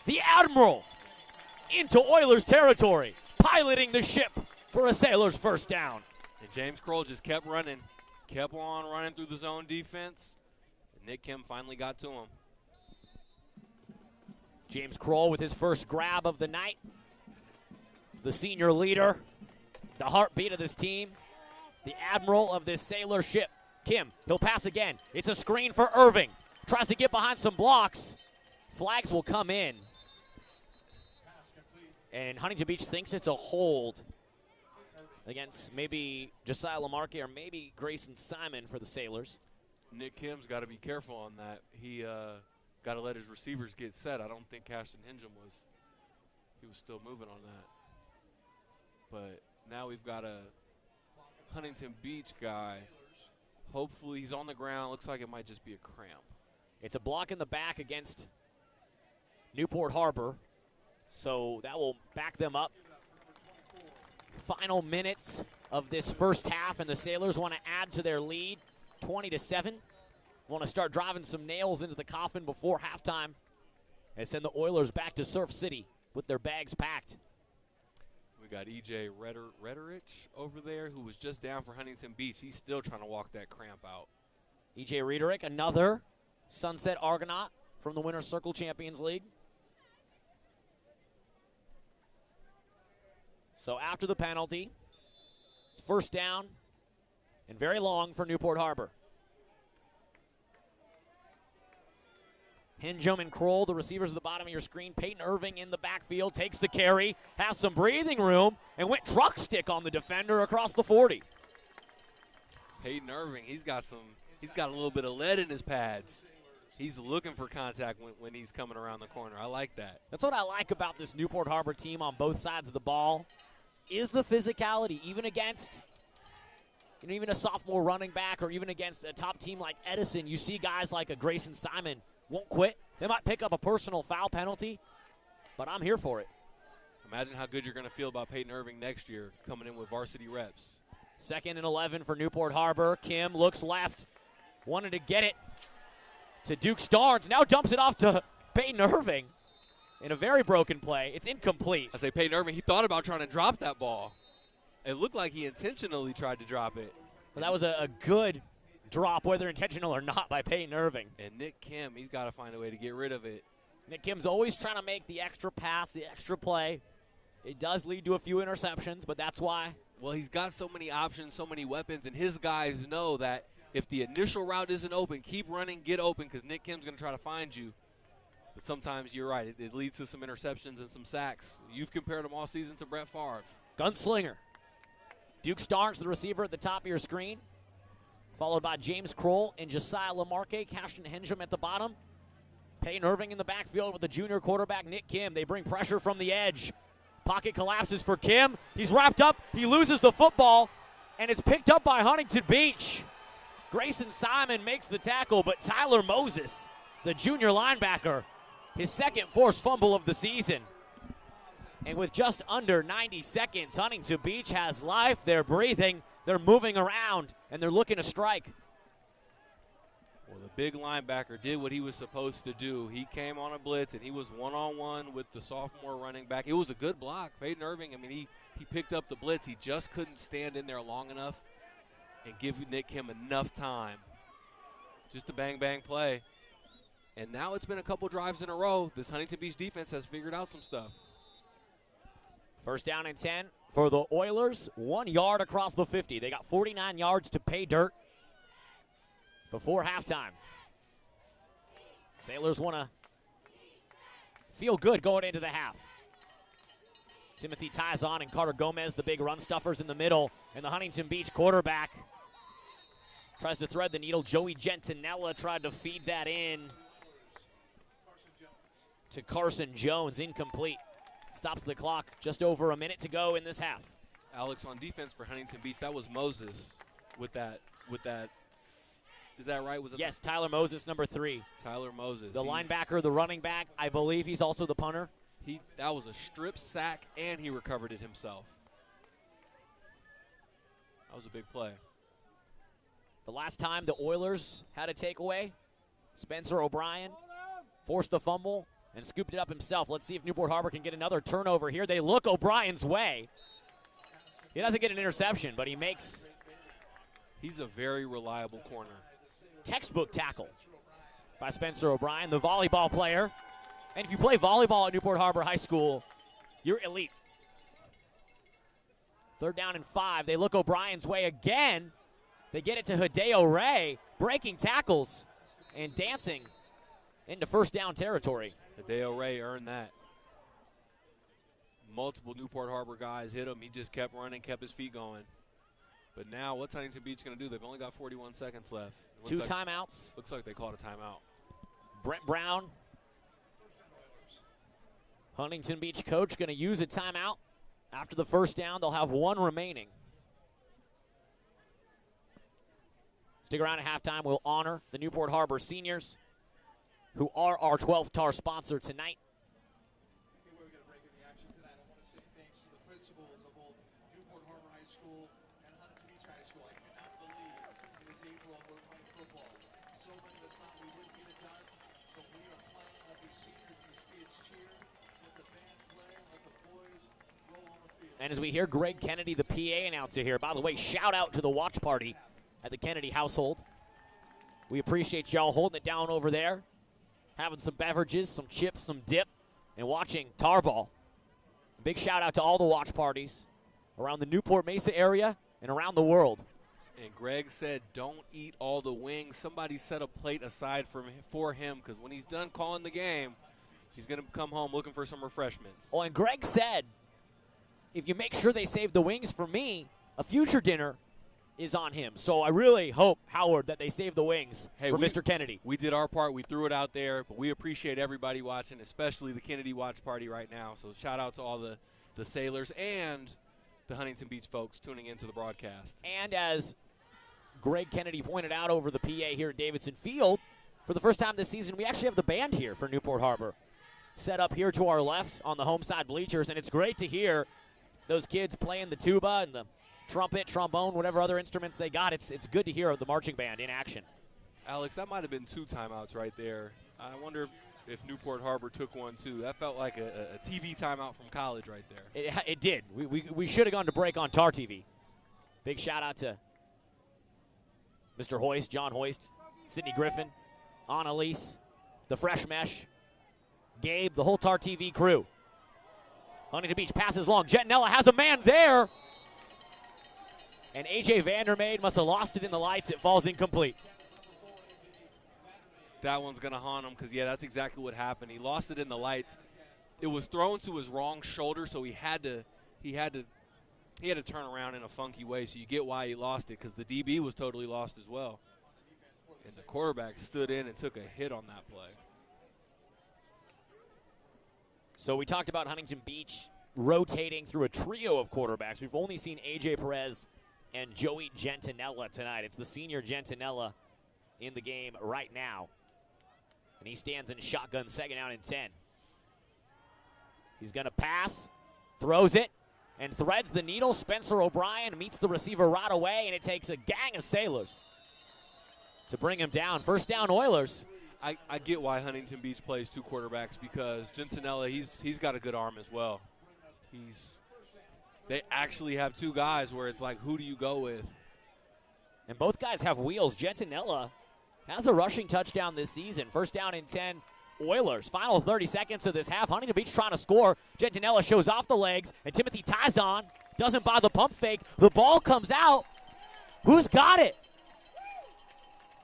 the Admiral, into Oilers territory, piloting the ship for a Sailors first down. And James Kroll just kept running, kept on running through the zone defense. And Nick Kim finally got to him. James Kroll with his first grab of the night. The senior leader, the heartbeat of this team, the Admiral of this Sailor ship. Kim, he'll pass again. It's a screen for Irving. Tries to get behind some blocks. Flags will come in. And Huntington Beach thinks it's a hold against maybe Josiah Lamarque or maybe Grayson Simon for the Sailors. Nick Kim's got to be careful on that. He got to let his receivers get set. I don't think Cashton Hingham was. He was still moving on that. But now we've got a Huntington Beach guy. Hopefully he's on the ground. Looks like it might just be a cramp. It's a block in the back against Newport Harbor. So that will back them up. Final minutes of this first half, and the Sailors want to add to their lead, 20-7. Want to start driving some nails into the coffin before halftime and send the Oilers back to Surf City with their bags packed. We got E.J. Rederich over there, who was just down for Huntington Beach. He's still trying to walk that cramp out. E.J. Rederich, another Sunset Argonaut from the Winner's Circle Champions League. So after the penalty, it's first down and very long for Newport Harbor. Hingham and Kroll, the receivers at the bottom of your screen. Peyton Irving in the backfield, takes the carry, has some breathing room, and went truck stick on the defender across the 40. Peyton Irving, he's got a little bit of lead in his pads. He's looking for contact when he's coming around the corner. I like that. That's what I like about this Newport Harbor team on both sides of the ball, is the physicality, even against even a sophomore running back or even against a top team like Edison. You see guys like a Grayson Simon won't quit. They might pick up a personal foul penalty, but I'm here for it. Imagine how good you're going to feel about Peyton Irving next year coming in with varsity reps. 2nd and 11 for Newport Harbor. Kim looks left, wanted to get it to Duke Starnes, now dumps it off to Peyton Irving in a very broken play. It's incomplete. I say Peyton Irving, he thought about trying to drop that ball. It looked like he intentionally tried to drop it. But that was a good drop, whether intentional or not, by Peyton Irving. And Nick Kim, he's got to find a way to get rid of it. Nick Kim's always trying to make the extra pass, the extra play. It does lead to a few interceptions, but that's why. Well, he's got so many options, so many weapons, and his guys know that if the initial route isn't open, keep running, get open, because Nick Kim's going to try to find you. But sometimes you're right. It leads to some interceptions and some sacks. You've compared him all season to Brett Favre. Gunslinger. Duke Starnes, the receiver at the top of your screen, followed by James Kroll and Josiah Lamarque. Cashton Hensham at the bottom. Peyton Irving in the backfield with the junior quarterback, Nick Kim. They bring pressure from the edge. Pocket collapses for Kim. He's wrapped up. He loses the football, and it's picked up by Huntington Beach. Grayson Simon makes the tackle, but Tyler Moses, the junior linebacker, his 2nd forced fumble of the season. And with just under 90 seconds, Huntington Beach has life. They're breathing, they're moving around, and they're looking to strike. Well, the big linebacker did what he was supposed to do. He came on a blitz, and he was one-on-one with the sophomore running back. It was a good block. Peyton Irving, I mean, he picked up the blitz. He just couldn't stand in there long enough and give Nick Kim enough time. Just a bang-bang play. And now it's been a couple drives in a row. This Huntington Beach defense has figured out some stuff. 1st down and 10 for the Oilers. 1 yard across the 50. They got 49 yards to pay dirt before halftime. Sailors want to feel good going into the half. Timothy Tizon and Carter Gomez, the big run stuffers in the middle, and the Huntington Beach quarterback tries to thread the needle. Joey Gentinella tried to feed that in to Carson Jones, incomplete. Stops the clock, just over a minute to go in this half. Alex, on defense for Huntington Beach, that was Moses with that. Is that right? Was it? Yes, Tyler Moses, number 3. Tyler Moses. The linebacker, the running back, I believe he's also the punter. That was a strip sack, and he recovered it himself. That was a big play. The last time the Oilers had a takeaway, Spencer O'Brien forced the fumble and scooped it up himself. Let's see if Newport Harbor can get another turnover here. They look O'Brien's way. He doesn't get an interception, but he makes. He's a very reliable corner. Textbook tackle by Spencer O'Brien, the volleyball player. And if you play volleyball at Newport Harbor High School, you're elite. 3rd down and 5. They look O'Brien's way again. They get it to Hideo Ray, breaking tackles and dancing into 1st down territory. Hideo Ray earned that. Multiple Newport Harbor guys hit him. He just kept running, kept his feet going. But now what's Huntington Beach going to do? They've only got 41 seconds left. 2 timeouts. Looks like they called a timeout. Brent Brown, Huntington Beach coach, going to use a timeout. After the 1st down, they'll have 1 remaining. Stick around at halftime. We'll honor the Newport Harbor seniors, who are our 12th TAR sponsor tonight. We're going to break in the action tonight. I want to say thanks to the principals of both Newport Harbor High School and Huntington Beach High School. I cannot believe it is April and we're playing football. So many of us thought we wouldn't get it done, but we are playing. Let the seniors, these kids cheer, let the band play, let the boys roll on the field. And as we hear Greg Kennedy, the PA announcer here, by the way, shout out to the watch party at the Kennedy household. We appreciate y'all holding it down over there, having some beverages, some chips, some dip, and watching tar ball. Big shout out to all the watch parties around the Newport Mesa area and around the world. And Greg said, don't eat all the wings. Somebody set a plate aside for him, because when he's done calling the game, he's going to come home looking for some refreshments. Oh, and Greg said, if you make sure they save the wings for me, a future dinner, is on him. So I really hope, Howard, that they save the wings for Mr. Kennedy. We did our part. We threw it out there, but we appreciate everybody watching, especially the Kennedy watch party right now. So shout out to all the Sailors and the Huntington Beach folks tuning into the broadcast. And as Greg Kennedy pointed out over the PA here at Davidson Field, for the first time this season, we actually have the band here for Newport Harbor set up here to our left on the home side bleachers, and it's great to hear those kids playing the tuba and the trumpet, trombone, whatever other instruments they got. It's good to hear the marching band in action. Alex, that might have been 2 timeouts right there. I wonder if Newport Harbor took one too. That felt like a TV timeout from college right there. It did. We should have gone to break on TarTV. Big shout out to Mr. Hoist, John Hoist, Sidney Griffin, Annalise, the Fresh Mesh, Gabe, the whole TarTV crew. Huntington Beach passes long. Gentinella has a man there. And A.J. Vandermeid must have lost it in the lights. It falls incomplete. That one's going to haunt him because, yeah, that's exactly what happened. He lost it in the lights. It was thrown to his wrong shoulder, so he had to turn around in a funky way. So you get why he lost it, because the DB was totally lost as well. And the quarterback stood in and took a hit on that play. So we talked about Huntington Beach rotating through a trio of quarterbacks. We've only seen A.J. Perez and Joey Gentinella tonight. It's the senior Gentinella in the game right now. And he stands in shotgun, second down and 10. He's going to pass, throws it, and threads the needle. Spencer O'Brien meets the receiver right away, and it takes a gang of Sailors to bring him down. First down, Oilers. I get why Huntington Beach plays 2 quarterbacks, because Gentinella, he's got a good arm as well. They actually have 2 guys where it's like, who do you go with? And both guys have wheels. Gentinella has a rushing touchdown this season. First down and 10, Oilers. Final 30 seconds of this half. Huntington Beach trying to score. Gentinella shows off the legs, and Timothy Tizon doesn't buy the pump fake. The ball comes out. Who's got it?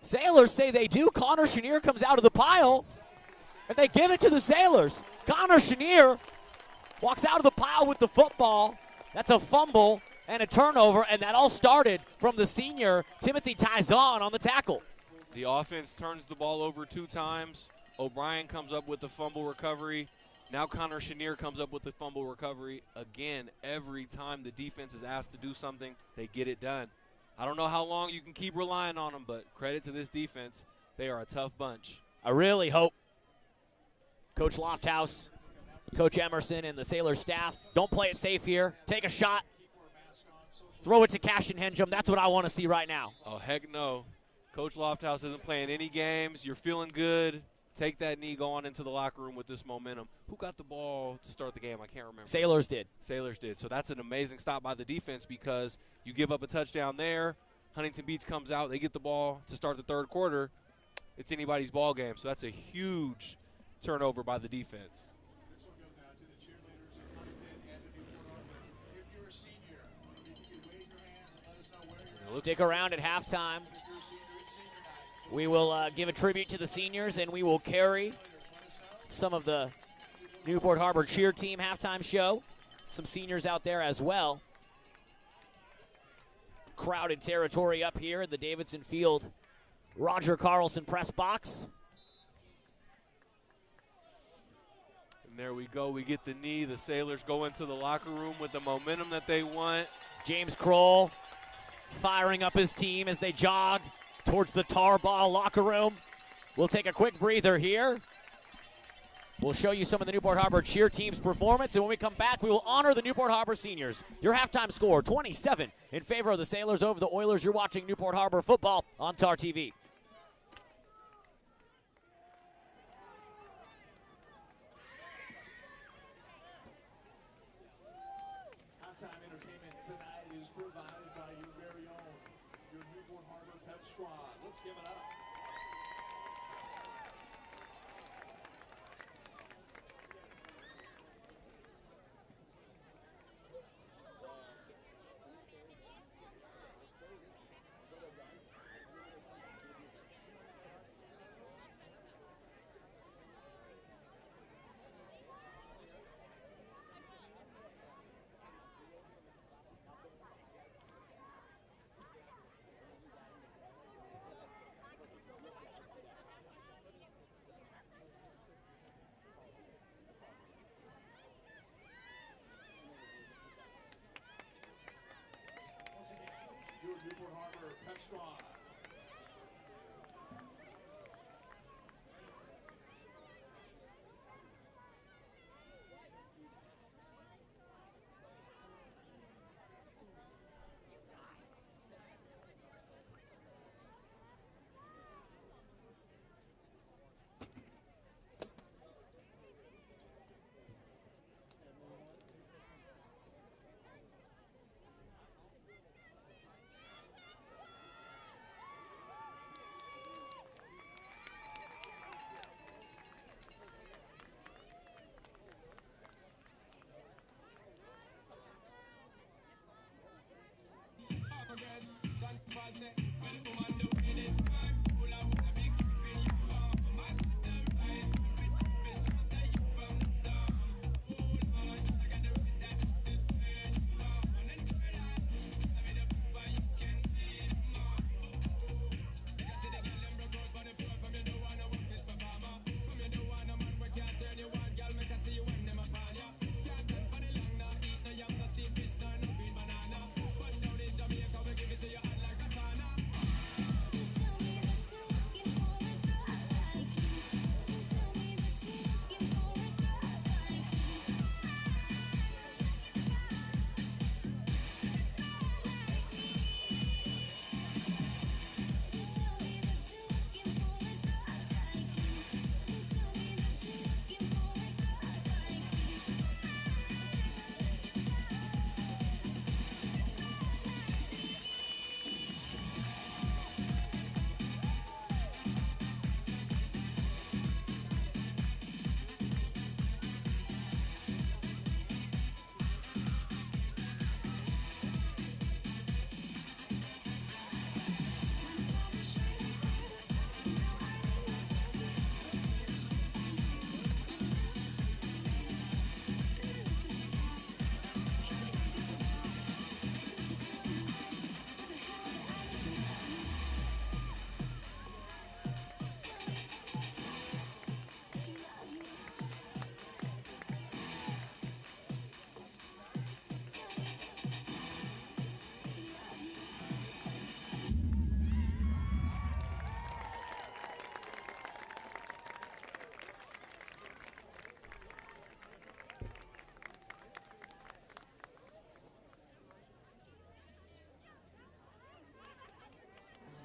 Sailors say they do. Connor Chenier comes out of the pile, and they give it to the Sailors. Connor Chenier walks out of the pile with the football. That's a fumble and a turnover, and that all started from the senior Timothy Tizon on the tackle. The offense turns the ball over 2 times. O'Brien comes up with the fumble recovery. Now Connor Chenier comes up with the fumble recovery. Again, every time the defense is asked to do something, they get it done. I don't know how long you can keep relying on them, but credit to this defense. They are a tough bunch. I really hope Coach Lofthouse, Coach Emerson, and the Sailor staff don't play it safe here. Take a shot. Throw it to Cashin Henjum. That's what I want to see right now. Oh, heck no. Coach Lofthouse isn't playing any games. You're feeling good. Take that knee, go on into the locker room with this momentum. Who got the ball to start the game? I can't remember. Sailors did. Sailors did. So that's an amazing stop by the defense, because you give up a touchdown there. Huntington Beach comes out. They get the ball to start the 3rd quarter. It's anybody's ball game. So that's a huge turnover by the defense. This one goes out to the cheerleaders of Huntington and the Newport Harbor. If you're a senior, if you can wave your hands and let us know where you're at. Stick around at halftime. If you're a senior, it's senior night. We will give a tribute to the seniors, and we will carry some of the Newport Harbor cheer team halftime show. Some seniors out there as well. Crowded territory up here at the Davidson Field Roger Carlson press box. And there we go. We get the knee. The Sailors go into the locker room with the momentum that they want. James Kroll firing up his team as they jog towards the tar ball locker room. We'll take a quick breather here. We'll show you some of the Newport Harbor cheer team's performance, and when we come back, we will honor the Newport Harbor seniors. Your halftime score, 27 in favor of the Sailors over the Oilers. You're watching Newport Harbor football on TarTV. Halftime entertainment tonight is provided by your very own, your Newport Harbor Pep Squad. Let's give it up. Newport Harbor Prep Squad.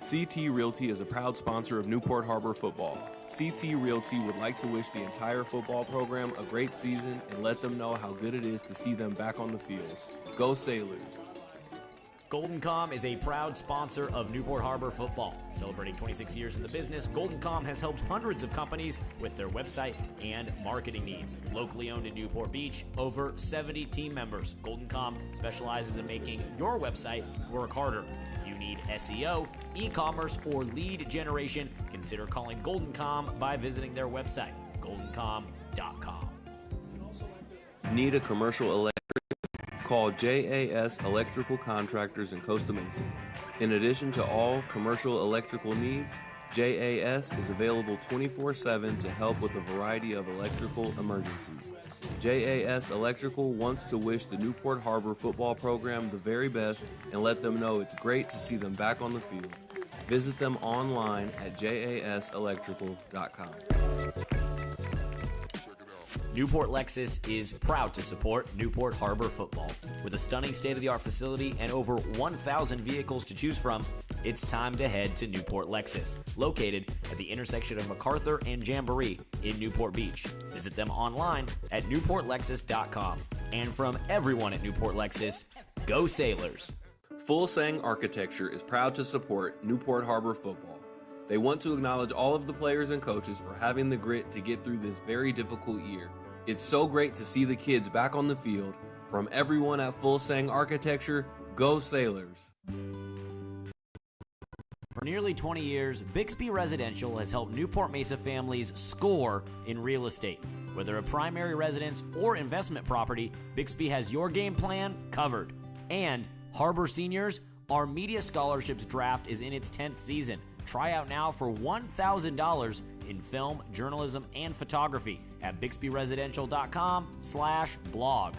CT Realty is a proud sponsor of Newport Harbor football. CT Realty would like to wish the entire football program a great season and let them know how good it is to see them back on the field. Go Sailors! GoldenCom is a proud sponsor of Newport Harbor football. Celebrating 26 years in the business, GoldenCom has helped hundreds of companies with their website and marketing needs. Locally owned in Newport Beach, over 70 team members. GoldenCom specializes in making your website work harder. If you need SEO, e-commerce, or lead generation, consider calling GoldenCom by visiting their website, goldencom.com. Need a commercial electric? Call JAS Electrical Contractors in Costa Mesa. In addition to all commercial electrical needs, JAS is available 24/7 to help with a variety of electrical emergencies. JAS Electrical wants to wish the Newport Harbor football program the very best and let them know it's great to see them back on the field. Visit them online at jaselectrical.com. Newport Lexus is proud to support Newport Harbor football. With a stunning state-of-the-art facility and over 1,000 vehicles to choose from, it's time to head to Newport Lexus, located at the intersection of MacArthur and Jamboree in Newport Beach. Visit them online at newportlexus.com. And from everyone at Newport Lexus, go Sailors! Full Sang Architecture is proud to support Newport Harbor football. They want to acknowledge all of the players and coaches for having the grit to get through this very difficult year. It's so great to see the kids back on the field. From everyone at Full Sang Architecture, go Sailors! For nearly 20 years, Bixby Residential has helped Newport Mesa families score in real estate. Whether a primary residence or investment property, Bixby has your game plan covered. And Harbor Seniors, our Media Scholarships draft is in its 10th season. Try out now for $1,000 in film, journalism, and photography at bixbyresidential.com/blog.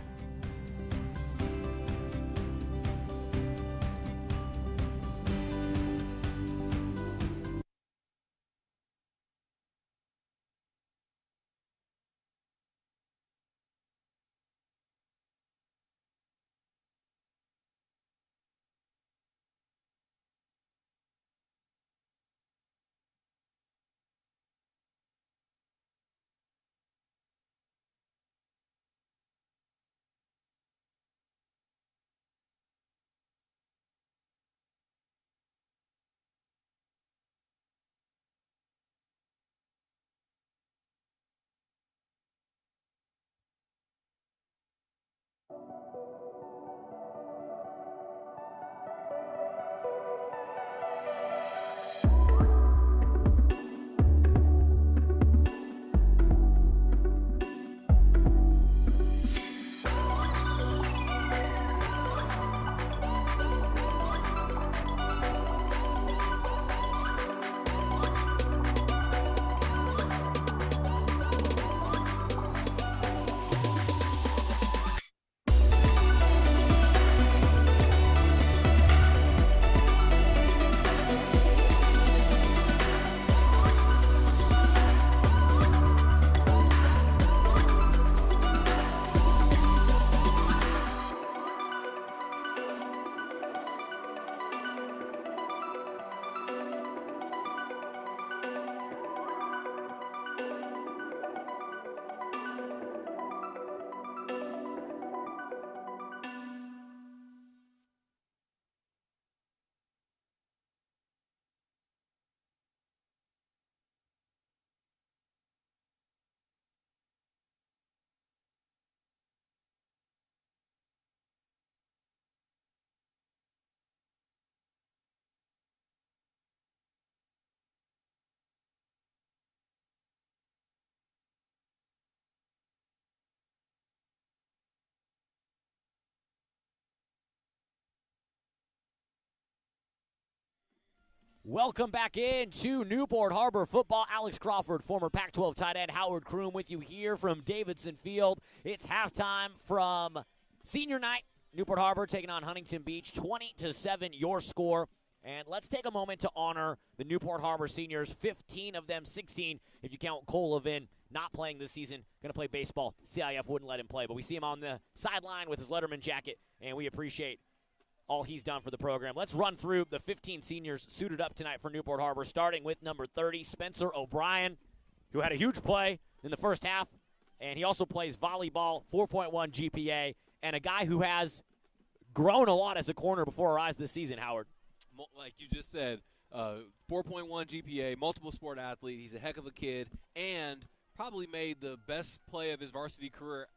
Welcome back into Newport Harbor football. Alex Crawford, former Pac-12 tight end Howard Kroom with you here from Davidson Field. It's halftime from senior night. Newport Harbor taking on Huntington Beach, 20-7 your score. And let's take a moment to honor the Newport Harbor seniors, 15 of them, 16 if you count Cole Levin, not playing this season, going to play baseball. CIF wouldn't let him play, but we see him on the sideline with his Letterman jacket, and we appreciate all he's done for the program. Let's run through the 15 seniors suited up tonight for Newport Harbor, starting with number 30, Spencer O'Brien, who had a huge play in the first half, and he also plays volleyball, 4.1 GPA, and a guy who has grown a lot as a corner before our eyes this season, Howard. Like you just said, 4.1 GPA, multiple sport athlete. He's a heck of a kid, and probably made the best play of his varsity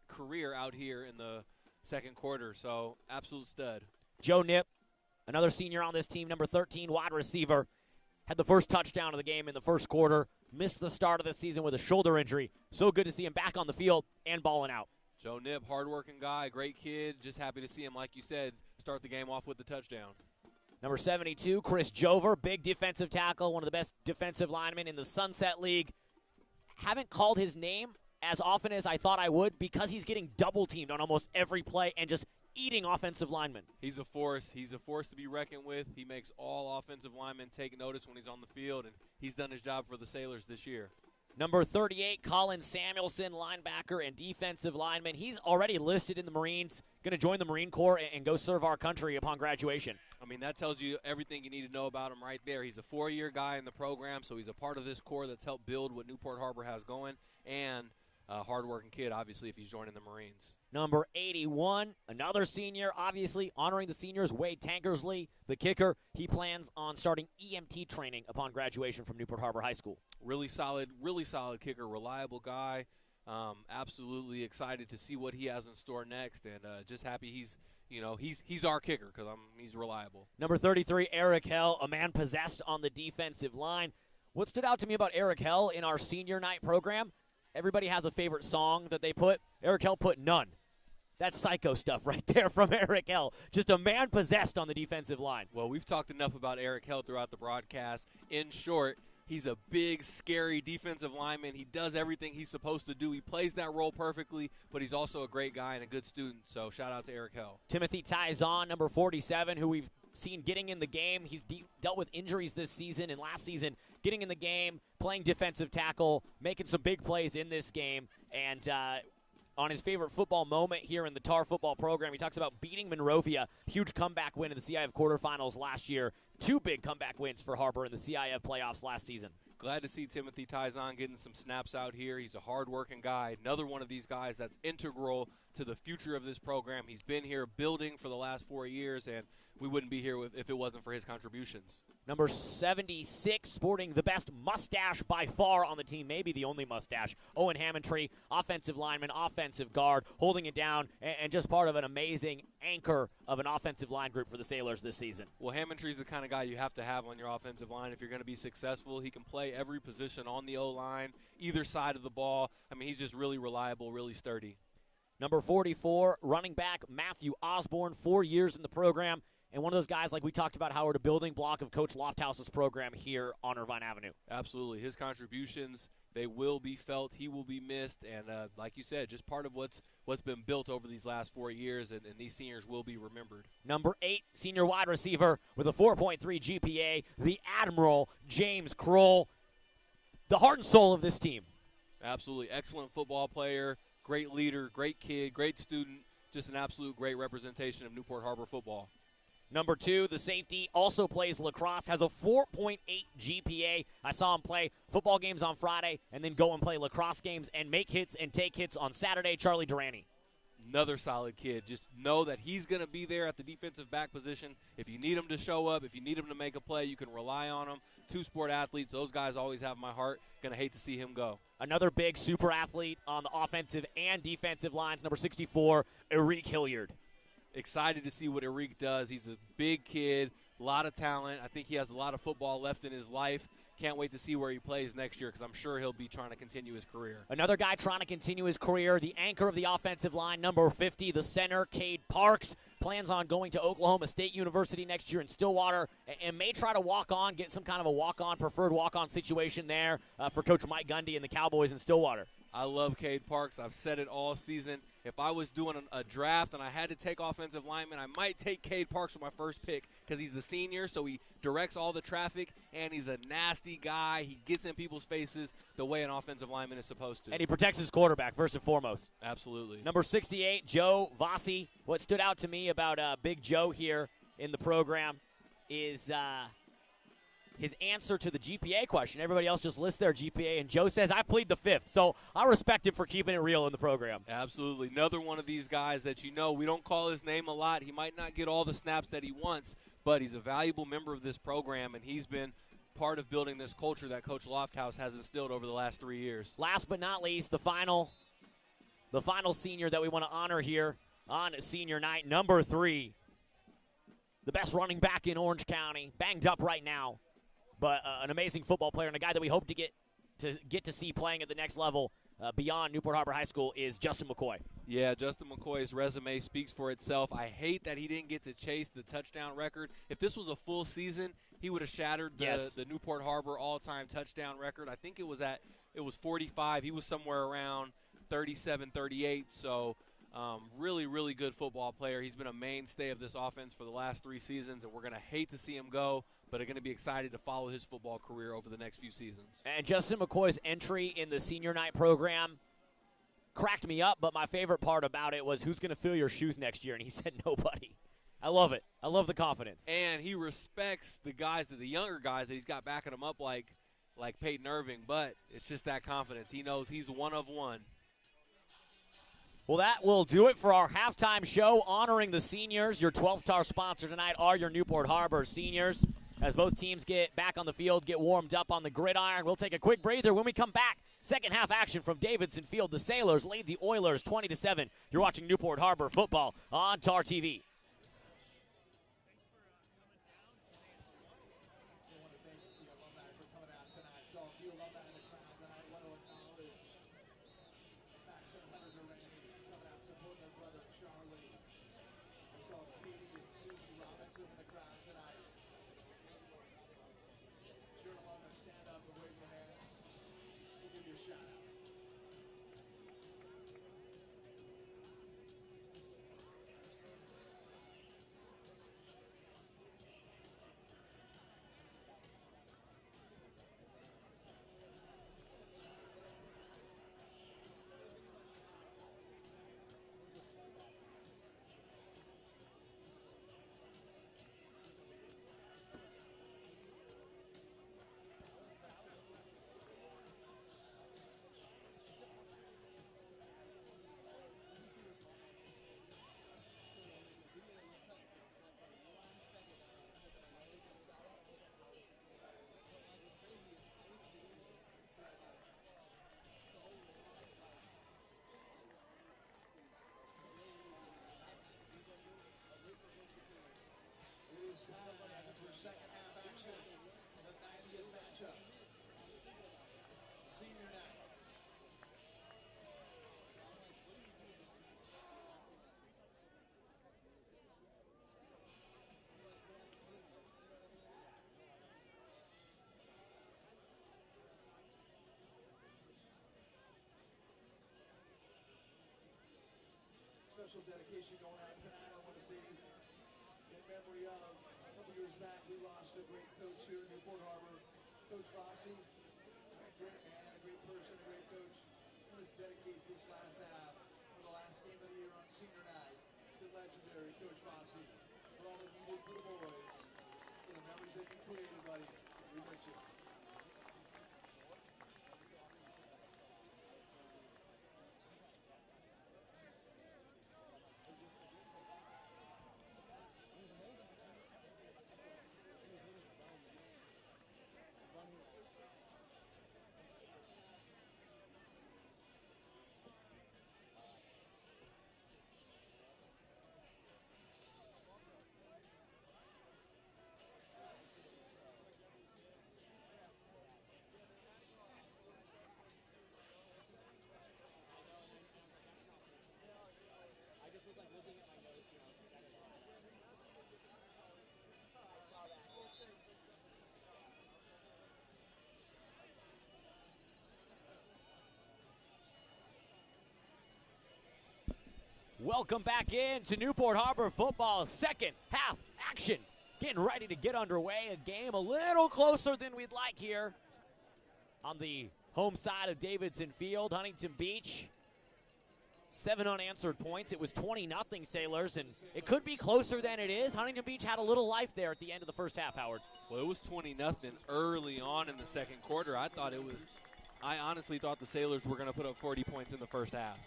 career out here in the second quarter, so absolute stud. Joe Nip, another senior on this team, number 13, wide receiver, had the first touchdown of the game in the first quarter, missed the start of the season with a shoulder injury. So good to see him back on the field and balling out. Joe Nip, hardworking guy, great kid. Just happy to see him, like you said, start the game off with the touchdown. Number 72, Chris Jover, big defensive tackle, one of the best defensive linemen in the Sunset League. Haven't called his name as often as I thought I would because he's getting double-teamed on almost every play and just eating offensive linemen. He's a force. He's a force to be reckoned with. He makes all offensive linemen take notice when he's on the field, and he's done his job for the Sailors this year. Number 38, Colin Samuelson, linebacker and defensive lineman. He's already listed in the Marines, going to join the Marine Corps and go serve our country upon graduation. I mean, that tells you everything you need to know about him right there. He's a 4-year guy in the program, so he's a part of this corps that's helped build what Newport Harbor has going, and a hard-working kid, obviously, if he's joining the Marines. Number 81, another senior, obviously honoring the seniors, Wade Tankersley, the kicker. He plans on starting EMT training upon graduation from Newport Harbor High School. Really solid kicker, reliable guy. Absolutely excited to see what he has in store next, and just happy he's our kicker because he's reliable. Number 33, Eric Hell, a man possessed on the defensive line. What stood out to me about Eric Hell in our senior night program, everybody has a favorite song that they put. Eric Hell put none. That's psycho stuff right there from Eric Hell. Just a man possessed on the defensive line. Well, we've talked enough about Eric Hell throughout the broadcast. In short, he's a big, scary defensive lineman. He does everything he's supposed to do. He plays that role perfectly, but he's also a great guy and a good student. So shout out to Eric Hell. Timothy Tyzon, number 47, who we've seen getting in the game. He's dealt with injuries this season and last season, getting in the game, playing defensive tackle, making some big plays in this game, and on his favorite football moment here in the TAR football program, he talks about beating Monrovia, huge comeback win in the CIF quarterfinals last year. 2 big comeback wins for Harbor in the CIF playoffs last season. Glad to see Timothy Tyzon getting some snaps out here. He's a hard-working guy, another one of these guys that's integral to the future of this program. He's been here building for the last 4 years, and we wouldn't be here if it wasn't for his contributions. Number 76, sporting the best mustache by far on the team, maybe the only mustache. Owen Hammondtree, offensive lineman, offensive guard, holding it down, and just part of an amazing anchor of an offensive line group for the Sailors this season. Well, Hammondtree's the kind of guy you have to have on your offensive line if you're going to be successful. He can play every position on the O-line, either side of the ball. I mean, he's just really reliable, really sturdy. Number 44, running back Matthew Osborne, 4 years in the program. And one of those guys, like we talked about, Howard, a building block of Coach Lofthouse's program here on Irvine Avenue. Absolutely. His contributions, they will be felt. He will be missed. And like you said, just part of what's been built over these last 4 years, and these seniors will be remembered. Number 8, senior wide receiver with a 4.3 GPA, the Admiral, James Kroll, the heart and soul of this team. Absolutely. Excellent football player, great leader, great kid, great student, just an absolute great representation of Newport Harbor football. Number 2, the safety, also plays lacrosse, has a 4.8 GPA. I saw him play football games on Friday and then go and play lacrosse games and make hits and take hits on Saturday. Charlie Durrani. Another solid kid. Just know that he's going to be there at the defensive back position. If you need him to show up, if you need him to make a play, you can rely on him. Two-sport athletes, those guys always have my heart. Going to hate to see him go. Another big super athlete on the offensive and defensive lines, number 64, Eric Hilliard. Excited to see what Eric does. He's a big kid, a lot of talent. I think he has a lot of football left in his life. Can't wait to see where he plays next year because I'm sure he'll be trying to continue his career. Another guy trying to continue his career, the anchor of the offensive line, number 50, the center, Cade Parks. Plans on going to Oklahoma State University next year in Stillwater and may try to walk on, get some kind of a walk-on, preferred walk-on situation there for Coach Mike Gundy and the Cowboys in Stillwater. I love Cade Parks. I've said it all season. If I was doing a draft and I had to take offensive linemen, I might take Cade Parks for my first pick because he's the senior, so he directs all the traffic, and he's a nasty guy. He gets in people's faces the way an offensive lineman is supposed to. And he protects his quarterback, first and foremost. Absolutely. Number 68, Joe Vossi. What stood out to me about Big Joe here in the program is his answer to the GPA question. Everybody else just lists their GPA, and Joe says, I plead the fifth. So I respect him for keeping it real in the program. Absolutely. Another one of these guys that we don't call his name a lot. He might not get all the snaps that he wants, but he's a valuable member of this program, and he's been part of building this culture that Coach Lofthouse has instilled over the last 3 years. Last but not least, the final senior that we want to honor here on senior night, number 3, the best running back in Orange County, banged up right now. But an amazing football player and a guy that we hope to get to see playing at the next level beyond Newport Harbor High School is Justin McCoy. Yeah, Justin McCoy's resume speaks for itself. I hate that he didn't get to chase the touchdown record. If this was a full season, he would have shattered the Newport Harbor all-time touchdown record. I think it was 45. He was somewhere around 37, 38. So really, really good football player. He's been a mainstay of this offense for the last 3 seasons, and we're going to hate to see him go, but are going to be excited to follow his football career over the next few seasons. And Justin McCoy's entry in the senior night program cracked me up, but my favorite part about it was who's going to fill your shoes next year, and he said nobody. I love it. I love the confidence. And he respects the younger guys that he's got backing him up like Peyton Irving, but it's just that confidence. He knows he's one of one. Well, that will do it for our halftime show honoring the seniors. Your 12-star sponsor tonight are your Newport Harbor seniors. As both teams get back on the field, get warmed up on the gridiron, we'll take a quick breather. When we come back, second half action from Davidson Field. The Sailors lead the Oilers 20-7. You're watching Newport Harbor football on TarTV. special dedication going out tonight. I want to say, in memory of a couple years back, we lost a great coach here in Newport Harbor, Coach Fossey. A great man, a great person, a great coach. I'm going to dedicate this last half for the last game of the year on senior night to legendary Coach Fossey. For all that you did for the boys, for the memories that you created, buddy. We miss you. Welcome back in to Newport Harbor football. Second half action. Getting ready to get underway. A game a little closer than we'd like here on the home side of Davidson Field, Huntington Beach. 7 unanswered points. It was 20-0 Sailors, and it could be closer than it is. Huntington Beach had a little life there at the end of the first half, Howard. Well, it was 20-0 early on in the second quarter. I honestly thought the Sailors were going to put up 40 points in the first half.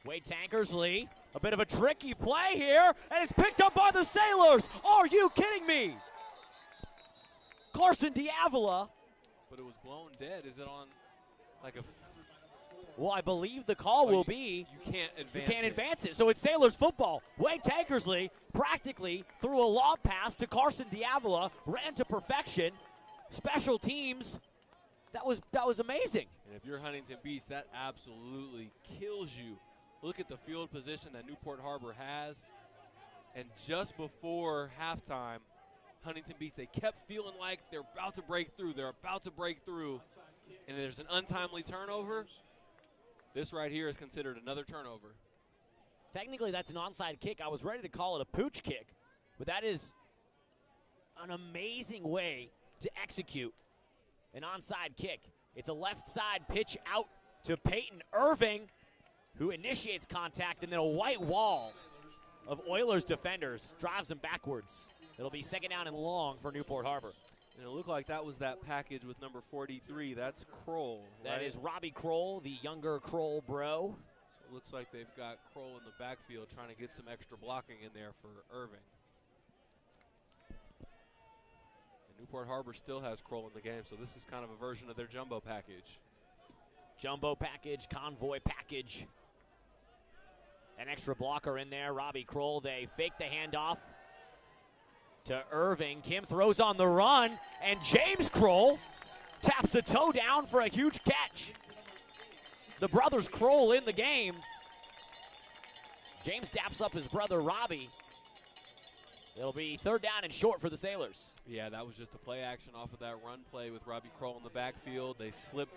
Wade Tankersley, a bit of a tricky play here, and it's picked up by the Sailors. Are you kidding me? Carson Diavola. But it was blown dead. Is it on like a... Well, I believe the call will be you can't advance it. So it's Sailors football. Wade Tankersley practically threw a lob pass to Carson Diavola, ran to perfection. Special teams, that was amazing. And if you're Huntington Beach, that absolutely kills you. Look at the field position that Newport Harbor has. And just before halftime, Huntington Beach, they kept feeling like they're about to break through. And there's an untimely turnover. This right here is considered another turnover. Technically, that's an onside kick. I was ready to call it a pooch kick, but that is an amazing way to execute an onside kick. It's a left side pitch out to Peyton Irving, who initiates contact, and then a white wall of Oilers defenders drives them backwards. It'll be second down and long for Newport Harbor. And it looked like that was that package with number 43. That's Kroll. That is Robbie Kroll, the younger Kroll bro. So it looks like they've got Kroll in the backfield trying to get some extra blocking in there for Irving. And Newport Harbor still has Kroll in the game, so this is kind of a version of their jumbo package. Jumbo package, convoy package. An extra blocker in there, Robbie Kroll. They fake the handoff to Irving. Kim throws on the run, and James Kroll taps a toe down for a huge catch. The brothers Kroll in the game. James daps up his brother Robbie. It'll be third down and short for the Sailors. Yeah, that was just a play action off of that run play with Robbie Kroll in the backfield. They slipped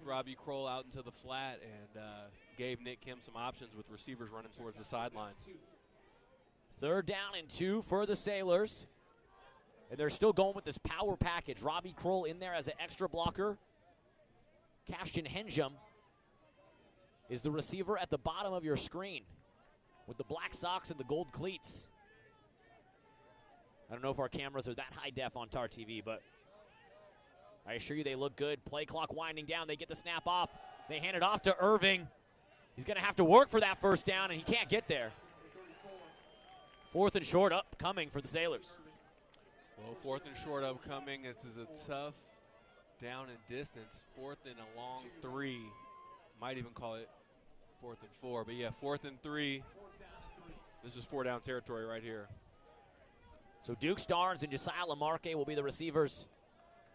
Robbie Kroll out into the flat and gave Nick Kim some options with receivers running towards the sideline. Third down and 2 for the Sailors. And they're still going with this power package. Robbie Kroll in there as an extra blocker. Cashton Henjum is the receiver at the bottom of your screen with the black socks and the gold cleats. I don't know if our cameras are that high def on TarTV, but I assure you they look good. Play clock winding down. They get the snap off. They hand it off to Irving. He's going to have to work for that first down, and he can't get there. Fourth and short upcoming for the Sailors. Well, fourth and short upcoming. This is a tough down and distance. Fourth and a long 3. Might even call it 4th and 4. But, yeah, 4th and 3. This is 4 down territory right here. So Duke Starnes and Josiah Lamarque will be the receivers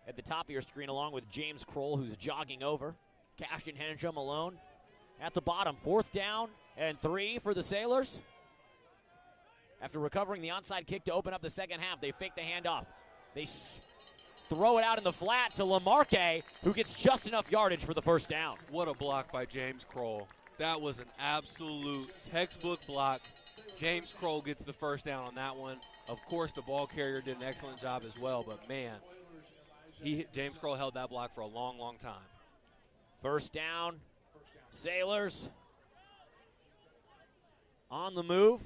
at the top of your screen, along with James Kroll, who's jogging over. Cashton Henjum alone at the bottom. 4th down and 3 for the Sailors. After recovering the onside kick to open up the second half, they fake the handoff. They throw it out in the flat to Lamarque, who gets just enough yardage for the first down. What a block by James Kroll. That was an absolute textbook block. James Kroll gets the first down on that one. Of course, the ball carrier did an excellent job as well, but man, James Kroll held that block for a long, long time. First down, Sailors on the move,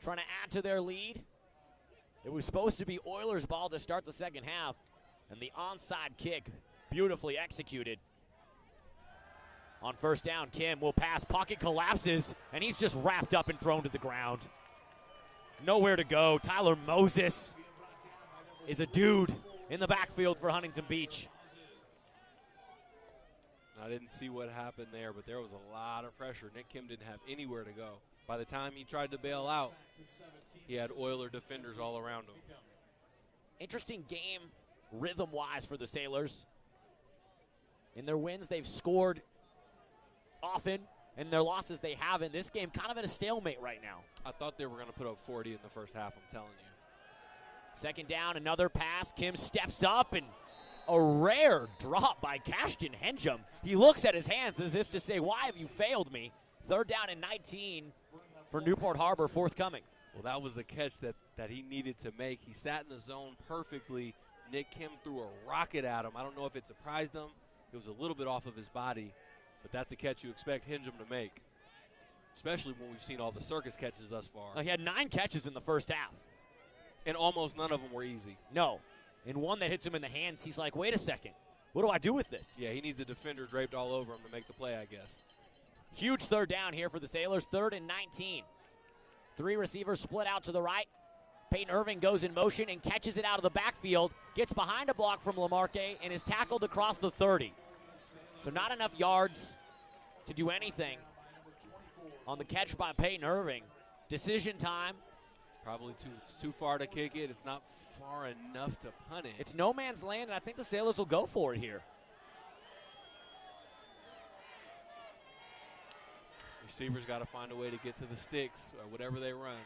trying to add to their lead. It was supposed to be Oilers' ball to start the second half, and the onside kick beautifully executed. On first down, Kim will pass, pocket collapses, and he's just wrapped up and thrown to the ground. Nowhere to go. Tyler Moses is a dude in the backfield for Huntington Beach. I didn't see what happened there, but there was a lot of pressure. Nick Kim didn't have anywhere to go. By the time he tried to bail out, he had Oiler defenders all around him. Interesting game rhythm-wise for the Sailors. In their wins, they've scored often. In their losses, they haven't. This game kind of at a stalemate right now. I thought they were going to put up 40 in the first half, I'm telling you. Second down, another pass. Kim steps up, and a rare drop by Cashton Henjum. He looks at his hands as if to say, why have you failed me? Third down and 19 for Newport Harbor, forthcoming. Well, that was the catch that he needed to make. He sat in the zone perfectly. Nick Kim threw a rocket at him. I don't know if it surprised him. It was a little bit off of his body, but that's a catch you expect Henjum to make, especially when we've seen all the circus catches thus far. He had 9 catches in the first half. And almost none of them were easy. No. And one that hits him in the hands, he's like, wait a second. What do I do with this? Yeah, he needs a defender draped all over him to make the play, I guess. Huge third down here for the Sailors, 3rd and 19. 3 receivers split out to the right. Peyton Irving goes in motion and catches it out of the backfield, gets behind a block from Lamarque, and is tackled across the 30. So not enough yards to do anything on the catch by Peyton Irving. Decision time. It's probably too far to kick it. It's not far enough to punt it. It's no man's land, and I think the Sailors will go for it here. Receivers got to find a way to get to the sticks or whatever they run.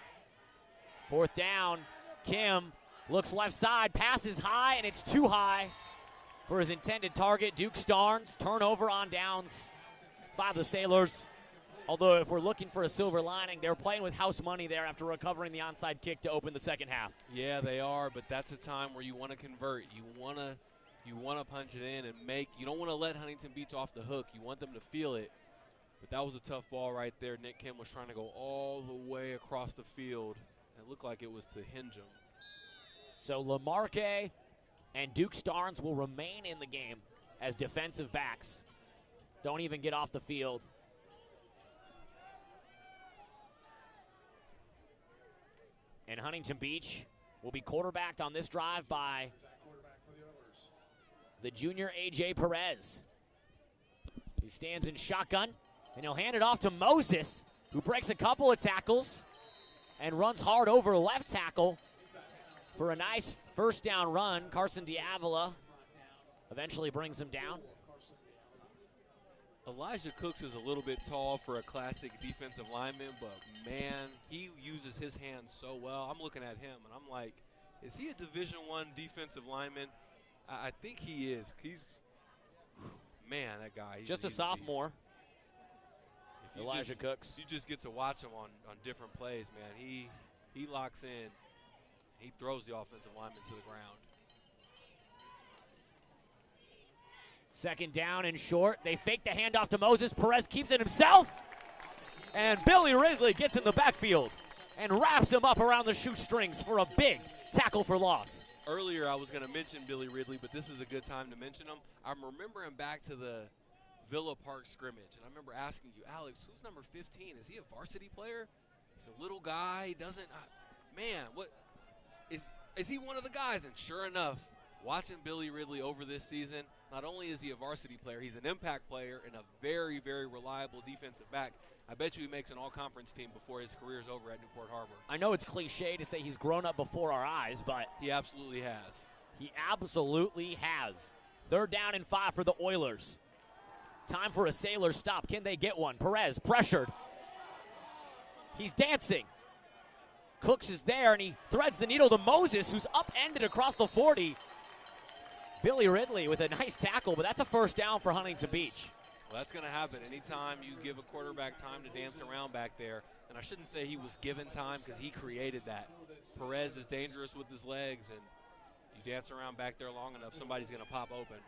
4th down. Kim looks left side, passes high, and it's too high for his intended target, Duke Starnes. Turnover on downs by the Sailors. Although if we're looking for a silver lining, they're playing with house money there after recovering the onside kick to open the second half. Yeah, they are, but that's a time where you want to convert. You want to punch it in and make. You don't want to let Huntington Beach off the hook. You want them to feel it. But that was a tough ball right there. Nick Kim was trying to go all the way across the field. It looked like it was to Henjum. So Lamarque and Duke Starnes will remain in the game as defensive backs. Don't even get off the field. And Huntington Beach will be quarterbacked on this drive by the junior A.J. Perez. He stands in shotgun, and he'll hand it off to Moses, who breaks a couple of tackles and runs hard over left tackle for a nice first down run. Carson D'Avila eventually brings him down. Elijah Cooks is a little bit tall for a classic defensive lineman, but man, he uses his hands so well. I'm looking at him, and I'm like, is he a Division I defensive lineman? I think he is. Man, that guy. Just a sophomore. Elijah Cooks. You just get to watch him on different plays, man. He locks in. He throws the offensive lineman to the ground. Second down and short. They fake the handoff to Moses. Perez keeps it himself. And Billy Ridley gets in the backfield and wraps him up around the shoestrings for a big tackle for loss. Earlier I was going to mention Billy Ridley, but this is a good time to mention him. I'm remembering back to the Villa Park scrimmage, and I remember asking you, Alex, who's number 15? Is he a varsity player? He's a little guy. He doesn't man, what is he one of the guys? And sure enough, watching Billy Ridley over this season, not only is he a varsity player, he's an impact player and a very, very reliable defensive back. I bet you he makes an all-conference team before his career is over at Newport Harbor. I know it's cliche to say he's grown up before our eyes, but he absolutely has. He absolutely has. 3rd down and 5 for the Oilers. Time for a Sailor stop. Can they get one? Perez pressured. He's dancing. Cooks is there, and he threads the needle to Moses, who's upended across the 40. Billy Ridley with a nice tackle, but that's a first down for Huntington Beach. Well, that's going to happen anytime you give a quarterback time to dance around back there. And I shouldn't say he was given time because he created that. Perez is dangerous with his legs, and you dance around back there long enough, somebody's going to pop open.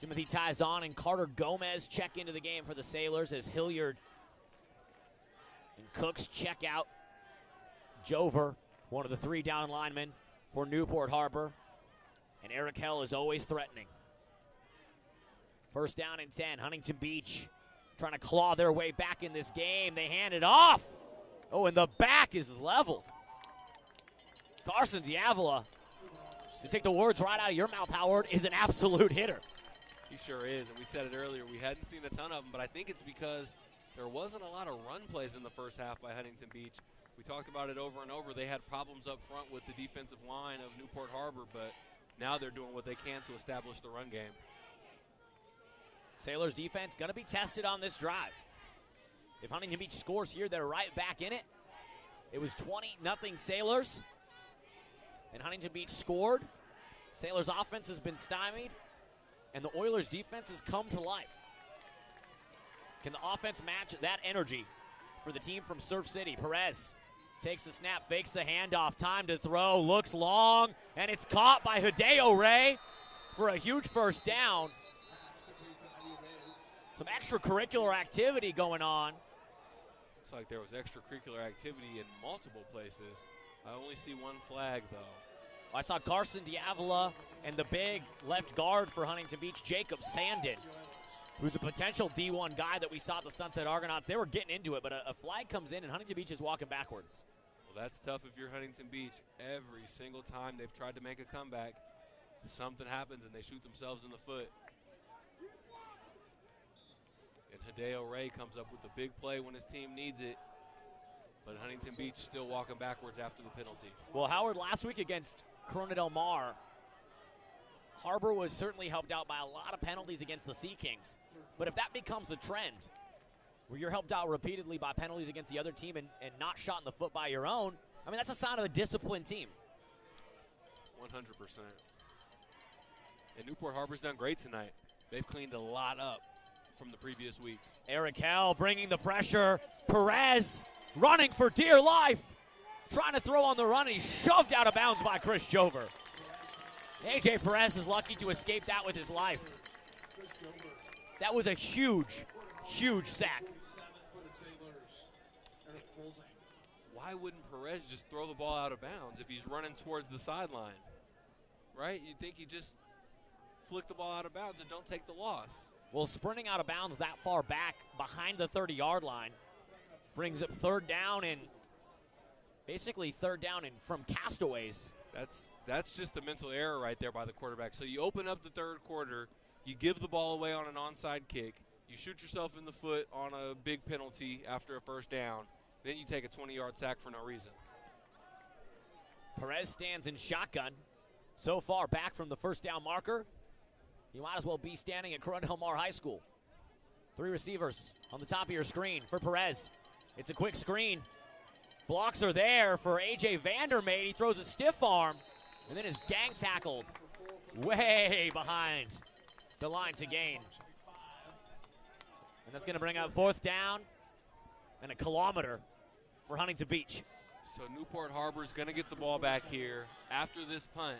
Timothy ties on, and Carter Gomez check into the game for the Sailors as Hilliard and Cooks check out. Jover, one of the 3 down linemen for Newport Harbor. And Eric Hell is always threatening. First down and 10, Huntington Beach trying to claw their way back in this game. They hand it off. Oh, and the back is leveled. Carson Diavola, to take the words right out of your mouth, Howard, is an absolute hitter. He sure is, and we said it earlier. We hadn't seen a ton of them, but I think it's because there wasn't a lot of run plays in the first half by Huntington Beach. We talked about it over and over. They had problems up front with the defensive line of Newport Harbor, but now they're doing what they can to establish the run game. Sailors defense going to be tested on this drive. If Huntington Beach scores here, they're right back in it. It was 20-0 Sailors, and Huntington Beach scored. Sailors offense has been stymied, and the Oilers defense has come to life. Can the offense match that energy for the team from Surf City? Perez takes the snap, fakes the handoff, time to throw, looks long, and it's caught by Hideo Ray for a huge first down. Some extracurricular activity going on. Looks like there was extracurricular activity in multiple places. I only see one flag, though. I saw Carson Diavola and the big left guard for Huntington Beach, Jacob Sandin, who's a potential D1 guy that we saw at the Sunset Argonauts. They were getting into it, but a flag comes in, and Huntington Beach is walking backwards. Well, that's tough if you're Huntington Beach. Every single time they've tried to make a comeback, something happens and they shoot themselves in the foot. And Hideo Ray comes up with a big play when his team needs it. But Huntington Beach still walking backwards after the penalty. Well, Howard, last week against Corona Del Mar, Harbor was certainly helped out by a lot of penalties against the Sea Kings. But if that becomes a trend, where you're helped out repeatedly by penalties against the other team and not shot in the foot by your own, I mean, that's a sign of a disciplined team. 100%. And Newport Harbor's done great tonight. They've cleaned a lot up from the previous weeks. Eric Hell bringing the pressure. Perez running for dear life. Trying to throw on the run, and he's shoved out of bounds by Chris Jover. A.J. Perez is lucky to escape that with his life. That was a huge, huge sack. Why wouldn't Perez just throw the ball out of bounds if he's running towards the sideline? Right? You'd think he'd just flick the ball out of bounds and don't take the loss. Well, sprinting out of bounds that far back behind the 30-yard line brings up third down and basically third down and from castaways. That's just the mental error right there by the quarterback. So you open up the third quarter, you give the ball away on an onside kick, you shoot yourself in the foot on a big penalty after a first down, then you take a 20-yard sack for no reason. Perez stands in shotgun. So far back from the first down marker, you might as well be standing at Corona Del Mar High School. 3 receivers on the top of your screen for Perez. It's a quick screen. Blocks are there for A.J. Vandermeer. He throws a stiff arm and then is gang tackled way behind the line to gain. And that's going to bring up fourth down and a kilometer for Huntington Beach. So Newport Harbor is going to get the ball back here after this punt.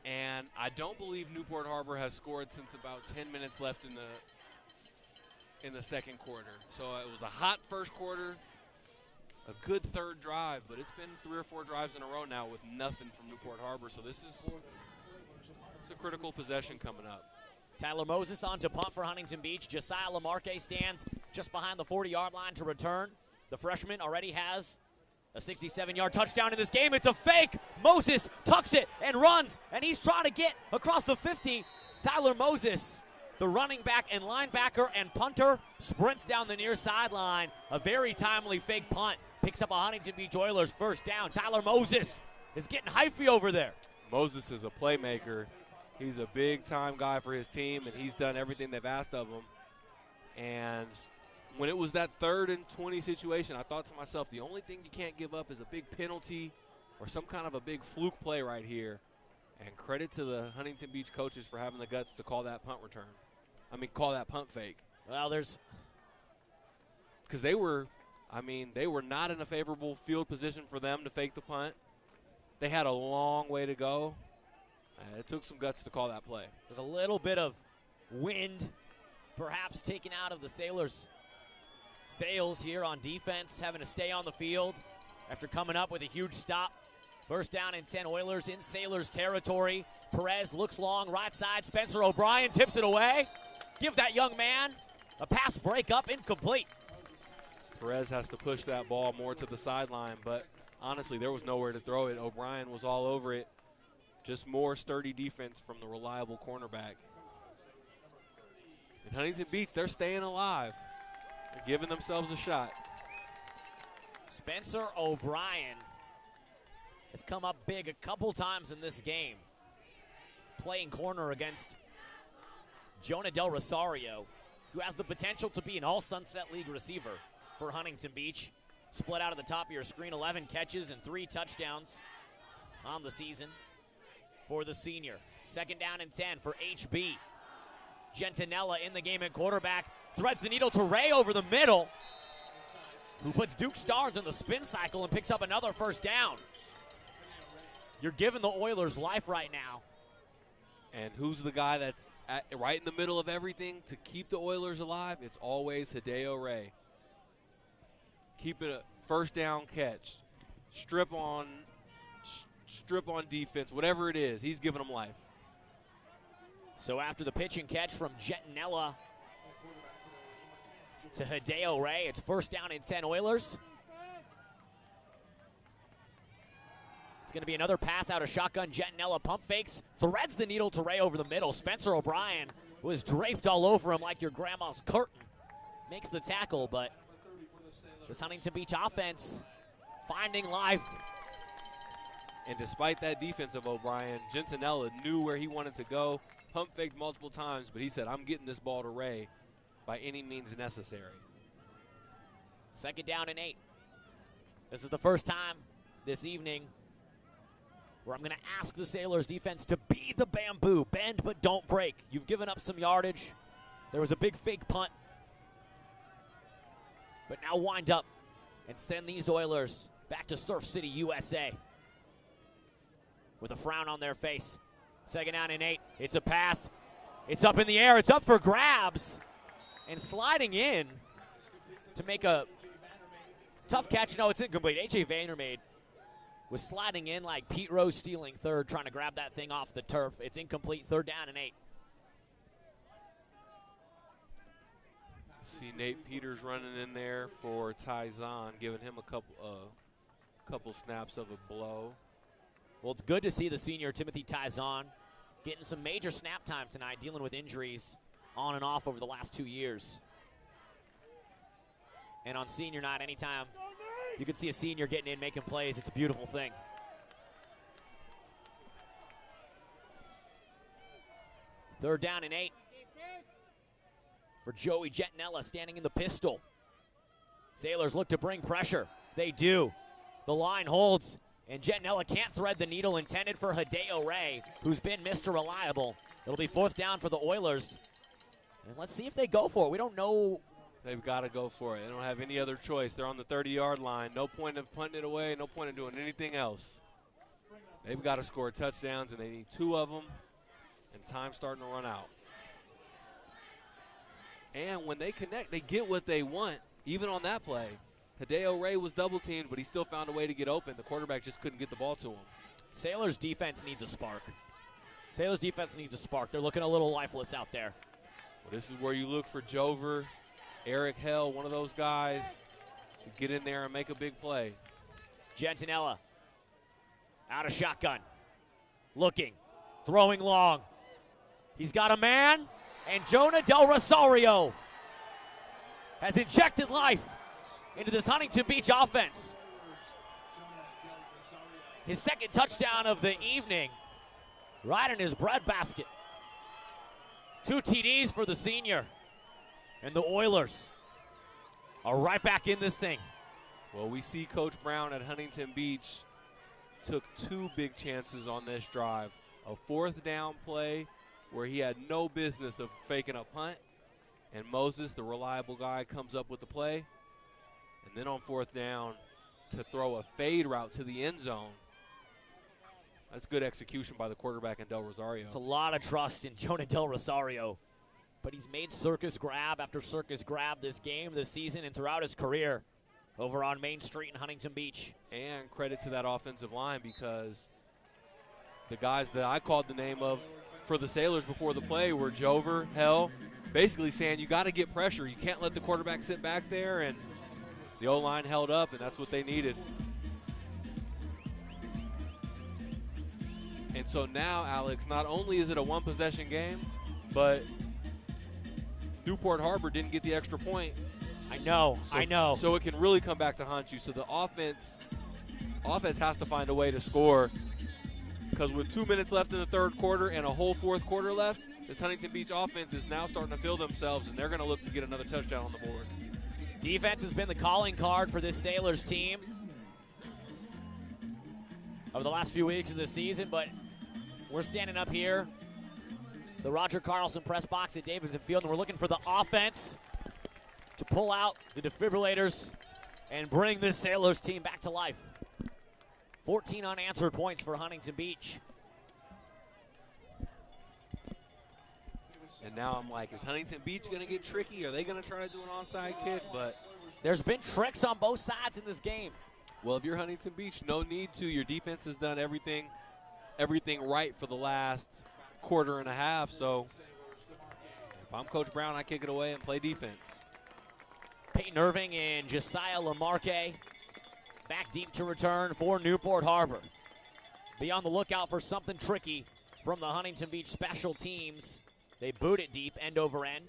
And I don't believe Newport Harbor has scored since about 10 minutes left in the second quarter. So it was a hot first quarter, a good third drive, but it's been 3 or 4 drives in a row now with nothing from Newport Harbor. So this is a critical possession coming up. Tyler Moses on to punt for Huntington Beach. Josiah Lamarque stands just behind the 40-yard line to return. The freshman already has a 67-yard touchdown in this game. It's a fake. Moses tucks it and runs, and he's trying to get across the 50. Tyler Moses, the running back and linebacker and punter, sprints down the near sideline. A very timely fake punt. Picks up a Huntington Beach Oilers first down. Tyler Moses is getting hyphy over there. Moses is a playmaker. He's a big-time guy for his team, and he's done everything they've asked of him. And when it was that 3rd and 20 situation, I thought to myself, the only thing you can't give up is a big penalty or some kind of a big fluke play right here. And credit to the Huntington Beach coaches for having the guts to call that punt return. Call that punt fake. Well, because they were not in a favorable field position for them to fake the punt. They had a long way to go. It took some guts to call that play. There's a little bit of wind perhaps taken out of the Sailors' sails here on defense, having to stay on the field after coming up with a huge stop. First down and 10, Oilers in Sailors territory. Perez looks long, right side. Spencer O'Brien tips it away. Give that young man a pass breakup, incomplete. Perez has to push that ball more to the sideline, but honestly, there was nowhere to throw it. O'Brien was all over it. Just more sturdy defense from the reliable cornerback. In Huntington Beach, they're staying alive. They're giving themselves a shot. Spencer O'Brien has come up big a couple times in this game, playing corner against Jonah Del Rosario, who has the potential to be an all-Sunset League receiver for Huntington Beach. Split out of the top of your screen, 11 catches and 3 touchdowns on the season for the senior. Second down and 10 for HB. Gentinella in the game at quarterback. Threads the needle to Ray over the middle, who puts Duke Starnes in the spin cycle and picks up another first down. You're giving the Oilers life right now. And who's the guy that's right in the middle of everything to keep the Oilers alive? It's always Hideo Ray. Keep it a first down catch. Strip on defense, whatever it is, he's giving them life. So after the pitch and catch from Gentinella to Hideo Ray, it's first down and 10 Oilers. It's going to be another pass out of shotgun. Gentinella pump fakes, threads the needle to Ray over the middle. Spencer O'Brien was draped all over him like your grandma's curtain. Makes the tackle, but this Huntington Beach offense finding life. And despite that defense of O'Brien, Gentinella knew where he wanted to go. Pump faked multiple times, but he said, I'm getting this ball to Ray by any means necessary. Second down and 8. This is the first time this evening where I'm going to ask the Sailors defense to be the bamboo. Bend but don't break. You've given up some yardage. There was a big fake punt. But now wind up and send these Oilers back to Surf City, USA, with a frown on their face. Second down and 8. It's a pass. It's up in the air. It's up for grabs. And sliding in to make a tough catch. No, it's incomplete. A.J. Vandermeer was sliding in like Pete Rose stealing third, trying to grab that thing off the turf. It's incomplete. Third down and 8. See Nate Peters running in there for Tyzon, giving him a couple snaps of a blow. Well, it's good to see the senior Timothy Tyzon getting some major snap time tonight, dealing with injuries on and off over the last 2 years. And on senior night, anytime you can see a senior getting in, making plays, it's a beautiful thing. Third down and 8 for Joey Gentinella, standing in the pistol. Sailors look to bring pressure. They do. The line holds, and Gentinella can't thread the needle, intended for Hideo Ray, who's been Mr. Reliable. It'll be fourth down for the Oilers. And let's see if they go for it. We don't know. They've got to go for it. They don't have any other choice. They're on the 30-yard line. No point of punting it away. No point of doing anything else. They've got to score touchdowns, and they need 2 of them, and time's starting to run out. And when they connect, they get what they want, even on that play. Hideo Ray was double-teamed, but he still found a way to get open. The quarterback just couldn't get the ball to him. Sailors' defense needs a spark. Sailors' defense needs a spark. They're looking a little lifeless out there. Well, this is where you look for Jover, Eric Hell, one of those guys, to get in there and make a big play. Gentinella out of shotgun. Looking. Throwing long. He's got a man, and Jonah Del Rosario has injected life into this Huntington Beach offense. His second touchdown of the evening, right in his breadbasket. 2 TDs for the senior. And the Oilers are right back in this thing. Well, we see Coach Brown at Huntington Beach took 2 big chances on this drive. a 4th down play where he had no business of faking a punt, and Moses, the reliable guy, comes up with the play. And then on 4th down to throw a fade route to the end zone. That's good execution by the quarterback in Del Rosario. It's a lot of trust in Jonah Del Rosario. But he's made circus grab after circus grab this game, this season, and throughout his career over on Main Street in Huntington Beach. And credit to that offensive line, because the guys that I called the name of for the Sailors before the play were Jover, Hell, basically saying you got to get pressure. You can't let the quarterback sit back there, and the O-line held up, and that's what they needed. And so now, Alex, not only is it a one-possession game, but Newport Harbor didn't get the extra point. I know. So it can really come back to haunt you. So the offense has to find a way to score, because with 2 minutes left in the 3rd quarter and a whole 4th quarter left, this Huntington Beach offense is now starting to feel themselves, and they're going to look to get another touchdown on the board. Defense has been the calling card for this Sailors team over the last few weeks of the season, but we're standing up here, the Roger Carlson press box at Davidson Field, and we're looking for the offense to pull out the defibrillators and bring this Sailors team back to life. 14 unanswered points for Huntington Beach. And now I'm like, is Huntington Beach going to get tricky? Are they going to try to do an onside kick? But there's been tricks on both sides in this game. Well, if you're Huntington Beach, no need to. Your defense has done everything right for the last quarter and a half. So if I'm Coach Brown, I kick it away and play defense. Peyton Irving and Josiah Lamarque back deep to return for Newport Harbor. Be on the lookout for something tricky from the Huntington Beach special teams. They boot it deep, end over end.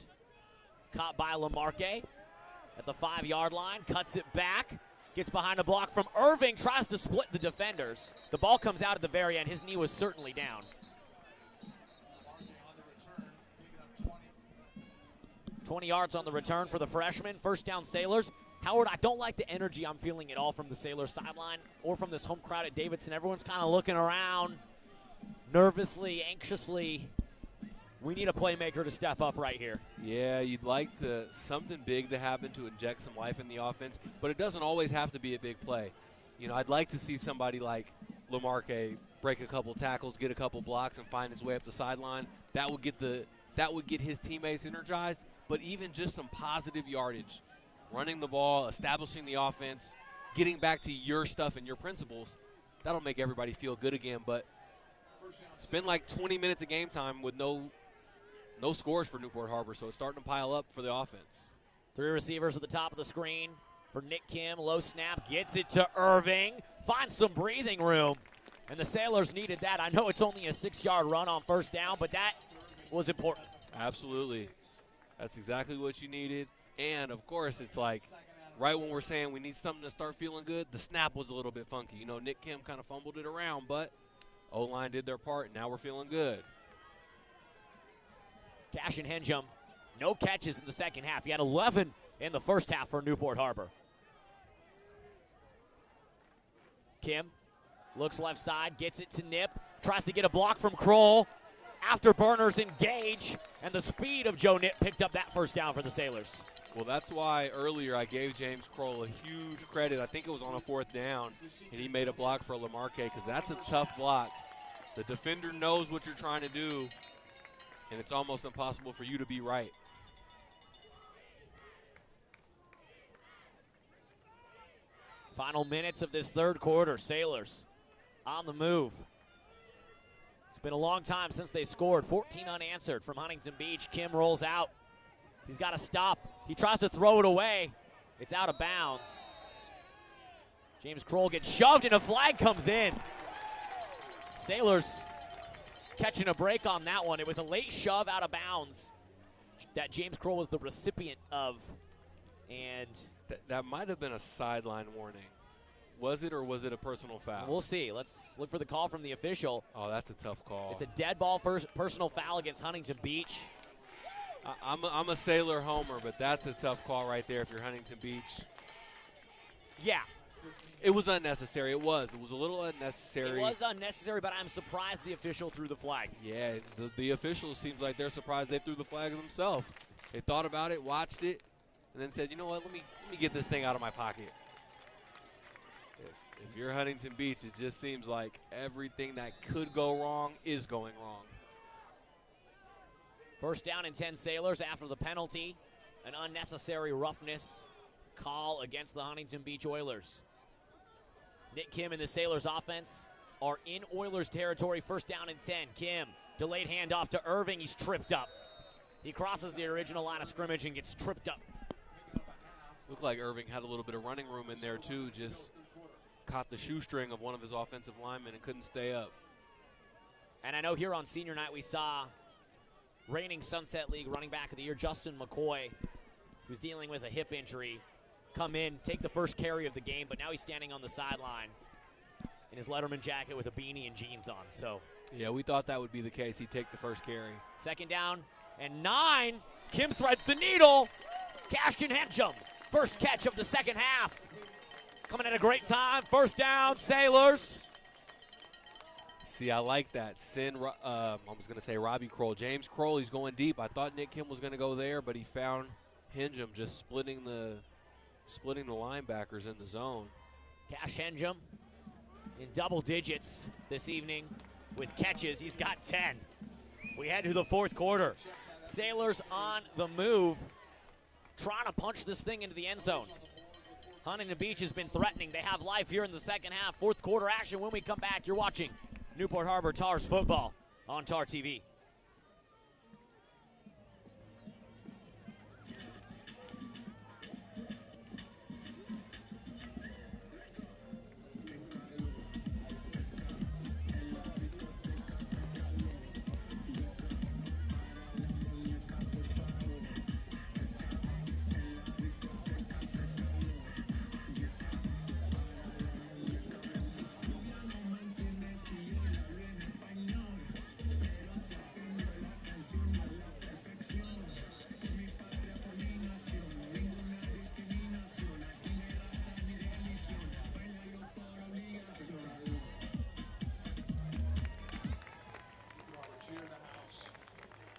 Caught by Lamarque at the 5-yard line, cuts it back, gets behind a block from Irving, tries to split the defenders. The ball comes out at the very end. His knee was certainly down. 20 yards on the return for the freshman. 1st down Sailors. Howard, I don't like the energy I'm feeling at all from the Sailors sideline or from this home crowd at Davidson. Everyone's kind of looking around nervously, anxiously. We need a playmaker to step up right here. Yeah, you'd like something big to happen to inject some life in the offense, but it doesn't always have to be a big play. You know, I'd like to see somebody like Lamarque break a couple tackles, get a couple blocks, and find his way up the sideline. That would get his teammates energized, but even just some positive yardage, running the ball, establishing the offense, getting back to your stuff and your principles, that'll make everybody feel good again. But it's been like 20 minutes of game time with no scores for Newport Harbor, so it's starting to pile up for the offense. 3 receivers at the top of the screen for Nick Kim. Low snap, gets it to Irving, finds some breathing room, and the Sailors needed that. I know it's only a 6-yard run on 1st down, but that was important. Absolutely. That's exactly what you needed. And, of course, it's like right when we're saying we need something to start feeling good, the snap was a little bit funky. You know, Nick Kim kind of fumbled it around, but O-line did their part, and now we're feeling good. Cash and Henjum, no catches in the second half. He had 11 in the first half for Newport Harbor. Kim looks left side, gets it to Nip, tries to get a block from Kroll. Afterburners engage, and the speed of Joe Nip picked up that 1st down for the Sailors. Well, that's why earlier I gave James Kroll a huge credit. I think it was on a 4th down, and he made a block for Lamarque, because that's a tough block. The defender knows what you're trying to do, and it's almost impossible for you to be right. Final minutes of this 3rd quarter. Sailors on the move. It's been a long time since they scored. 14 unanswered from Huntington Beach. Kim rolls out. He's got to stop. He tries to throw it away. It's out of bounds. James Kroll gets shoved and a flag comes in. Sailors catching a break on that one. It was a late shove out of bounds that James Kroll was the recipient of. And that might have been a sideline warning. Was it, or was it a personal foul? We'll see. Let's look for the call from the official. Oh, that's a tough call. It's a dead ball personal foul against Huntington Beach. I'm a Sailor homer, but that's a tough call right there if you're Huntington Beach. Yeah, It was unnecessary. It was a little unnecessary. It was unnecessary, but I'm surprised the official threw the flag. Yeah, the officials seems like they're surprised they threw the flag themselves. They thought about it, watched it, and then said, you know what, let me get this thing out of my pocket. If you're Huntington Beach, it just seems like everything that could go wrong is going wrong. First down and 10 Sailors after the penalty. An unnecessary roughness call against the Huntington Beach Oilers. Nick Kim and the Sailors offense are in Oilers territory. First down and 10. Kim, delayed handoff to Irving. He's tripped up. He crosses the original line of scrimmage and gets tripped up. Looked like Irving had a little bit of running room in there too. Just caught the shoestring of one of his offensive linemen and couldn't stay up. And I know here on senior night we saw reigning Sunset League running back of the year, Justin McCoy, who's dealing with a hip injury, come in, take the first carry of the game, but now he's standing on the sideline in his Letterman jacket with a beanie and jeans on. So yeah, we thought that would be the case. He'd take the first carry. Second down and 9. Kim threads the needle. Cashton Henchum, first catch of the second half. Coming at a great time. First down, Sailors. See, I like that. I was going to say Robbie Kroll. James Kroll, he's going deep. I thought Nick Kim was going to go there, but he found Henchum just splitting the linebackers in the zone. Cash Henchum in double digits this evening with catches. He's got 10. We head to the fourth quarter. Sailors on the move, trying to punch this thing into the end zone. Huntington Beach has been threatening. They have life here in the second half. Fourth quarter action when we come back. You're watching Newport Harbor Tars football on TarTV.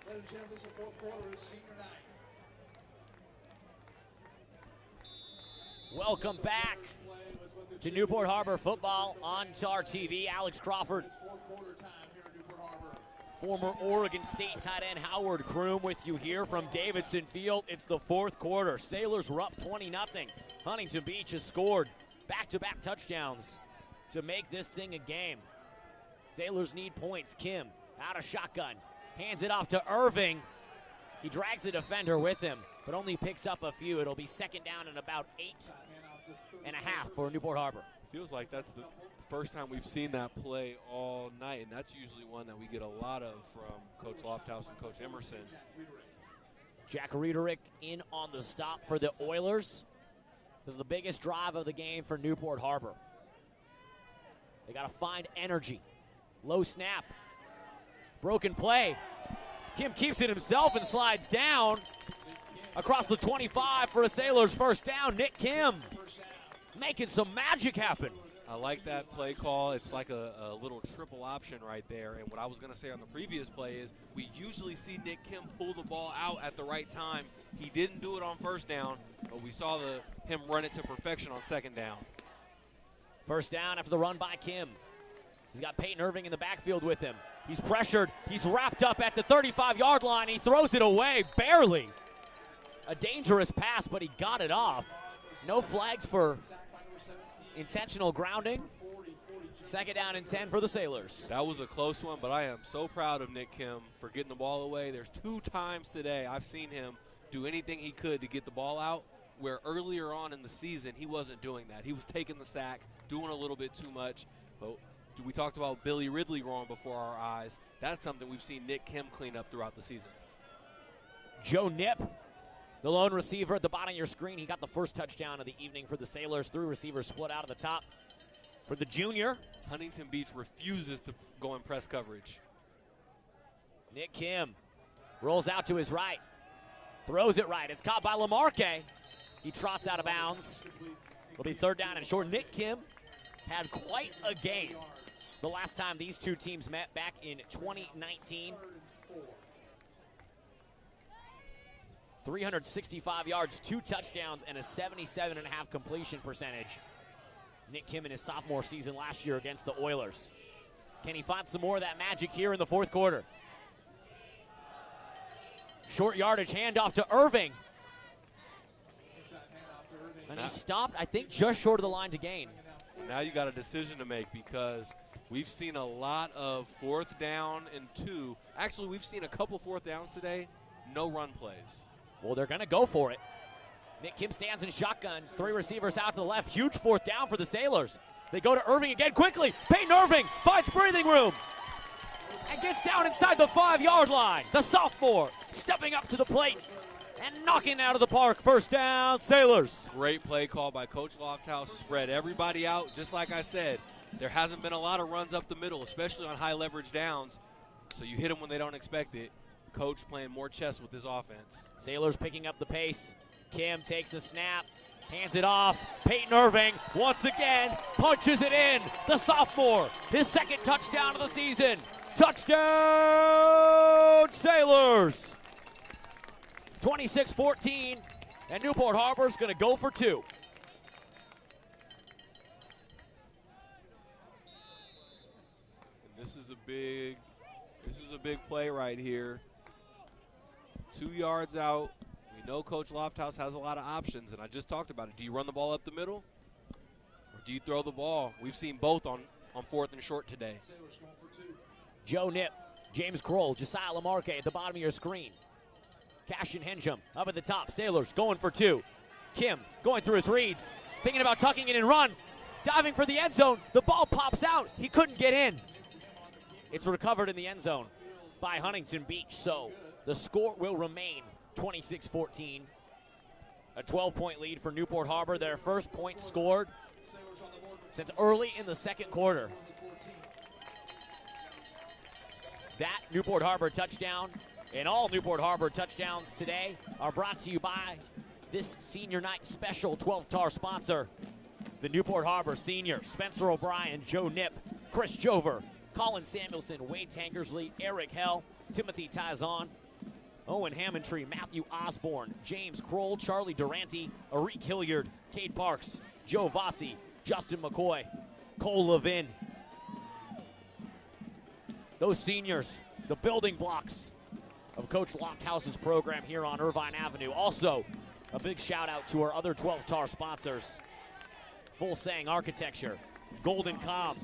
Ladies and gentlemen, this is the fourth quarter of senior night. Welcome back to Newport Harbor football on TarTV. Alex Crawford, former Oregon State tight end Howard Kroom with you here from Davidson Field. It's the fourth quarter. Sailors were up 20-0. Huntington Beach has scored back-to-back touchdowns to make this thing a game. Sailors need points. Kim out of shotgun. Hands it off to Irving. He drags the defender with him, but only picks up a few. It'll be second down and about 8.5 for Newport Harbor. Feels like that's the first time we've seen that play all night, and that's usually one that we get a lot of from Coach Lofthouse and Coach Emerson. Jack Riederick in on the stop for the Oilers. This is the biggest drive of the game for Newport Harbor. They got to find energy. Low snap. Broken play. Kim keeps it himself and slides down across the 25 for a Sailors first down. Nick Kim making some magic happen. I like that play call. It's like a little triple option right there. And what I was going to say on the previous play is we usually see Nick Kim pull the ball out at the right time. He didn't do it on first down, but we saw him run it to perfection on second down. First down after the run by Kim. He's got Peyton Irving in the backfield with him. He's pressured. He's wrapped up at the 35-yard line. He throws it away, barely. A dangerous pass, but he got it off. No flags for intentional grounding. Second down and 10 for the Sailors. That was a close one, but I am so proud of Nick Kim for getting the ball away. There's 2 times today I've seen him do anything he could to get the ball out, where earlier on in the season he wasn't doing that. He was taking the sack, doing a little bit too much. But we talked about Billy Ridley wrong before our eyes. That's something we've seen Nick Kim clean up throughout the season. Joe Knipp, the lone receiver at the bottom of your screen. He got the first touchdown of the evening for the Sailors. 3 receivers split out of the top for the junior. Huntington Beach refuses to go in press coverage. Nick Kim rolls out to his right. Throws it right. It's caught by Lamarque. He trots out of bounds. It'll be 3rd down and short. Nick Kim had quite a game the last time these two teams met back in 2019. 365 yards, 2 touchdowns, and a 77.5 completion percentage. Nick Kim in his sophomore season last year against the Oilers. Can he find some more of that magic here in the 4th quarter? Short yardage handoff to Irving. And he stopped, I think, just short of the line to gain. Now you got a decision to make because we've seen a lot of 4th down and 2. Actually, we've seen a couple 4th downs today, no run plays. Well, they're going to go for it. Nick Kim stands in shotgun. 3 receivers out to the left. Huge 4th down for the Sailors. They go to Irving again quickly. Peyton Irving finds breathing room and gets down inside the 5-yard line. The sophomore stepping up to the plate and knocking out of the park. 1st down, Sailors. Great play call by Coach Lofthouse. Spread everybody out, just like I said. There hasn't been a lot of runs up the middle, especially on high leverage downs. So you hit them when they don't expect it. Coach playing more chess with his offense. Sailors picking up the pace. Kim takes a snap, hands it off. Peyton Irving once again punches it in. The sophomore, his 2nd touchdown of the season. Touchdown, Sailors. 26-14, and Newport Harbor's going to go for 2. And this is a big play right here. 2 yards out. We know Coach Lofthouse has a lot of options, and I just talked about it. Do you run the ball up the middle, or do you throw the ball? We've seen both on 4th and short today. Joe Nip, James Kroll, Josiah Lamarque at the bottom of your screen. Cashin Henjum up at the top. Sailors going for 2. Kim going through his reads, thinking about tucking it and run. Diving for the end zone. The ball pops out. He couldn't get in. It's recovered in the end zone by Huntington Beach. So the score will remain 26-14. A 12-point lead for Newport Harbor. Their first point scored since early in the 2nd quarter. That Newport Harbor touchdown and all Newport Harbor touchdowns today are brought to you by this senior night special 12th TAR sponsor, the Newport Harbor Seniors. Spencer O'Brien, Joe Nip, Chris Jover, Colin Samuelson, Wade Tankersley, Eric Hell, Timothy Tizon, Owen Hammondtree, Matthew Osborne, James Kroll, Charlie Durante, Arik Hilliard, Cade Parks, Joe Vossi, Justin McCoy, Cole Levin. Those seniors, the building blocks of Coach Lofthouse's program here on Irvine Avenue. Also, a big shout out to our other 12 TAR sponsors. Full Sang Architecture, Golden Com,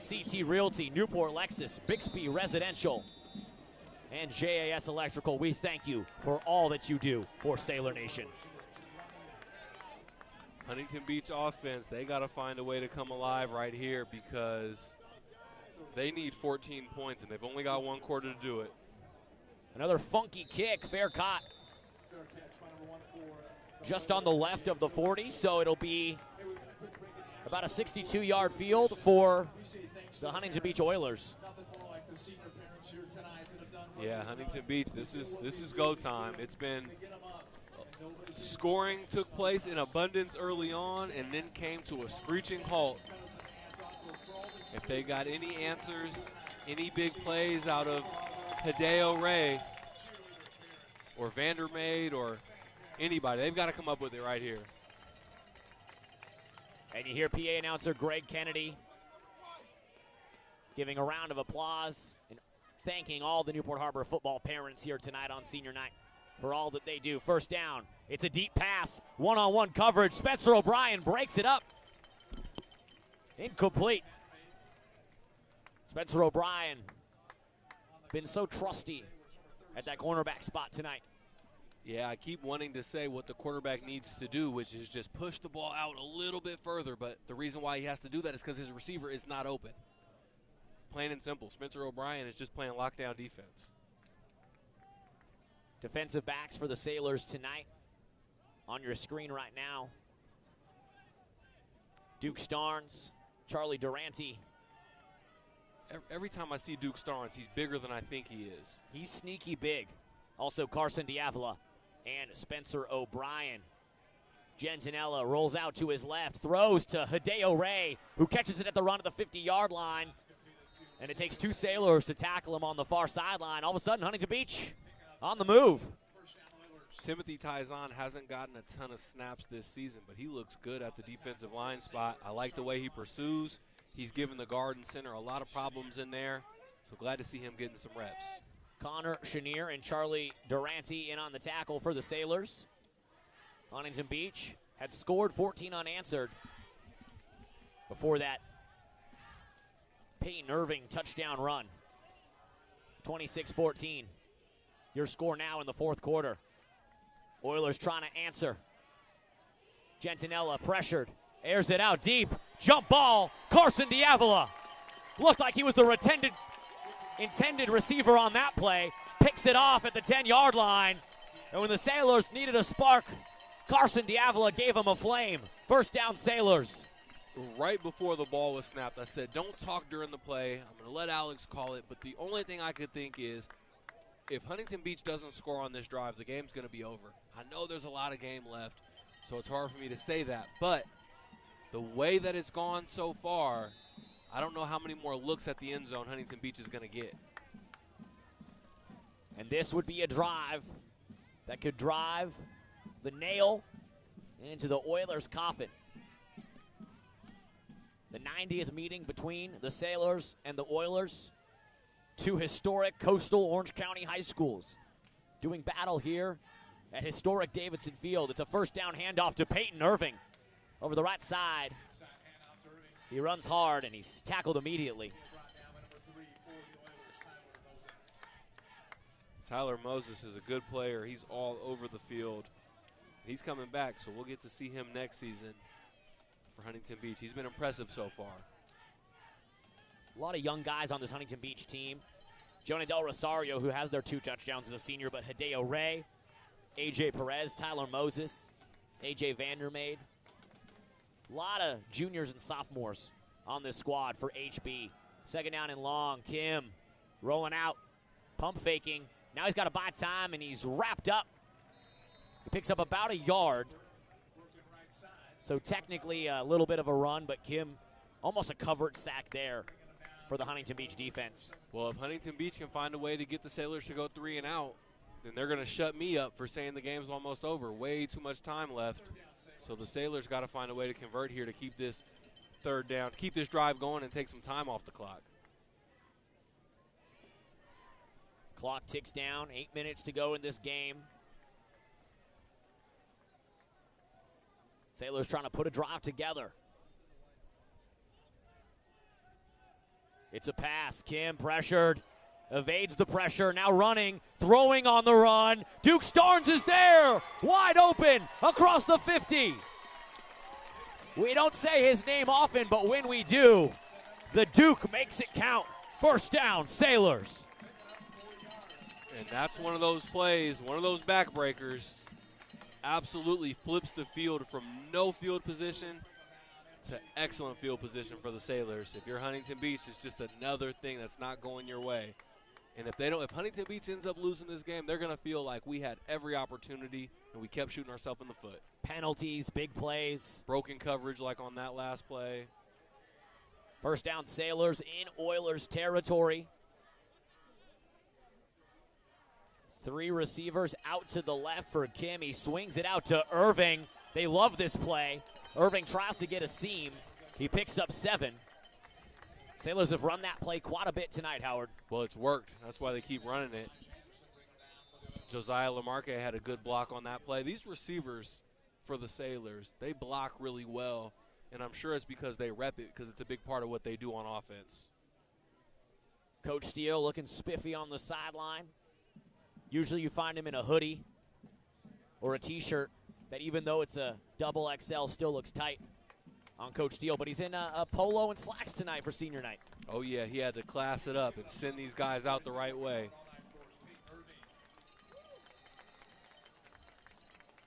CT Realty, Newport Lexus, Bixby Residential, and JAS Electrical. We thank you for all that you do for Sailor Nation. Huntington Beach offense, they got to find a way to come alive right here because they need 14 points, and they've only got 1 quarter to do it. Another funky kick, fair caught. Just on the left of the 40, so it'll be about a 62-yard field for the Huntington Beach Oilers. Yeah, Huntington Beach, this is go time. It's been scoring took place in abundance early on and then came to a screeching halt. If they got any answers, any big plays out of Hideo Ray or Vandermeid or anybody, they've got to come up with it right here. And you hear PA announcer Greg Kennedy giving a round of applause and thanking all the Newport Harbor football parents here tonight on senior night for all that they do. 1st down. It's a deep pass. One-on-one coverage. Spencer O'Brien breaks it up. Incomplete. Spencer O'Brien been so trusty at that cornerback spot tonight. Yeah, I keep wanting to say what the quarterback needs to do, which is just push the ball out a little bit further, but the reason why he has to do that is because his receiver is not open. Plain and simple. Spencer O'Brien is just playing lockdown defense. Defensive backs for the Sailors tonight on your screen right now. Duke Starnes, Charlie Durante. Every time I see Duke Starnes, he's bigger than I think he is. He's sneaky big. Also Carson Diavola and Spencer O'Brien. Gentinella rolls out to his left, throws to Hideo Ray, who catches it at the run of the 50-yard line. And it takes two Sailors to tackle him on the far sideline. All of a sudden, Huntington Beach on the move. Timothy Tyson hasn't gotten a ton of snaps this season, but he looks good at the defensive line spot. I like the way he pursues. He's given the guard and center a lot of problems in there, so glad to see him getting some reps. Connor Chenier and Charlie Durante in on the tackle for the Sailors. Huntington Beach had scored 14 unanswered before that Peyton Irving touchdown run. 26-14. Your score now in the fourth quarter. Oilers trying to answer. Gentinella pressured, airs it out deep. Jump ball, Carson Diavola. Looked like he was the intended receiver on that play. Picks it off at the 10-yard line. And when the Sailors needed a spark, Carson Diavola gave him a flame. First down, Sailors. Right before the ball was snapped, I said, don't talk during the play. I'm going to let Alex call it. But the only thing I could think is, if Huntington Beach doesn't score on this drive, the game's going to be over. I know there's a lot of game left, so it's hard for me to say that. But the way that it's gone so far, I don't know how many more looks at the end zone Huntington Beach is going to get. And this would be a drive that could drive the nail into the Oilers' coffin. The 90th meeting between the Sailors and the Oilers. Two historic coastal Orange County high schools doing battle here at historic Davidson Field. It's a first down handoff to Peyton Irving over the right side. He runs hard and he's tackled immediately. Tyler Moses is a good player. He's all over the field. He's coming back, so we'll get to see him next season for Huntington Beach. He's been impressive so far. A lot of young guys on this Huntington Beach team. Jonah Del Rosario, who has their 2 touchdowns as a senior, but Hideo Ray, A.J. Perez, Tyler Moses, A.J. Vandermeid. A lot of juniors and sophomores on this squad for HB. Second down and long. Kim rolling out, pump faking. Now he's got to buy time, and he's wrapped up. He picks up about a yard. So technically a little bit of a run, but Kim almost a covered sack there for the Huntington Beach defense. Well, if Huntington Beach can find a way to get the Sailors to go 3 and out, then they're going to shut me up for saying the game's almost over. Way too much time left. So the Sailors got to find a way to convert here to keep this third down, keep this drive going and take some time off the clock. Clock ticks down, 8 minutes to go in this game. Sailors trying to put a drive together. It's a pass. Kim pressured, evades the pressure, now running, throwing on the run. Duke Starnes is there, wide open across the 50. We don't say his name often, but when we do, the Duke makes it count. First down, Sailors. And that's one of those plays, one of those backbreakers. Absolutely flips the field from no field position to excellent field position for the Sailors. If you're Huntington Beach, it's just another thing that's not going your way. And if Huntington Beach ends up losing this game, they're going to feel like we had every opportunity and we kept shooting ourselves in the foot. Penalties, big plays. Broken coverage like on that last play. First down, Sailors in Oilers territory. 3 receivers out to the left for Kim. He swings it out to Irving. They love this play. Irving tries to get a seam. He picks up 7. Sailors have run that play quite a bit tonight, Howard. Well, it's worked. That's why they keep running it. Josiah Lamarque had a good block on that play. These receivers for the Sailors, they block really well, and I'm sure it's because they rep it because it's a big part of what they do on offense. Coach Steele looking spiffy on the sideline. Usually you find him in a hoodie or a T-shirt that, even though it's a double XL, still looks tight on Coach Steele. But he's in a polo and slacks tonight for senior night. Oh, yeah, he had to class it up and send these guys out the right way.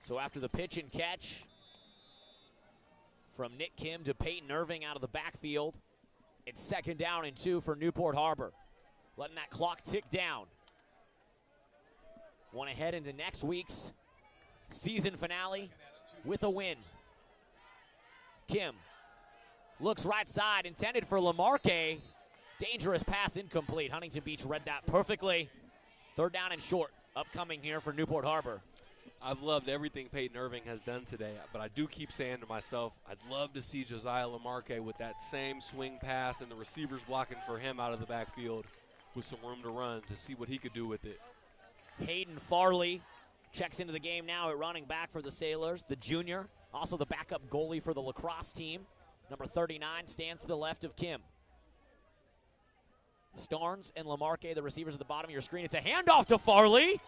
So after the pitch and catch from Nick Kim to Peyton Irving out of the backfield, it's 2nd down and 2 for Newport Harbor. Letting that clock tick down. Want to head into next week's season finale with a win. Kim looks right side, intended for Lamarque. Dangerous pass, incomplete. Huntington Beach read that perfectly. 3rd down and short, upcoming here for Newport Harbor. I've loved everything Peyton Irving has done today, but I do keep saying to myself, I'd love to see Josiah Lamarque with that same swing pass and the receivers blocking for him out of the backfield with some room to run to see what he could do with it. Hayden Farley checks into the game now at running back for the Sailors, the junior, also the backup goalie for the lacrosse team. Number 39 stands to the left of Kim. Starnes and Lamarque, the receivers at the bottom of your screen. It's a handoff to Farley,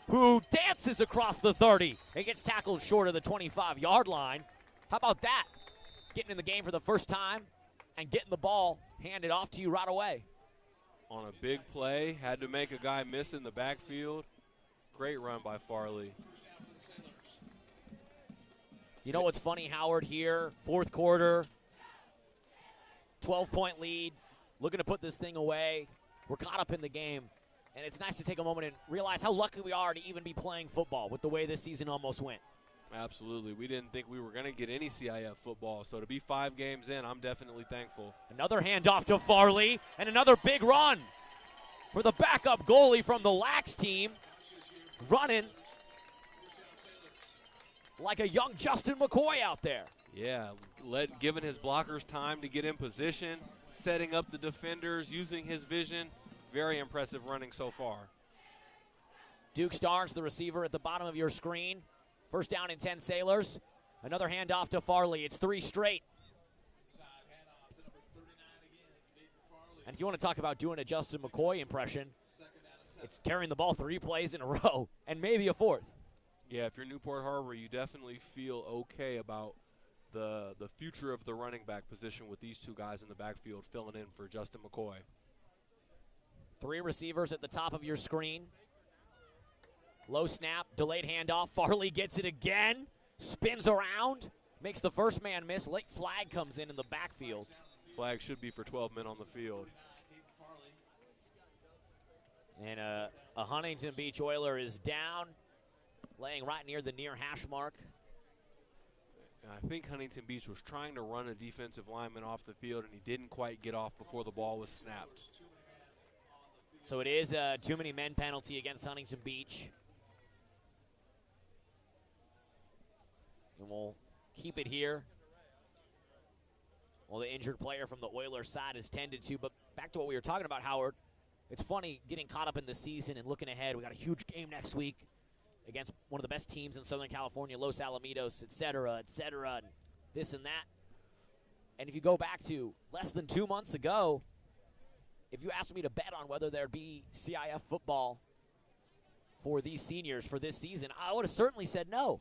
who dances across the 30 and gets tackled short of the 25-yard line. How about that? Getting in the game for the first time and getting the ball handed off to you right away. On a big play, had to make a guy miss in the backfield. Great run by Farley. You know what's funny, Howard, here, 4th quarter, 12-point lead, looking to put this thing away. We're caught up in the game, and it's nice to take a moment and realize how lucky we are to even be playing football with the way this season almost went. Absolutely. We didn't think we were going to get any CIF football, so to be 5 games in, I'm definitely thankful. Another handoff to Farley, and another big run for the backup goalie from the Lax team, running like a young Justin McCoy out there. Yeah, giving his blockers time to get in position, setting up the defenders, using his vision. Very impressive running so far. Duke Starnes, the receiver at the bottom of your screen. 1st down and 10 Sailors. Another handoff to Farley. It's 3 straight. And if you want to talk about doing a Justin McCoy impression, it's carrying the ball 3 plays in a row and maybe a 4th. Yeah, if you're Newport Harbor, you definitely feel okay about the future of the running back position with these 2 guys in the backfield filling in for Justin McCoy. 3 receivers at the top of your screen. Low snap, delayed handoff. Farley gets it again, spins around, makes the first man miss. Late flag comes in the backfield. Flag should be for 12 men on the field. And a Huntington Beach Oiler is down, laying right near the near hash mark. I think Huntington Beach was trying to run a defensive lineman off the field, and he didn't quite get off before the ball was snapped. So it is a too many men penalty against Huntington Beach. And we'll keep it here. Well, the injured player from the Oilers side is tended to. But back to what we were talking about, Howard. It's funny getting caught up in the season and looking ahead. We got a huge game next week against one of the best teams in Southern California, Los Alamitos, et cetera, and this and that. And if you go back to less than 2 months ago, if you asked me to bet on whether there'd be CIF football for these seniors for this season, I would have certainly said no.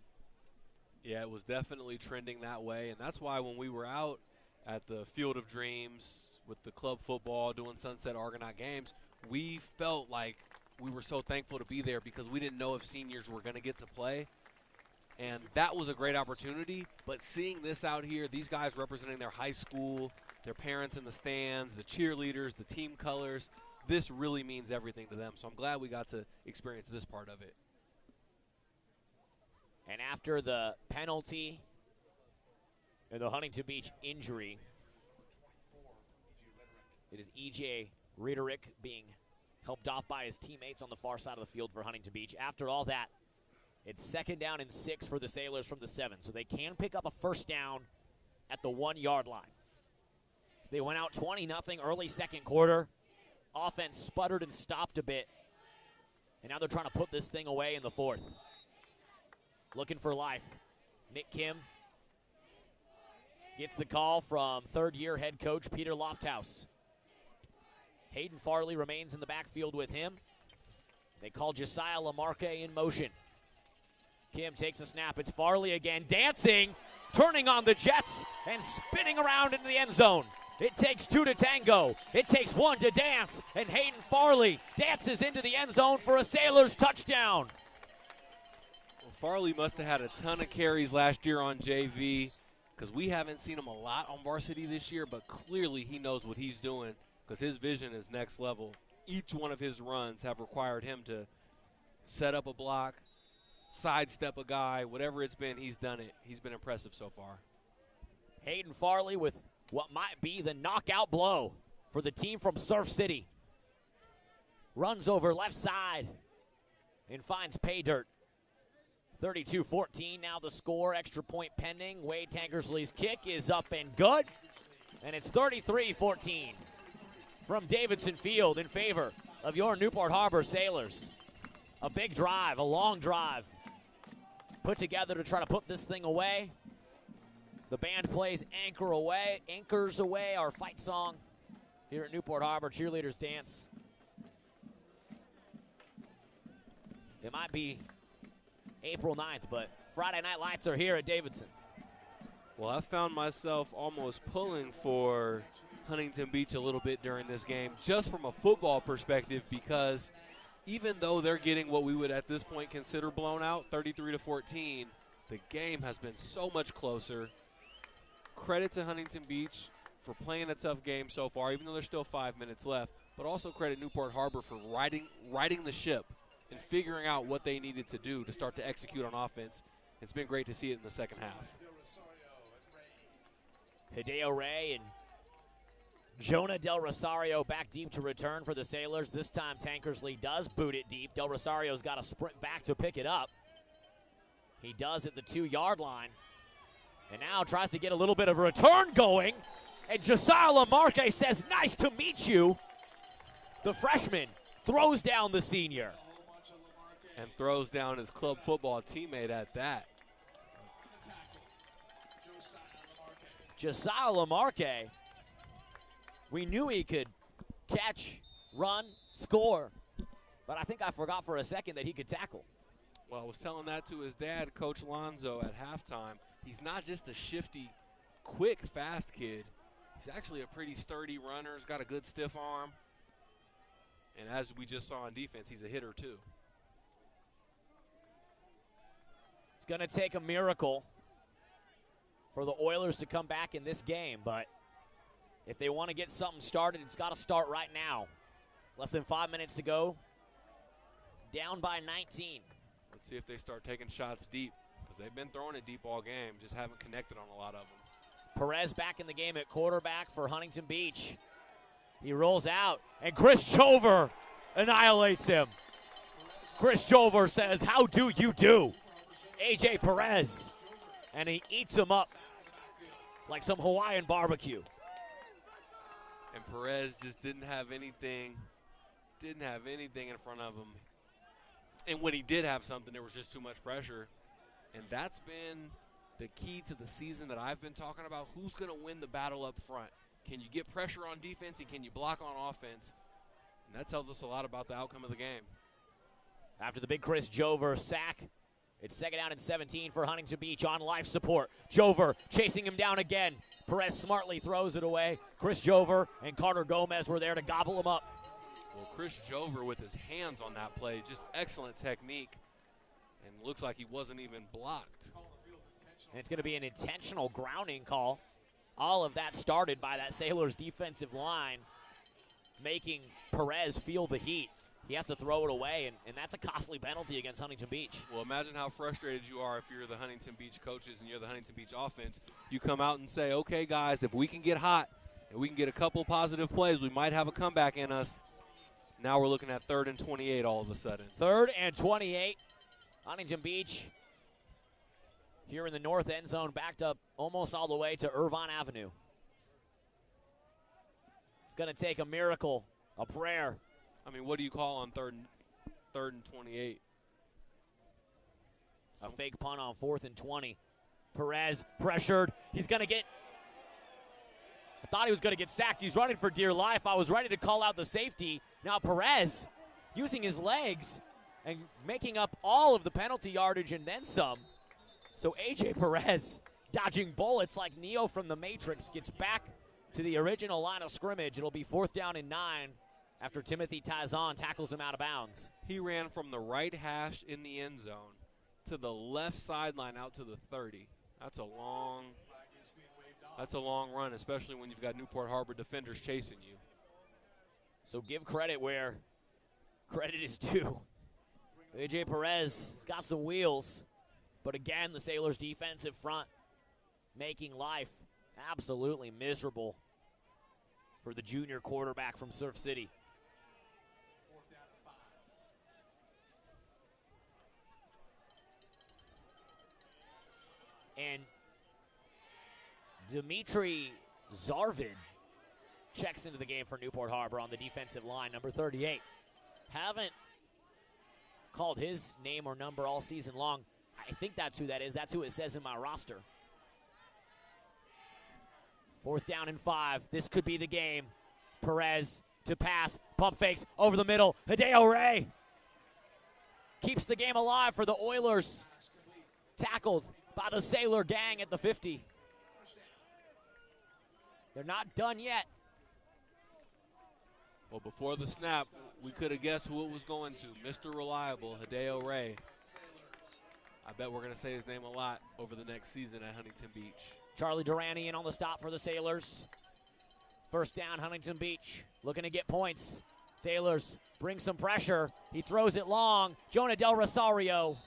Yeah, it was definitely trending that way, and that's why when we were out at the Field of Dreams with the club football doing Sunset Argonaut games, we felt like we were so thankful to be there because we didn't know if seniors were going to get to play, and that was a great opportunity. But seeing this out here, these guys representing their high school, their parents in the stands, the cheerleaders, the team colors, this really means everything to them. So I'm glad we got to experience this part of it. And after the penalty and the Huntington Beach injury, it is E.J. Riederick being helped off by his teammates on the far side of the field for Huntington Beach. After all that, it's 2nd down and 6 for the Sailors from the 7. So they can pick up a 1st down at the 1-yard line. They went out 20-0 early 2nd quarter. Offense sputtered and stopped a bit. And now they're trying to put this thing away in the 4th. Looking for life. Nick Kim gets the call from 3rd-year head coach Peter Lofthouse. Hayden Farley remains in the backfield with him. They call Josiah Lamarque in motion. Kim takes a snap. It's Farley again, dancing, turning on the Jets, and spinning around into the end zone. It takes 2 to tango. It takes 1 to dance, and Hayden Farley dances into the end zone for a Sailors touchdown. Well, Farley must have had a ton of carries last year on JV because we haven't seen him a lot on varsity this year, but clearly he knows what he's doing because his vision is next level. Each one of his runs have required him to set up a block, sidestep a guy, whatever it's been, he's done it. He's been impressive so far. Hayden Farley with what might be the knockout blow for the team from Surf City. Runs over left side and finds pay dirt. 32-14 now the score, extra point pending. Wade Tankersley's kick is up and good. And it's 33-14 from Davidson Field in favor of your Newport Harbor Sailors. A big drive, a long drive, put together to try to put this thing away. The band plays Anchors Away, our fight song here at Newport Harbor. Cheerleaders dance. It might be April 9th, but Friday Night Lights are here at Davidson. Well, I found myself almost pulling for Huntington Beach a little bit during this game, just from a football perspective, because even though they're getting what we would at this point consider blown out, 33-14, the game has been so much closer. Credit to Huntington Beach for playing a tough game so far, even though there's still 5 minutes left, but also credit Newport Harbor for riding the ship and figuring out what they needed to do to start to execute on offense. It's been great to see it in the second half. Hideo Ray and Jonah Del Rosario back deep to return for the Sailors. This time Tankersley does boot it deep. Del Rosario's got to sprint back to pick it up. He does at the 2-yard line. And now tries to get a little bit of a return going. And Josiah Lamarque says, nice to meet you. The freshman throws down the senior. And throws down his club football teammate at that. Josiah Lamarque, we knew he could catch, run, score, but I think I forgot for a second that he could tackle. Well, I was telling that to his dad, Coach Lonzo, at halftime. He's not just a shifty, quick, fast kid. He's actually a pretty sturdy runner. He's got a good stiff arm. And as we just saw on defense, he's a hitter too. It's going to take a miracle for the Oilers to come back in this game, but if they want to get something started, it's got to start right now. Less than 5 minutes to go. Down by 19. Let's see if they start taking shots deep, because they've been throwing it deep all game, just haven't connected on a lot of them. Perez back in the game at quarterback for Huntington Beach. He rolls out, and Chris Jover annihilates him. Chris Jover says, how do you do? A.J. Perez. And he eats him up like some Hawaiian barbecue. And Perez just didn't have anything in front of him. And when he did have something, there was just too much pressure. And that's been the key to the season that I've been talking about. Who's going to win the battle up front? Can you get pressure on defense and can you block on offense? And that tells us a lot about the outcome of the game. After the big Chris Jover sack, it's second down and 17 for Huntington Beach on life support. Jover chasing him down again. Perez smartly throws it away. Chris Jover and Carter Gomez were there to gobble him up. Well, Chris Jover with his hands on that play, just excellent technique. And looks like he wasn't even blocked. And it's going to be an intentional grounding call. All of that started by that Sailors defensive line, making Perez feel the heat. He has to throw it away, and that's a costly penalty against Huntington Beach. Well, imagine how frustrated you are if you're the Huntington Beach coaches and you're the Huntington Beach offense. You come out and say, okay, guys, if we can get hot and we can get a couple positive plays, we might have a comeback in us. Now we're looking at 3rd and 28 all of a sudden. 3rd and 28. Huntington Beach here in the north end zone, backed up almost all the way to Irvine Avenue. It's going to take a miracle, a prayer. I mean, what do you call on 3rd and 28? A fake punt on 4th and 20. Perez pressured. He's going to get – I thought he was going to get sacked. He's running for dear life. I was ready to call out the safety. Now Perez using his legs and making up all of the penalty yardage and then some. So A.J. Perez, dodging bullets like Neo from the Matrix, gets back to the original line of scrimmage. It'll be 4th down and 9 after Timothy Tizon tackles him out of bounds. He ran from the right hash in the end zone to the left sideline out to the 30. That's a long run, especially when you've got Newport Harbor defenders chasing you. So give credit where credit is due. A.J. Perez has got some wheels, but again, the Sailors' defensive front making life absolutely miserable for the junior quarterback from Surf City. And Dimitri Zarvid checks into the game for Newport Harbor on the defensive line, number 38. Haven't called his name or number all season long. I think that's who that is. That's who it says in my roster. 4th down and 5. This could be the game. Perez to pass. Pump fakes over the middle. Hideo Ray keeps the game alive for the Oilers. Tackled by the Sailor gang at the 50. They're not done yet. Well, before the snap, we could have guessed who it was going to. Mr. Reliable, Hideo Ray. I bet we're going to say his name a lot over the next season at Huntington Beach. Charlie Durante in on the stop for the Sailors. 1st down, Huntington Beach. Looking to get points. Sailors bring some pressure. He throws it long. Jonah Del Rosario,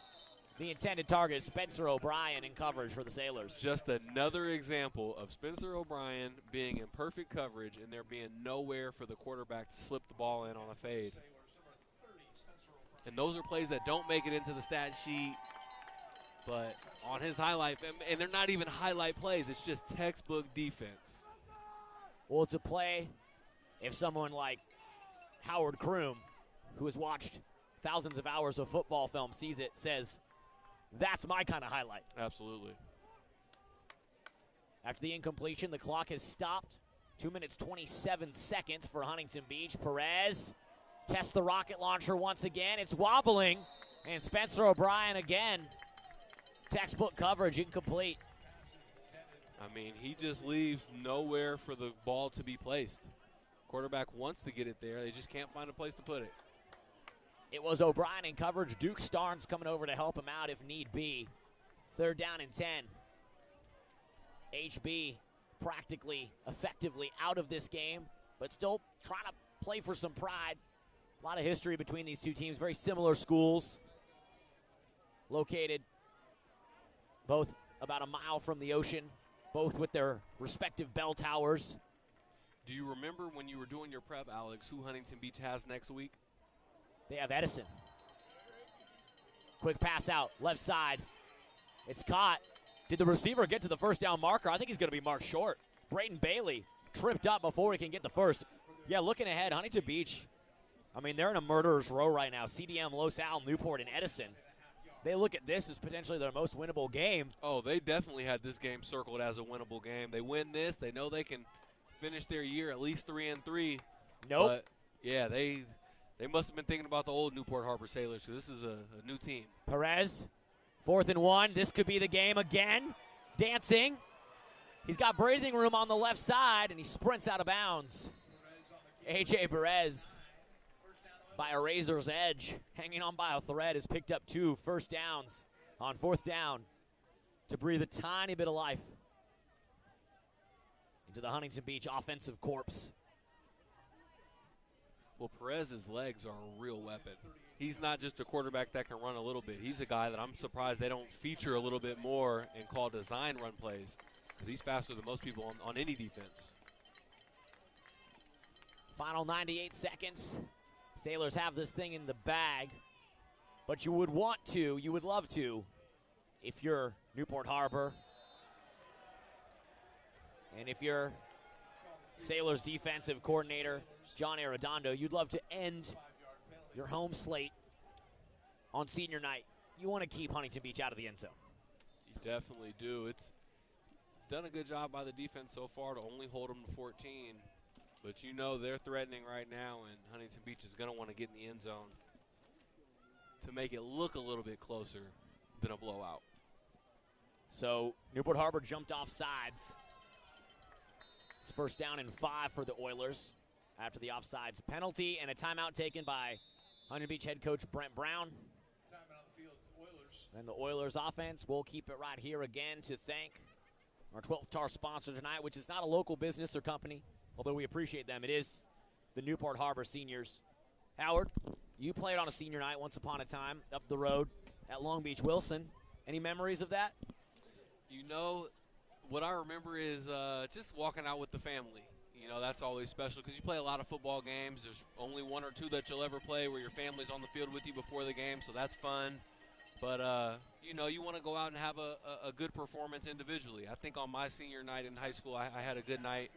the intended target. Spencer O'Brien in coverage for the Sailors. Just another example of Spencer O'Brien being in perfect coverage and there being nowhere for the quarterback to slip the ball in on a fade. And those are plays that don't make it into the stat sheet, but on his highlight, and they're not even highlight plays, it's just textbook defense. Well, it's a play if someone like Howard Kroom, who has watched thousands of hours of football film, sees it, says, that's my kind of highlight. Absolutely. After the incompletion, the clock has stopped. 2 minutes, 27 seconds for Huntington Beach. Perez tests the rocket launcher once again. It's wobbling, and Spencer O'Brien again. Textbook coverage, incomplete. I mean, he just leaves nowhere for the ball to be placed. Quarterback wants to get it there. They just can't find a place to put it. It was O'Brien in coverage. Duke Starnes coming over to help him out if need be. 3rd down and 10. HB practically, effectively out of this game, but still trying to play for some pride. A lot of history between these two teams. Very similar schools. Located both about a mile from the ocean, both with their respective bell towers. Do you remember when you were doing your prep, Alex, who Huntington Beach has next week? They have Edison. Quick pass out, left side. It's caught. Did the receiver get to the 1st down marker? I think he's going to be marked short. Brayton Bailey tripped up before he can get the first. Yeah, looking ahead, Huntington Beach, I mean, they're in a murderer's row right now. CDM, Los Al, Newport, and Edison. They look at this as potentially their most winnable game. Oh, they definitely had this game circled as a winnable game. They win this, they know they can finish their year at least 3-3. Nope. But, yeah, they must have been thinking about the old Newport Harbor Sailors, because this is a new team. Perez, 4th and 1. This could be the game again. Dancing. He's got breathing room on the left side, and he sprints out of bounds. A.J. Perez, by a razor's edge, hanging on by a thread, has picked up 2 first downs on 4th down to breathe a tiny bit of life into the Huntington Beach offensive corpse. Well, Perez's legs are a real weapon. He's not just a quarterback that can run a little bit. He's a guy that I'm surprised they don't feature a little bit more and call design run plays, because he's faster than most people on any defense. Final 98 seconds. Sailors have this thing in the bag, but you would love to, if you're Newport Harbor, and if you're Sailors defensive coordinator John Arredondo, you'd love to end your home slate on senior night. You want to keep Huntington Beach out of the end zone. You definitely do. It's done a good job by the defense so far to only hold them to 14. But you know they're threatening right now, and Huntington Beach is going to want to get in the end zone to make it look a little bit closer than a blowout. So Newport Harbor jumped off sides. It's 1st down and 5 for the Oilers after the offsides penalty and a timeout taken by Huntington Beach head coach Brent Brown. Timeout on the field, Oilers. And the Oilers offense will keep it right here again to thank our 12th TAR sponsor tonight, which is not a local business or company, although we appreciate them. It is the Newport Harbor Seniors. Howard? You played on a senior night once upon a time up the road at Long Beach Wilson. Any memories of that? You know, what I remember is just walking out with the family. You know, that's always special because you play a lot of football games. There's only one or two that you'll ever play where your family's on the field with you before the game, so that's fun. But, you know, you want to go out and have a good performance individually. I think on my senior night in high school, I had a good night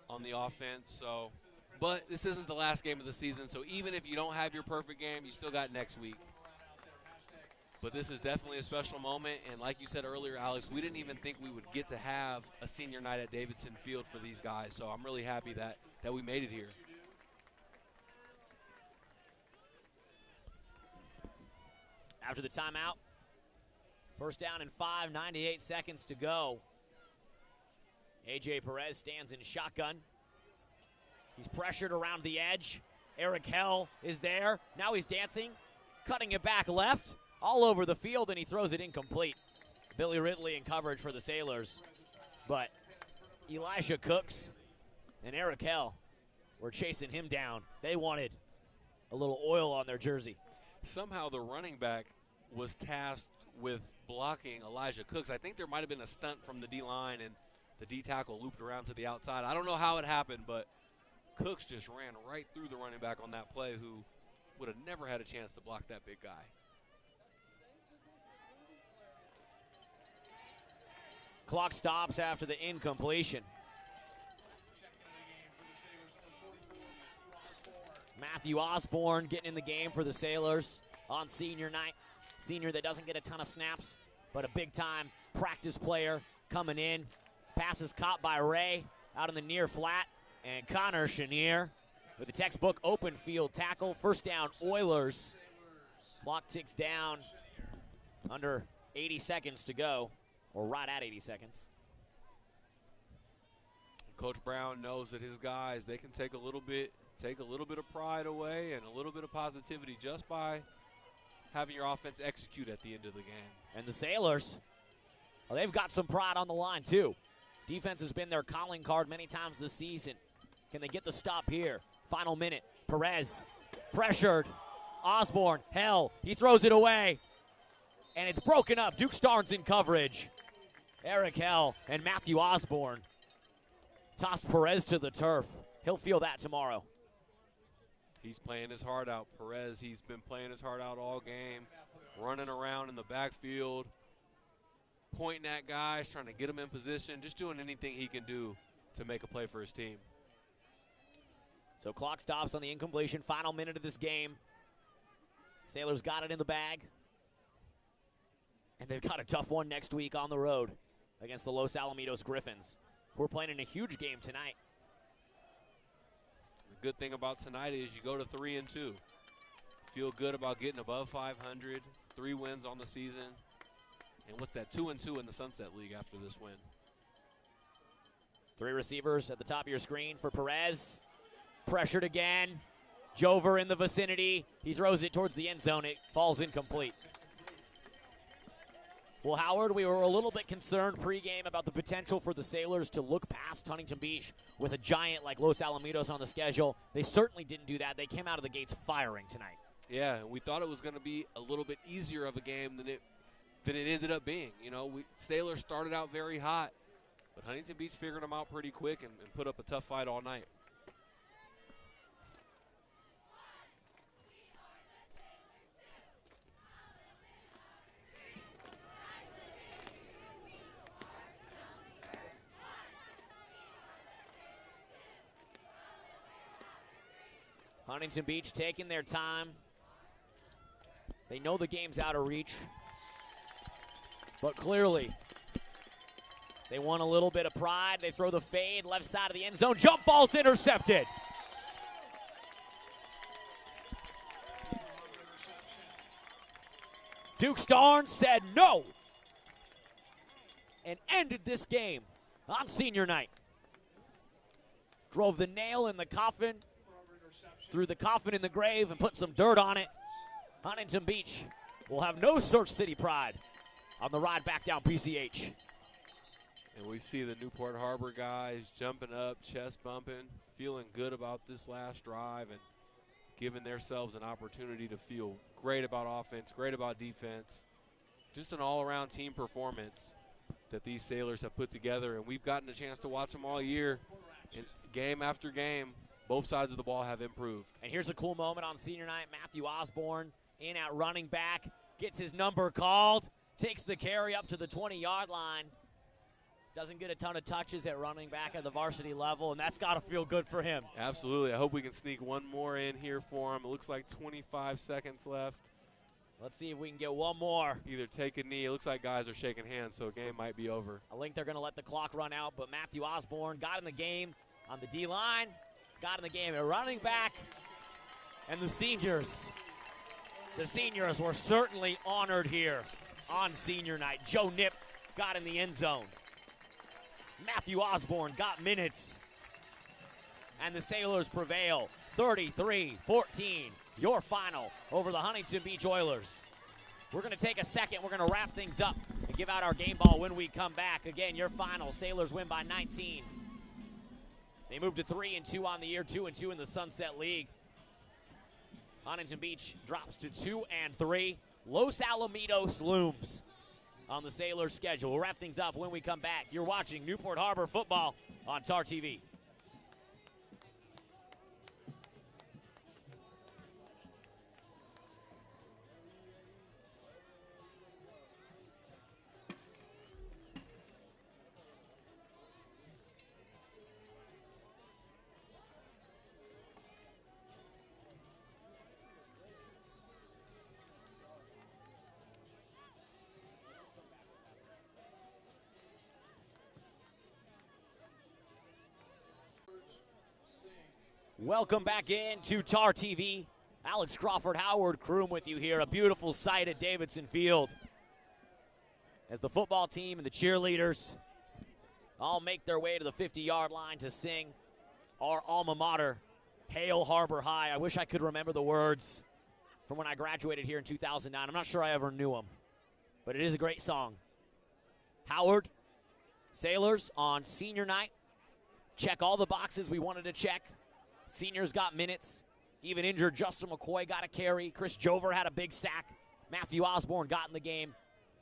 on the offense. So, but this isn't the last game of the season, so even if you don't have your perfect game, you still got next week. But this is definitely a special moment, and like you said earlier, Alex, we didn't even think we would get to have a senior night at Davidson Field for these guys, so I'm really happy that we made it here. After the timeout, first down and 5, 98 seconds to go. A.J. Perez stands in shotgun. He's pressured around the edge. Eric Hell is there. Now he's dancing, cutting it back left, all over the field, and he throws it incomplete. Billy Ridley in coverage for the Sailors. But Elijah Cooks and Eric Hell were chasing him down. They wanted a little oil on their jersey. Somehow the running back was tasked with blocking Elijah Cooks. I think there might have been a stunt from the D-line, and the D-tackle looped around to the outside. I don't know how it happened, but Cooks just ran right through the running back on that play, who would have never had a chance to block that big guy. Clock stops after the incompletion. Matthew Osborne getting in the game for the Sailors on senior night. Senior that doesn't get a ton of snaps, but a big-time practice player coming in. Pass is caught by Ray out in the near flat, and Connor Chenier with the textbook open field tackle. First down, Oilers. Clock ticks down, under 80 seconds to go, or right at 80 seconds. Coach Brown knows that his guys, they can take a little bit of pride away and a little bit of positivity just by having your offense execute at the end of the game. And the Sailors, well, they've got some pride on the line too. Defense has been their calling card many times this season. Can they get the stop here? Final minute. Perez pressured. Osborne, Hell, he throws it away. And it's broken up. Duke Starnes in coverage. Eric Hell and Matthew Osborne tossed Perez to the turf. He'll feel that tomorrow. He's playing his heart out. Perez, he's been playing his heart out all game, running around in the backfield, pointing at guys, trying to get him in position, just doing anything he can do to make a play for his team. So clock stops on the incompletion. Final minute of this game. Sailors got it in the bag. And they've got a tough one next week on the road against the Los Alamitos Griffins, who are playing in a huge game tonight. The good thing about tonight is you go to 3-2. Feel good about getting above 500, 3 wins on the season. And what's that, 2-2 in the Sunset League after this win? 3 receivers at the top of your screen for Perez. Pressured again. Jover in the vicinity. He throws it towards the end zone. It falls incomplete. Well, Howard, we were a little bit concerned pregame about the potential for the Sailors to look past Huntington Beach with a giant like Los Alamitos on the schedule. They certainly didn't do that. They came out of the gates firing tonight. Yeah, we thought it was going to be a little bit easier of a game than it ended up being. You know, Sailors started out very hot, but Huntington Beach figured them out pretty quick and put up a tough fight all night. Huntington Beach taking their time. They know the game's out of reach. But clearly, they want a little bit of pride. They throw the fade, left side of the end zone. Jump ball's intercepted. Duke Starnes said no and ended this game on senior night. Drove the nail in the coffin, threw the coffin in the grave, and put some dirt on it. Huntington Beach will have no Search City pride on the ride back down PCH. And we see the Newport Harbor guys jumping up, chest bumping, feeling good about this last drive and given themselves an opportunity to feel great about offense, great about defense, just an all-around team performance that these Sailors have put together. And we've gotten a chance to watch them all year. And game after game, both sides of the ball have improved. And here's a cool moment on senior night. Matthew Osborne in at running back, gets his number called, takes the carry up to the 20-yard line. Doesn't get a ton of touches at running back at the varsity level, and that's got to feel good for him. Absolutely. I hope we can sneak one more in here for him. It looks like 25 seconds left. Let's see if we can get one more. Either take a knee. It looks like guys are shaking hands, so game might be over. I think they're going to let the clock run out, but Matthew Osborne got in the game on the D-line, got in the game at running back, and the seniors were certainly honored here on senior night. Joe Knipp got in the end zone. Matthew Osborne got minutes, and the Sailors prevail 33-14. Your final over the Huntington Beach Oilers. We're going to take a second. We're going to wrap things up and give out our game ball when we come back. Again, your final, Sailors win by 19. They move to 3-2 on the year, 2-2 in the Sunset League. Huntington Beach drops to 2-3. Los Alamitos looms on the Sailors' schedule. We'll wrap things up when we come back. You're watching Newport Harbor football on TarTV. Welcome back in to TarTV. Alex Crawford, Howard Kroom with you here. A beautiful sight at Davidson Field as the football team and the cheerleaders all make their way to the 50-yard line to sing our alma mater, Hail Harbor High. I wish I could remember the words from when I graduated here in 2009. I'm not sure I ever knew them, but it is a great song. Howard, Sailors on senior night. Check all the boxes we wanted to check. Seniors got minutes. Even injured Justin McCoy got a carry. Chris Jover had a big sack. Matthew Osborne got in the game.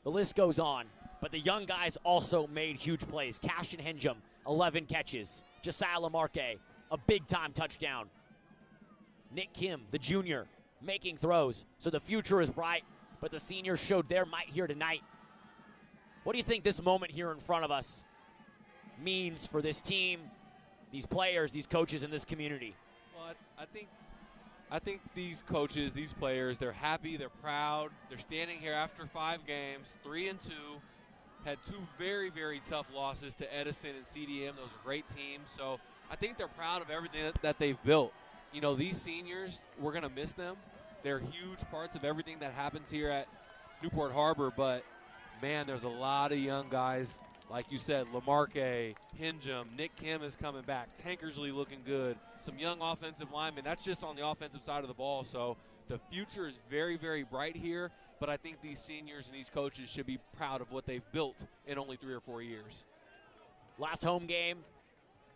The list goes on. But the young guys also made huge plays. Cashin Henjum, 11 catches. Josiah Lamarque, a big-time touchdown. Nick Kim, the junior, making throws. So the future is bright, but the seniors showed their might here tonight. What do you think this moment here in front of us means for this team, these players, these coaches, and this community? Well, I think these coaches, these players, they're happy, they're proud. They're standing here after 5 games, 3-2, had 2 very, very tough losses to Edison and CDM. Those are great teams. So I think they're proud of everything that they've built. You know, these seniors, we're going to miss them. They're huge parts of everything that happens here at Newport Harbor. But, man, there's a lot of young guys. Like you said, Lamarque, Hinjum, Nick Kim is coming back. Tankersley looking good. Some young offensive linemen. That's just on the offensive side of the ball. So the future is very, very bright here. But I think these seniors and these coaches should be proud of what they've built in only 3 or 4 years. Last home game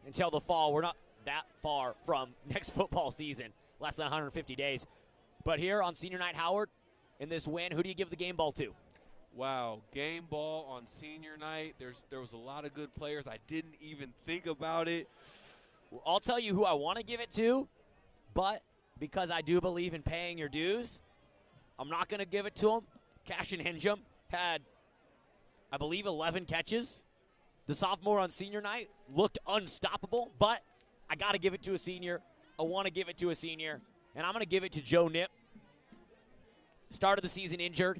until the fall. We're not that far from next football season. Less than 150 days. But here on senior night, Howard, in this win, who do you give the game ball to? Wow, game ball on senior night. There was a lot of good players. I didn't even think about it. Well, I'll tell you who I want to give it to, but because I do believe in paying your dues, I'm not going to give it to him. Cashin Henjum had, I believe, 11 catches. The sophomore on senior night looked unstoppable, but I got to give it to a senior. I want to give it to a senior, and I'm going to give it to Joe Knipp. Started the season injured.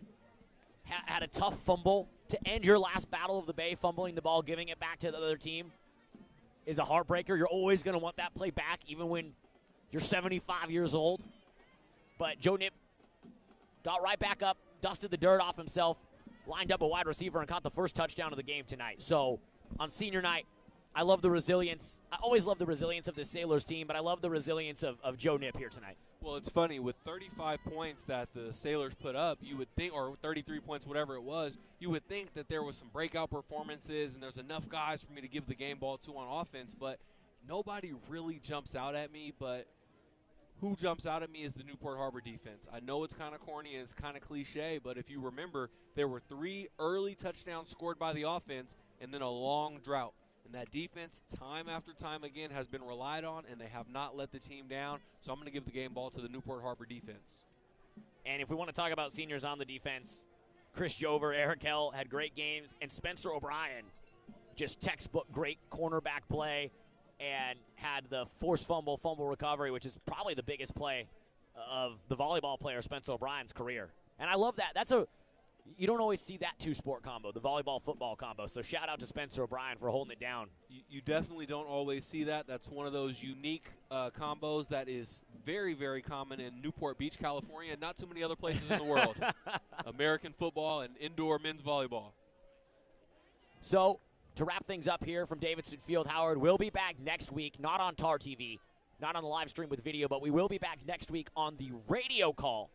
Had a tough fumble to end your last battle of the Bay, fumbling the ball, giving it back to the other team is a heartbreaker. You're always going to want that play back, even when you're 75 years old. But Joe Knipp got right back up, dusted the dirt off himself, lined up a wide receiver, and caught the first touchdown of the game tonight. So on senior night, I love the resilience. I always love the resilience of the Sailors team, but I love the resilience of Joe Knipp here tonight. Well, it's funny. With 35 points that the Sailors put up, you would think, or 33 points, whatever it was, you would think that there was some breakout performances and there's enough guys for me to give the game ball to on offense, but nobody really jumps out at me. But who jumps out at me is the Newport Harbor defense. I know it's kind of corny and it's kind of cliche, but if you remember, there were 3 early touchdowns scored by the offense and then a long drought. And that defense, time after time again, has been relied on, and they have not let the team down. So I'm going to give the game ball to the Newport Harbor defense. And if we want to talk about seniors on the defense, Chris Jover, Eric Hell had great games, and Spencer O'Brien, just textbook great cornerback play, and had the forced fumble recovery, which is probably the biggest play of the volleyball player Spencer O'Brien's career. And I love that. You don't always see that two-sport combo, the volleyball-football combo. So shout out to Spencer O'Brien for holding it down. You definitely don't always see that. That's one of those unique combos that is very, very common in Newport Beach, California, and not too many other places in the world. American football and indoor men's volleyball. So to wrap things up here from Davidson Field, Howard, we'll be back next week, not on TarTV, not on the live stream with video, but we will be back next week on the radio call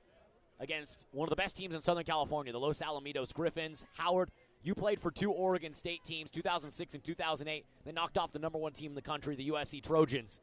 against one of the best teams in Southern California, the Los Alamitos Griffins. Howard, you played for 2 Oregon State teams, 2006 and 2008. They knocked off the #1 team in the country, the USC Trojans.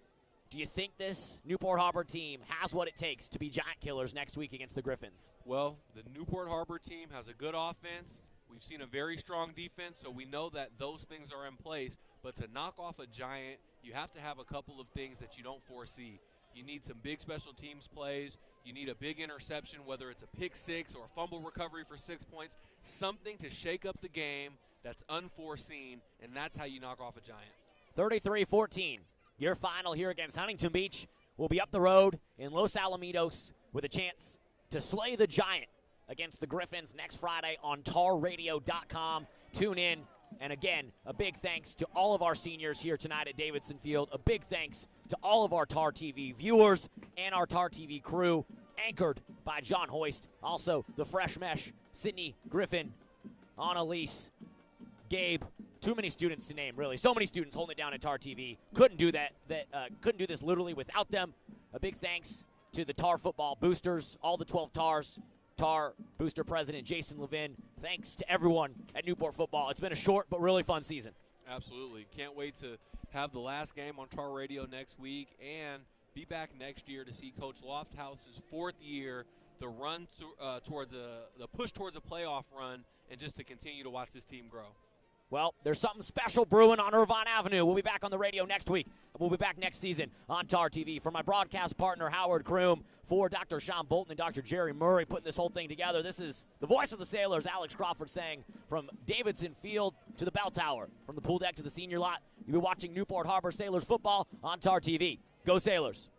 Do you think this Newport Harbor team has what it takes to be giant killers next week against the Griffins? Well, the Newport Harbor team has a good offense. We've seen a very strong defense, so we know that those things are in place. But to knock off a giant, you have to have a couple of things that you don't foresee. You need some big special teams plays. You need a big interception, whether it's a pick 6 or a fumble recovery for 6 points, something to shake up the game that's unforeseen, and that's how you knock off a giant. 33-14, your final here against Huntington Beach. We'll be up the road in Los Alamitos with a chance to slay the giant against the Griffins next Friday on TarRadio.com. Tune in. And again, a big thanks to all of our seniors here tonight at Davidson Field. A big thanks to all of our TarTV viewers and our TarTV crew, anchored by John Hoist. Also, the Fresh Mesh, Sydney Griffin, Annalise, Gabe. Too many students to name, really. So many students holding it down at TarTV. Couldn't do couldn't do this literally without them. A big thanks to the Tar football boosters, all the 12 Tars. Tar booster president Jason Levin. Thanks to everyone at Newport football. It's been a short but really fun season. Absolutely. Can't wait to have the last game on Tar Radio next week and be back next year to see Coach Lofthouse's 4th year, the run towards the push towards a playoff run, and just to continue to watch this team grow. Well, there's something special brewing on Irvine Avenue. We'll be back on the radio next week. We'll be back next season on TarTV. For my broadcast partner, Howard Kroom, for Dr. Sean Bolton and Dr. Jerry Murray putting this whole thing together, this is the voice of the Sailors, Alex Crawford, saying from Davidson Field to the Bell Tower, from the pool deck to the senior lot, you'll be watching Newport Harbor Sailors football on TarTV. Go Sailors.